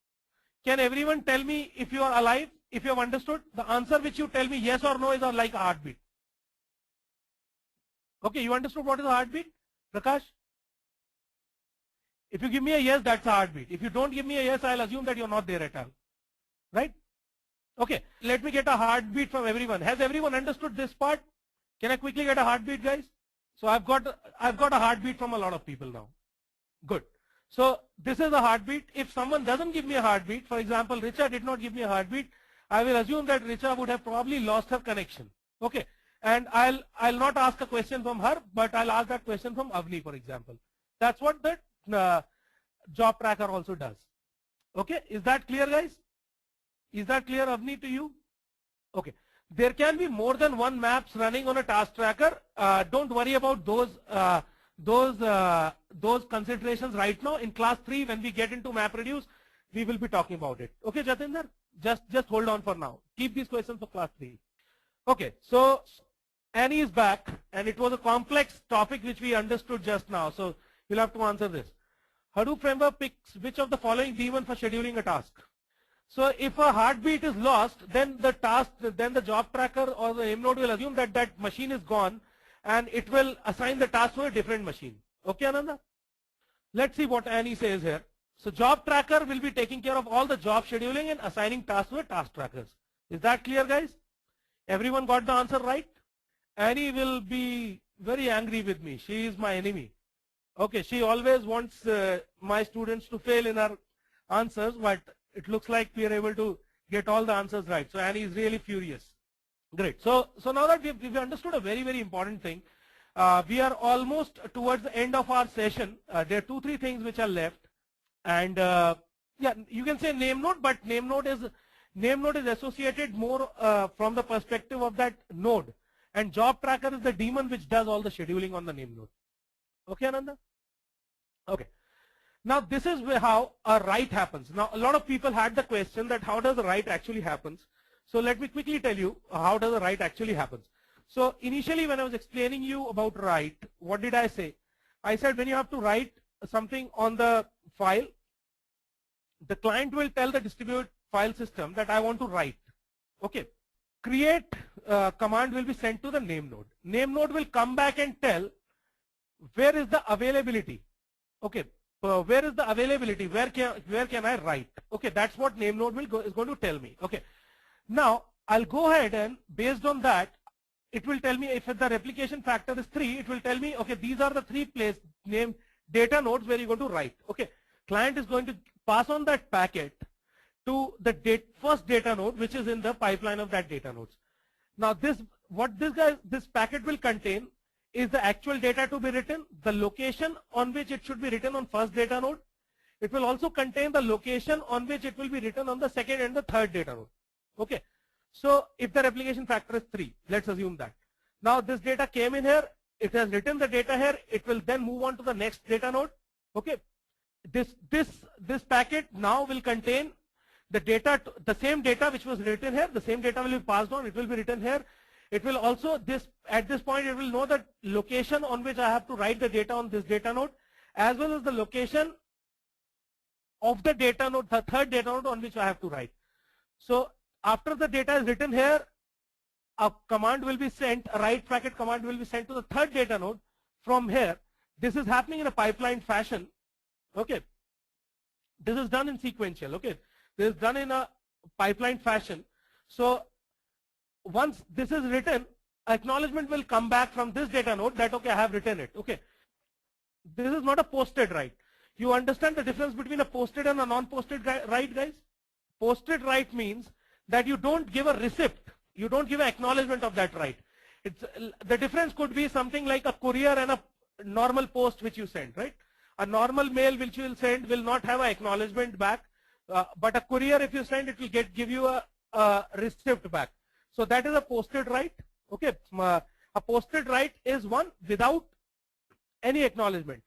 Speaker 1: if you are alive, if you have understood? The answer which you tell me yes or no is like a heartbeat. Okay, you understood what is a heartbeat, Prakash? If you give me a yes, that's a heartbeat. If you don't give me a yes, I'll assume that you're not there at all. Right? Okay, let me get a heartbeat from everyone. Has everyone understood this part? Can I quickly get a heartbeat, guys? So I've got a heartbeat from a lot of people now. Good. So this is a heartbeat. If someone doesn't give me a heartbeat, for example, Richa did not give me a heartbeat, I will assume that Richa would have probably lost her connection. Okay. And I'll not ask a question from her, but I'll ask that question from Avni, for example. That's what the job tracker also does. Okay. Is that clear, guys? Is that clear, Avni, to you? Okay. There can be more than one maps running on a task tracker. Don't worry about those considerations right now. In class 3, when we get into MapReduce, we will be talking about it. Okay, Jatinder? Just hold on for now. Keep these questions for class 3. Okay, so Annie is back, and it was a complex topic which we understood just now. So you'll have to answer this. Hadoop framework picks which of the following D1 for scheduling a task. So if a heartbeat is lost, then the job tracker or the NameNode will assume that that machine is gone, and it will assign the task to a different machine. Okay, Ananda? Let's see what Annie says here. So job tracker will be taking care of all the job scheduling and assigning tasks to the task trackers. Is that clear, guys? Everyone got the answer right? Annie will be very angry with me. She is my enemy. Okay, she always wants my students to fail in her answers, but it looks like we are able to get all the answers right. So Annie is really furious. Great. So now that we've understood a very, very important thing, we are almost towards the end of our session. There are 2-3 things which are left. And yeah, you can say NameNode, but NameNode is associated more from the perspective of that node. And job tracker is the daemon which does all the scheduling on the NameNode. Okay, Ananda? Okay. Now this is how a write happens. Now a lot of people had the question that how does a write actually happens. So let me quickly tell you how does a write actually happens. So initially when I was explaining you about write, what did I say? I said when you have to write something on the file, the client will tell the distributed file system that I want to write. Okay, create command will be sent to the NameNode. NameNode will come back and tell where is the availability. Okay, where is the availability? Where can I write? Okay, that's what NameNode is going to tell me. Okay, now I'll go ahead and based on that, it will tell me if the replication factor is 3, it will tell me, okay, these are the 3 name data nodes where you're going to write. Okay, client is going to pass on that packet to the first data node, which is in the pipeline of that data nodes. Now this packet will contain is the actual data to be written, the location on which it should be written on first data node. It will also contain the location on which it will be written on the second and the third data node. Okay, so if the replication factor is 3, let's assume that. Now this data came in here, it has written the data here, it will then move on to the next data node. Okay, this packet now will contain the data, the same data which was written here, the same data will be passed on, it will be written here. It will also, at this point, it will know the location on which I have to write the data on this data node, as well as the location of the data node, the third data node on which I have to write. So after the data is written here, a command will be sent, a write packet command will be sent to the third data node from here. This is happening in a pipeline fashion. Okay, this is done in sequential. Okay, this is done in a pipeline fashion. So once this is written, acknowledgement will come back from this data node that, okay, I have written it. Okay, this is not a posted write. You understand the difference between a posted and a non-posted write, guys? Posted write means that you don't give a receipt, you don't give an acknowledgement of that write. The difference could be something like a courier and a normal post which you send, right? A normal mail which you will send will not have an acknowledgement back, but a courier, if you send, it will give you a receipt back. So that is a posted write. Okay, a posted write is one without any acknowledgement.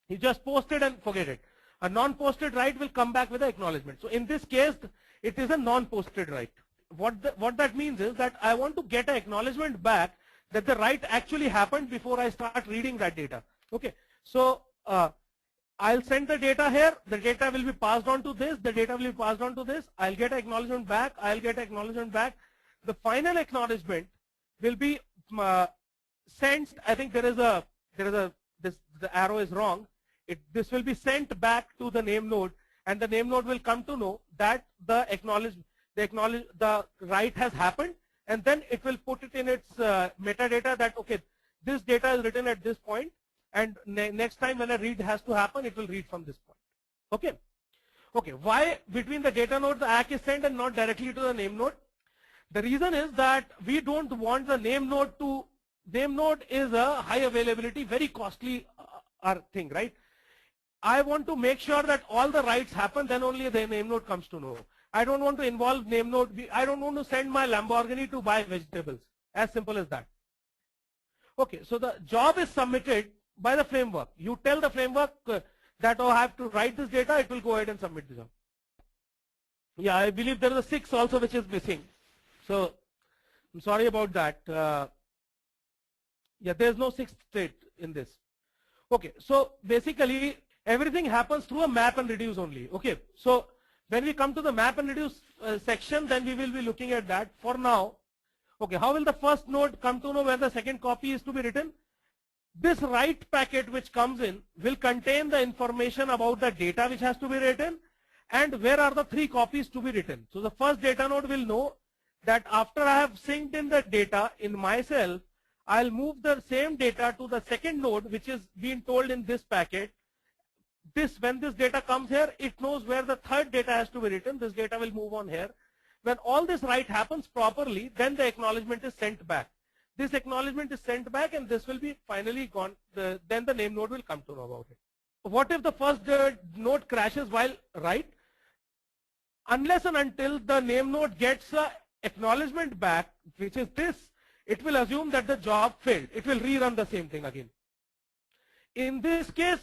Speaker 1: You just post it and forget it. A non-posted write will come back with an acknowledgement. So in this case, it is a non-posted write. What that means is that I want to get an acknowledgement back that the write actually happened before I start reading that data. Okay, so I'll send the data here, the data will be passed on to this, the data will be passed on to this, I'll get acknowledgement back, I'll get acknowledgement back. The final acknowledgement will be sent, I think the arrow is wrong, this will be sent back to the name node, and the name node will come to know that the write has happened, and then it will put it in its metadata that, okay, this data is written at this point, and next time when a read has to happen, it will read from this point. Okay. Okay. Why between the data node the ACK is sent and not directly to the name node? The reason is that we don't want the name node to. Name node is a high availability, very costly thing, right? I want to make sure that all the writes happen, then only the name node comes to know. I don't want to involve name node. I don't want to send my Lamborghini to buy vegetables. As simple as that. Okay, so the job is submitted by the framework. You tell the framework that, oh, I have to write this data, it will go ahead and submit the job. Yeah, I believe there is a 6 also which is missing. So I'm sorry about that. Yeah, there's no 6th state in this. Okay, so basically everything happens through a map and reduce only. Okay, so when we come to the map and reduce section, then we will be looking at that. For now, okay, how will the first node come to know where the second copy is to be written? This write packet which comes in will contain the information about the data which has to be written and where are the 3 copies to be written. So the first data node will know that after I have synced in the data in myself, I'll move the same data to the second node which is being told in this packet. When this data comes here, it knows where the third data has to be written. This data will move on here. When all this write happens properly, then the acknowledgement is sent back. This acknowledgement is sent back and this will be finally gone. Then the name node will come to know about it. What if the first node crashes while write? Unless and until the name node gets an acknowledgement back, which is this, it will assume that the job failed. It will rerun the same thing again. In this case,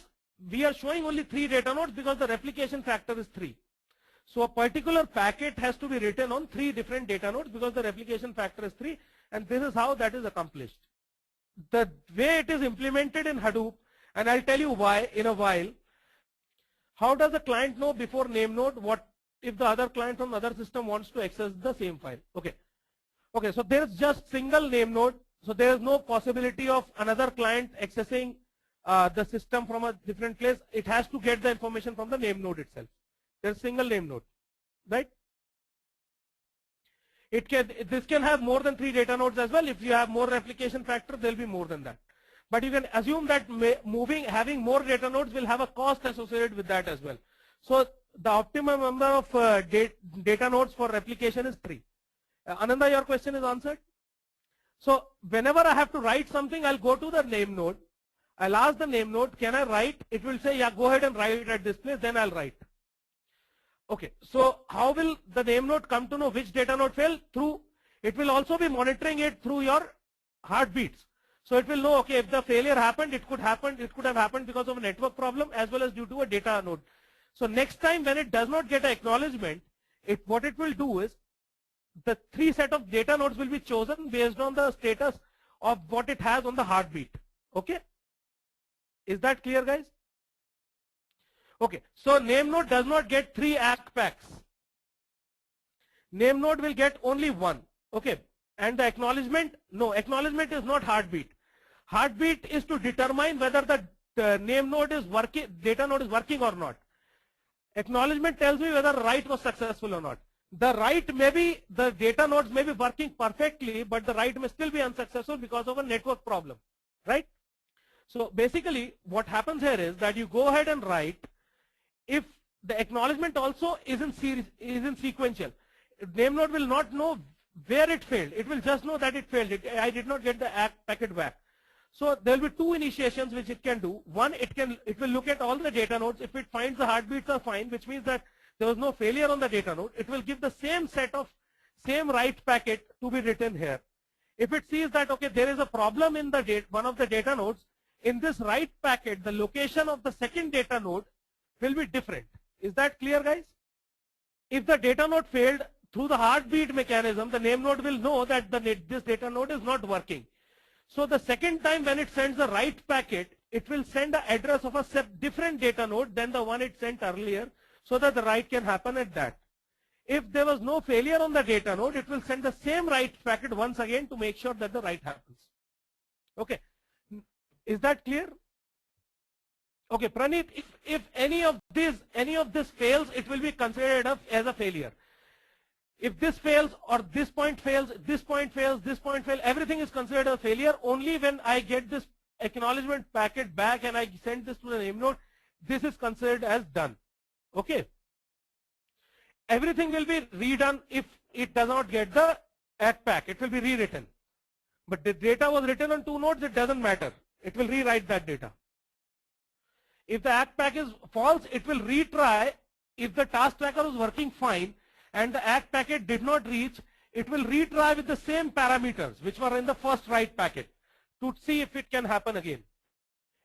Speaker 1: we are showing only 3 data nodes because the replication factor is 3. So a particular packet has to be written on 3 different data nodes because the replication factor is 3, and this is how that is accomplished. The way it is implemented in Hadoop, and I'll tell you why in a while. How does the client know before name node what if the other client from other system wants to access the same file. Okay. Okay, so there is just single name node. So there is no possibility of another client accessing the system from a different place. It has to get the information from the name node itself. There's single name node, right? This can have more than 3 data nodes as well. If you have more replication factor, there'll be more than that. But you can assume that having more data nodes will have a cost associated with that as well. So the optimum number of data nodes for replication is 3. Ananda, your question is answered. So whenever I have to write something, I'll go to the name node. I'll ask the name node, can I write? It will say, yeah, go ahead and write it at this place, then I'll write. Okay, so how will the name node come to know which data node failed? It will also be monitoring it through your heartbeats. So it will know, okay, if the failure happened, it could have happened because of a network problem as well as due to a data node. So next time when it does not get an acknowledgement, what it will do is, the 3 set of data nodes will be chosen based on the status of what it has on the heartbeat. Okay? Is that clear, guys? Okay, so name node does not get 3 ACK packs. Name node will get only 1. Okay, and the acknowledgement, no, acknowledgement is not heartbeat. Heartbeat is to determine whether the name node is working, data node is working or not. Acknowledgement tells me whether write was successful or not. The write may be, the data nodes may be working perfectly, but the write may still be unsuccessful because of a network problem, right? So basically what happens here is that you go ahead and write if the acknowledgement also is in sequential. Name node will not know where it failed. It will just know that it failed. I did not get the packet back. So there will be 2 initiations which it can do. One, it will look at all the data nodes. If it finds the heartbeats are fine, which means that there was no failure on the data node, it will give the same set of write packet to be written here. If it sees that, okay, there is a problem in the one of the data nodes, in this write packet, the location of the second data node will be different. Is that clear, guys? If the data node failed, through the heartbeat mechanism, the name node will know that this data node is not working. So the second time when it sends the write packet, it will send the address of a different data node than the one it sent earlier, so that the write can happen at that. If there was no failure on the data node, it will send the same write packet once again to make sure that the write happens. Okay, is that clear? Okay, Praneeth, if any of this fails, it will be considered as a failure. If this fails, or this point fails, this point fails, this point fails, everything is considered a failure. Only when I get this acknowledgement packet back and I send this to the name node, this is considered as done. Okay. Everything will be redone if it does not get the ACK pack. It will be rewritten. But the data was written on 2 nodes, it doesn't matter. It will rewrite that data. If the ACK pack is false, it will retry. If the task tracker was working fine and the ACK packet did not reach, it will retry with the same parameters which were in the first write packet to see if it can happen again.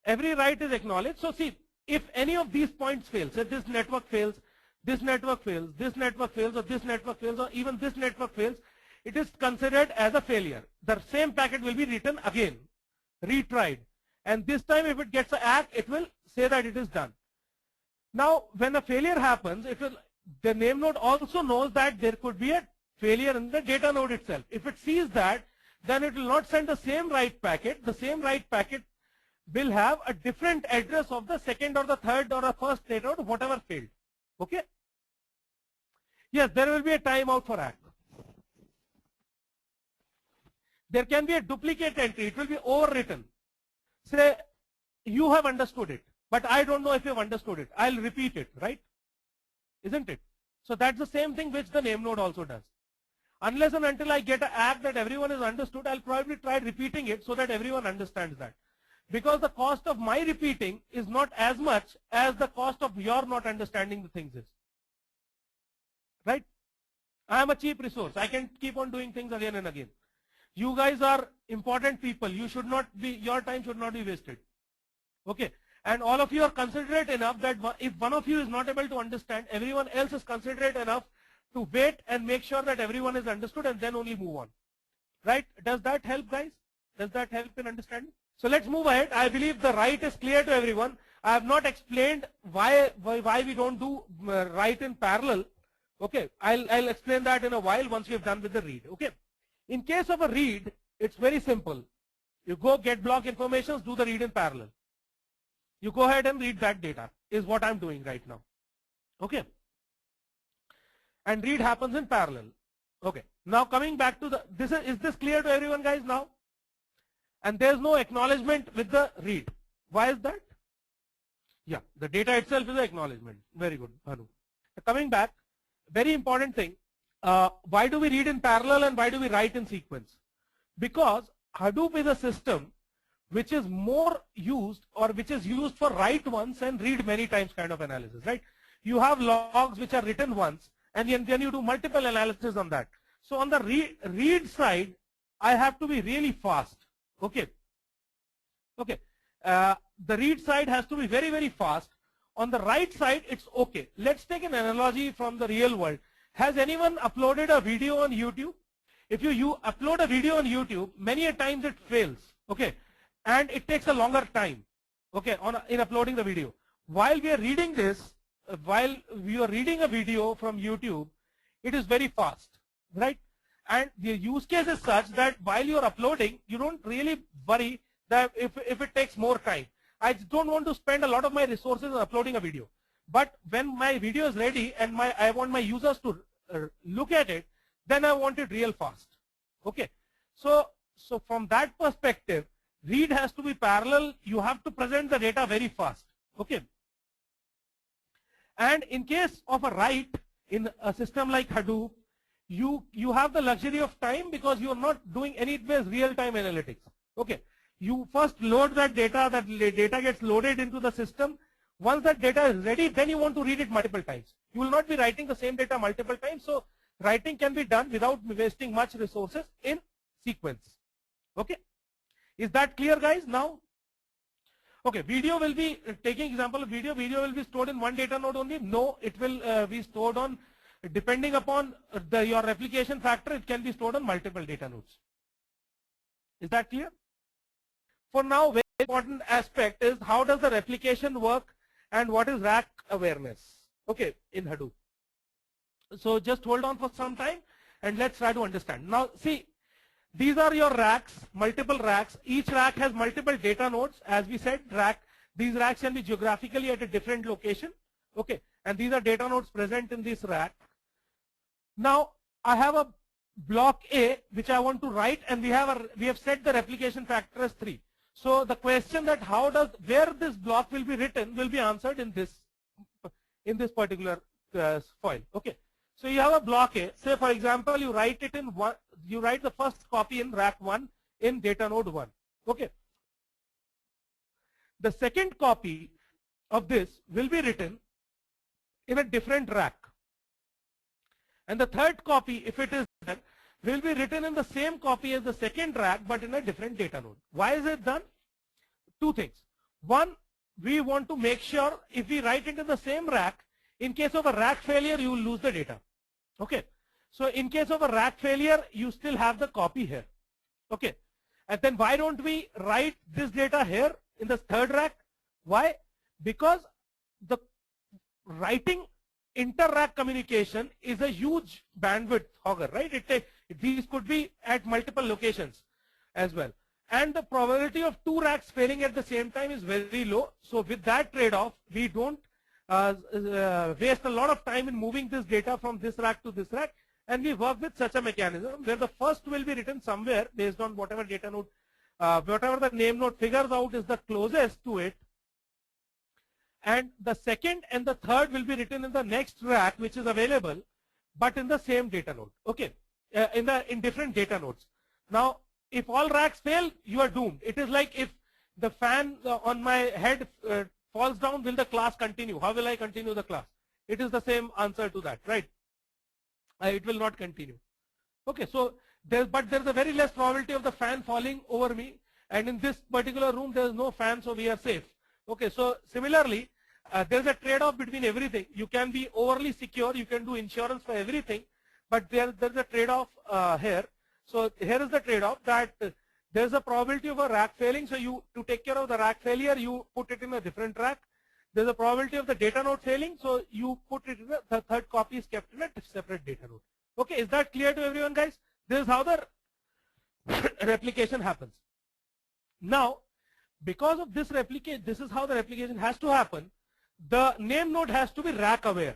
Speaker 1: Every write is acknowledged. So see, if any of these points fail, say this network fails, this network fails, this network fails, or this network fails, or even this network fails, it is considered as a failure. The same packet will be written again, retried. And this time if it gets an ACK, it will say that it is done. Now when a failure happens, the name node also knows that there could be a failure in the data node itself. If it sees that, then it will not send the same write packet. The same write packet will have a different address of the second or the third or the first data node, whatever failed. Okay? Yes, there will be a timeout for ACK. There can be a duplicate entry. It will be overwritten. Say, you have understood it, but I don't know if you have understood it. I'll repeat it, right? Isn't it? So that's the same thing which the name node also does. Unless and until I get an ACK that everyone is understood, I'll probably try repeating it so that everyone understands that. Because the cost of my repeating is not as much as the cost of your not understanding the things is. Right? I am a cheap resource. I can keep on doing things again and again. You guys are important people. You should not be, your time should not be wasted. Okay. And all of you are considerate enough that if one of you is not able to understand, everyone else is considerate enough to wait and make sure that everyone is understood and then only move on. Right? Does that help, guys? Does that help in understanding? So let's move ahead. I believe the write is clear to everyone. I have not explained why we don't do write in parallel. Okay, I'll explain that in a while once we have done with the read. Okay, in case of a read, it's very simple. You go get block informations, do the read in parallel. You go ahead and read that data is what I'm doing right now. Okay, and read happens in parallel. Okay, now coming back to the is this clear to everyone, guys, now? And there's no acknowledgement with the read. Why is that? Yeah, the data itself is the acknowledgement. Very good, Bhanu. Coming back, very important thing. Why do we read in parallel and why do we write in sequence? Because Hadoop is a system which is more used, or which is used for write once and read many times kind of analysis, right? You have logs which are written once and then you do multiple analysis on that. So on the read side, I have to be really fast. Okay. Okay. The read side has to be very, very fast. On the write side, it's okay. Let's take an analogy from the real world. Has anyone uploaded a video on YouTube? If you upload a video on YouTube, many a times it fails. Okay. And it takes a longer time. Okay. In uploading the video. While we are reading this, while we are reading a video from YouTube, it is very fast, right? And the use case is such that while you are uploading, you don't really worry that if it takes more time. I don't want to spend a lot of my resources on uploading a video. But when my video is ready and I want my users to look at it, then I want it real fast. Okay. So from that perspective, read has to be parallel. You have to present the data very fast. Okay. And in case of a write in a system like Hadoop, you have the luxury of time because you are not doing any real-time analytics. Okay. You first load that data gets loaded into the system. Once that data is ready, then you want to read it multiple times. You will not be writing the same data multiple times, so writing can be done without wasting much resources in sequence. Okay. Is that clear, guys, now? Okay, video will be, taking example of video will be stored in one data node only? No, it will be stored on, depending upon your replication factor, it can be stored on multiple data nodes. Is that clear? For now, very important aspect is how does the replication work and what is rack awareness, okay, in Hadoop. So just hold on for some time and let's try to understand. Now see, these are your racks, multiple racks. Each rack has multiple data nodes. As we said, these racks can be geographically at a different location, okay, and these are data nodes present in this rack. Now I have a block A which I want to write, and we have set the replication factor as 3. So the question that where this block will be written will be answered in this particular file. Okay. So you have a block A. Say for example, you write it in one. You write the first copy in rack 1 in data node 1. Okay. The second copy of this will be written in a different rack, and the third copy, if it is done, will be written in the same copy as the second rack but in a different data node. Why is it done? Two things. One, we want to make sure if we write it in the same rack, in case of a rack failure, you will lose the data. Okay. So in case of a rack failure, you still have the copy here. Okay. And then why don't we write this data here in the third rack? Why? Because the writing inter-rack communication is a huge bandwidth hogger, right? These could be at multiple locations as well. And the probability of 2 racks failing at the same time is very low. So with that trade-off, we don't waste a lot of time in moving this data from this rack to this rack. And we work with such a mechanism where the first will be written somewhere based on whatever data node, whatever the name node figures out is the closest to it. And the second and the third will be written in the next rack which is available, but in the same data node. Okay, in different data nodes. Now, if all racks fail, you are doomed. It is like if the fan on my head falls down, will the class continue? How will I continue the class? It is the same answer to that, right? It will not continue. Okay, so there's a very less probability of the fan falling over me, and in this particular room there is no fan, so we are safe. Okay, so similarly, there's a trade-off between everything. You can be overly secure, you can do insurance for everything, but there's a trade-off here. So here is the trade-off that there's a probability of a rack failing. So to take care of the rack failure, you put it in a different rack. there's a probability of the data node failing, so you put it in the third copy is kept in a separate data node. Okay, is that clear to everyone, guys? This is how the replication happens. Now, because of this replication, this is how the replication has to happen. The name node has to be rack aware,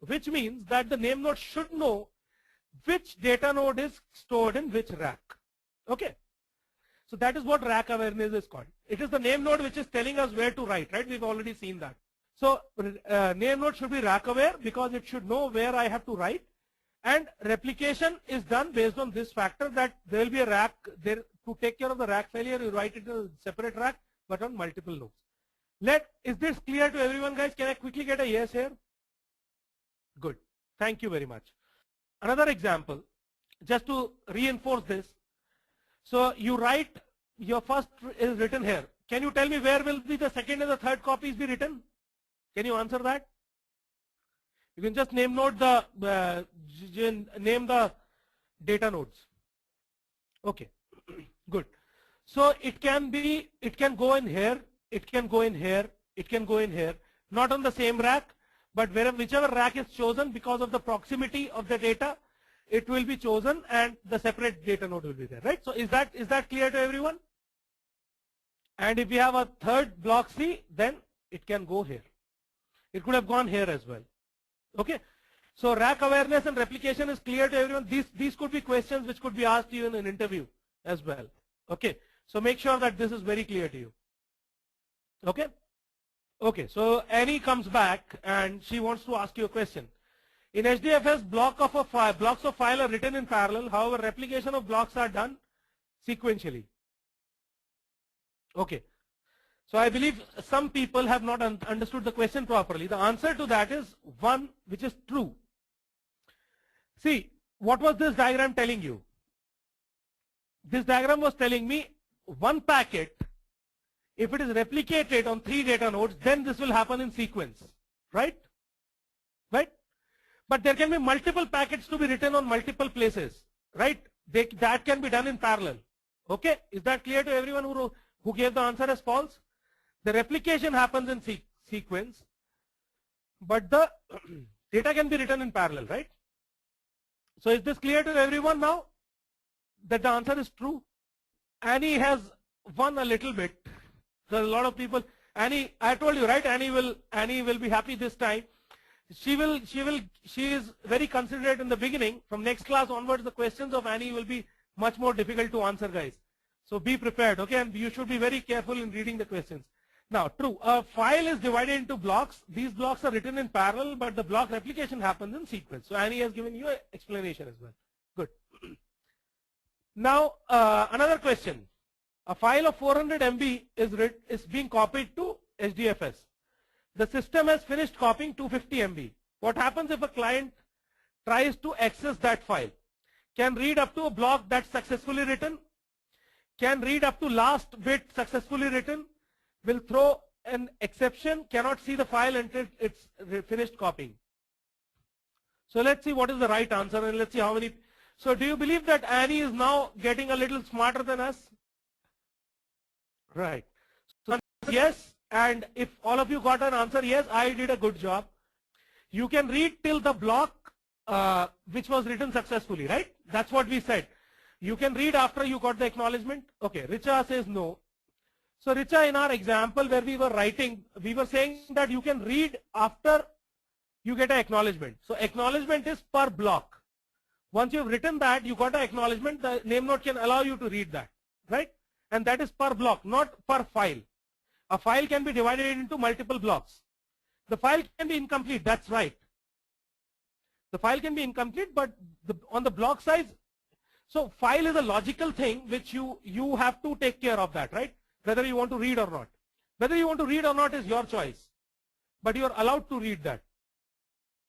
Speaker 1: which means that the name node should know which data node is stored in which rack. Okay. So that is what rack awareness is called. It is the name node which is telling us where to write, right? We've already seen that. So name node should be rack aware because it should know where I have to write. And replication is done based on this factor that there will be a rack there to take care of the rack failure. You write it in a separate rack, but on multiple nodes. Is this clear to everyone, guys? Can I quickly get a yes here? Good. Thank you very much. Another example, just to reinforce this. So you write, your first is written here. Can you tell me where will be the second and the third copies be written? Can you answer that? You can just name the data nodes. Okay, good. So it can go in here, it can go in here, it can go in here, not on the same rack, but whichever rack is chosen because of the proximity of the data, it will be chosen and the separate data node will be there, right? So is that clear to everyone? And if we have a third block C, then it can go here. It could have gone here as well. Okay. So rack awareness and replication is clear to everyone. These could be questions which could be asked to you in an interview as well. Okay. So make sure that this is very clear to you. Okay. Okay. So Annie comes back and she wants to ask you a question. In HDFS, blocks of file are written in parallel. However, replication of blocks are done sequentially. Okay. So I believe some people have not understood the question properly. The answer to that is one, which is true. See, what was this diagram telling you? This diagram was telling me one packet, if it is replicated on 3 data nodes, then this will happen in sequence, right? Right? But there can be multiple packets to be written on multiple places, right? That can be done in parallel. Okay, is that clear to everyone who gave the answer as false? The replication happens in sequence, but the data can be written in parallel, right? So is this clear to everyone now that the answer is true? Annie has won a little bit. There are a lot of people. Annie, I told you, right? Annie will be happy this time. She is very considerate in the beginning. From next class onwards, the questions of Annie will be much more difficult to answer, guys. So be prepared, okay? And you should be very careful in reading the questions. Now, true, a file is divided into blocks. These blocks are written in parallel, but the block replication happens in sequence. So Annie has given you an explanation as well. Good. Now, another question. A file of 400 MB is being copied to HDFS. The system has finished copying 250 MB. What happens if a client tries to access that file? Can read up to a block that's successfully written? Can read up to last bit successfully written? Will throw an exception, cannot see the file until it's finished copying. So let's see what is the right answer and let's see how many. So do you believe that Annie is now getting a little smarter than us? Right. So yes, and if all of you got an answer yes, I did a good job. You can read till the block which was written successfully, right? That's what we said. You can read after you got the acknowledgement. Okay, Richa says no. So Richa, in our example where we were writing, we were saying that you can read after you get an acknowledgement. So acknowledgement is per block. Once you've written that, you got an acknowledgement, the NameNode can allow you to read that, right? And that is per block, not per file. A file can be divided into multiple blocks. The file can be incomplete, that's right. The file can be incomplete, but on the block size, so file is a logical thing which you have to take care of that, right? Whether you want to read or not. Whether you want to read or not is your choice, but you are allowed to read that.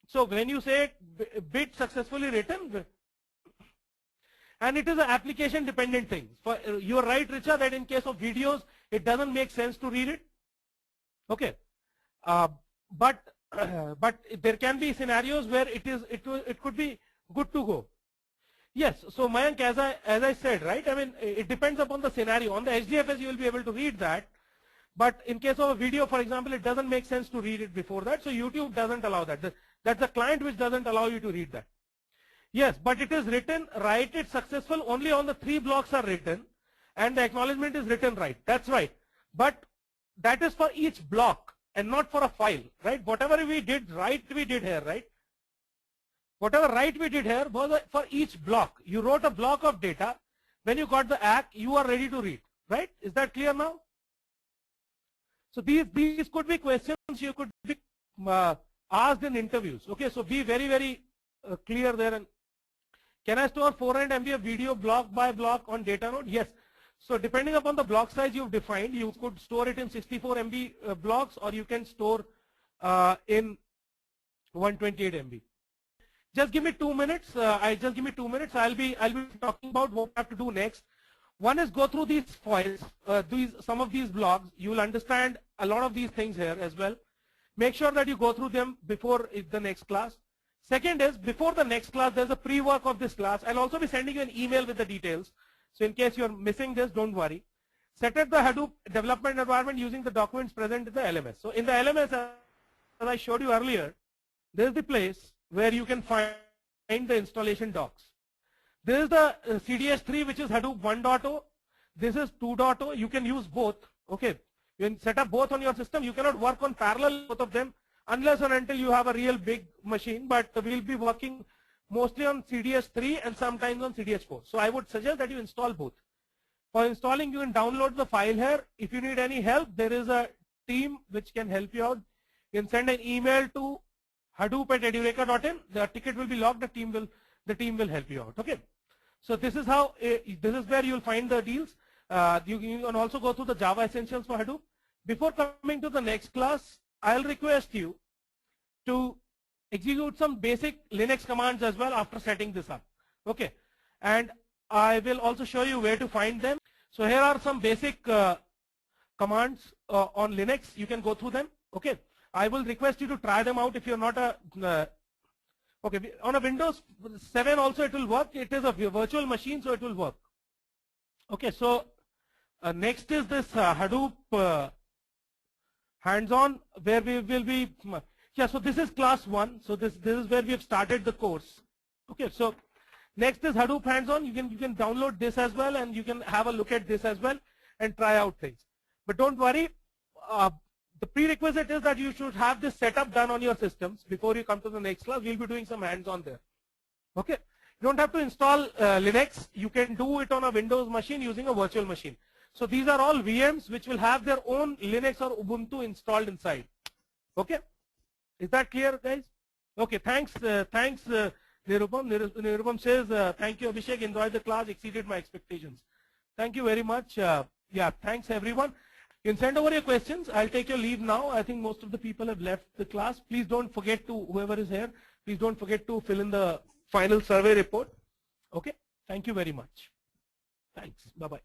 Speaker 1: So when you say bit successfully written, and it is an application dependent thing. You are right, Richa, that in case of videos, it doesn't make sense to read it. Okay, but there can be scenarios where it could be good to go. Yes, so Mayank, as I said, right, I mean, it depends upon the scenario. On the HDFS, you will be able to read that. But in case of a video, for example, it doesn't make sense to read it before that. So YouTube doesn't allow that. That's a client which doesn't allow you to read that. Yes, but it is written, write it successful, only on the 3 blocks are written and the acknowledgement is written right. That's right. But that is for each block and not for a file, right? Whatever we did right, we did here, right? Whatever right we did here was for each block. You wrote a block of data. When you got the ACK, you are ready to read, right? Is that clear now? So these could be questions you could be asked in interviews. Okay, so be very, very clear there. And can I store 400 MB of video block by block on data node? Yes. So depending upon the block size you've defined, you could store it in 64 MB blocks, or you can store in 128 MB. Just give me 2 minutes. Just give me 2 minutes. I'll be talking about what I have to do next. One is go through these files, some of these blogs. You will understand a lot of these things here as well. Make sure that you go through them before the next class. Second is, before the next class, there's a pre-work of this class. I'll also be sending you an email with the details. So in case you're missing this, don't worry. Set up the Hadoop development environment using the documents present in the LMS. So in the LMS, as I showed you earlier, there's the place where you can find the installation docs. This is the CDS3, which is Hadoop 1.0. This is 2.0. You can use both. Okay, you can set up both on your system. You cannot work on parallel both of them unless and until you have a real big machine. But we'll be working mostly on CDS3 and sometimes on CDS4. So I would suggest that you install both. For installing, you can download the file here. If you need any help, there is a team which can help you out. You can send an email to hadoop@edureka.in. The ticket will be logged. The team will help you out. Okay. So this is how. This is where you'll find the deals. You can also go through the Java Essentials for Hadoop. Before coming to the next class, I'll request you to execute some basic Linux commands as well after setting this up. Okay. And I will also show you where to find them. So here are some basic commands on Linux. You can go through them. Okay. I will request you to try them out if you're not a okay, on a Windows 7 also it will work. It is a virtual machine, so it will work. Okay, so next is this Hadoop hands-on, where we will be, so this is class 1. So this is where we have started the course. Okay, so next is Hadoop hands-on. You can download this as well, and you can have a look at this as well and try out things. But don't worry. The prerequisite is that you should have this setup done on your systems before you come to the next class. We'll be doing some hands-on there. Okay. You don't have to install Linux. You can do it on a Windows machine using a virtual machine. So these are all VMs which will have their own Linux or Ubuntu installed inside. Okay. Is that clear, guys? Okay. Thanks. Thanks, Nirupam. Nirupam says, thank you, Abhishek. Enjoyed the class. Exceeded my expectations. Thank you very much. Yeah. Thanks, everyone. You can send over your questions. I'll take your leave now. I think most of the people have left the class. Please don't forget to, whoever is here, please don't forget to fill in the final survey report. Okay. Thank you very much. Thanks. Bye-bye.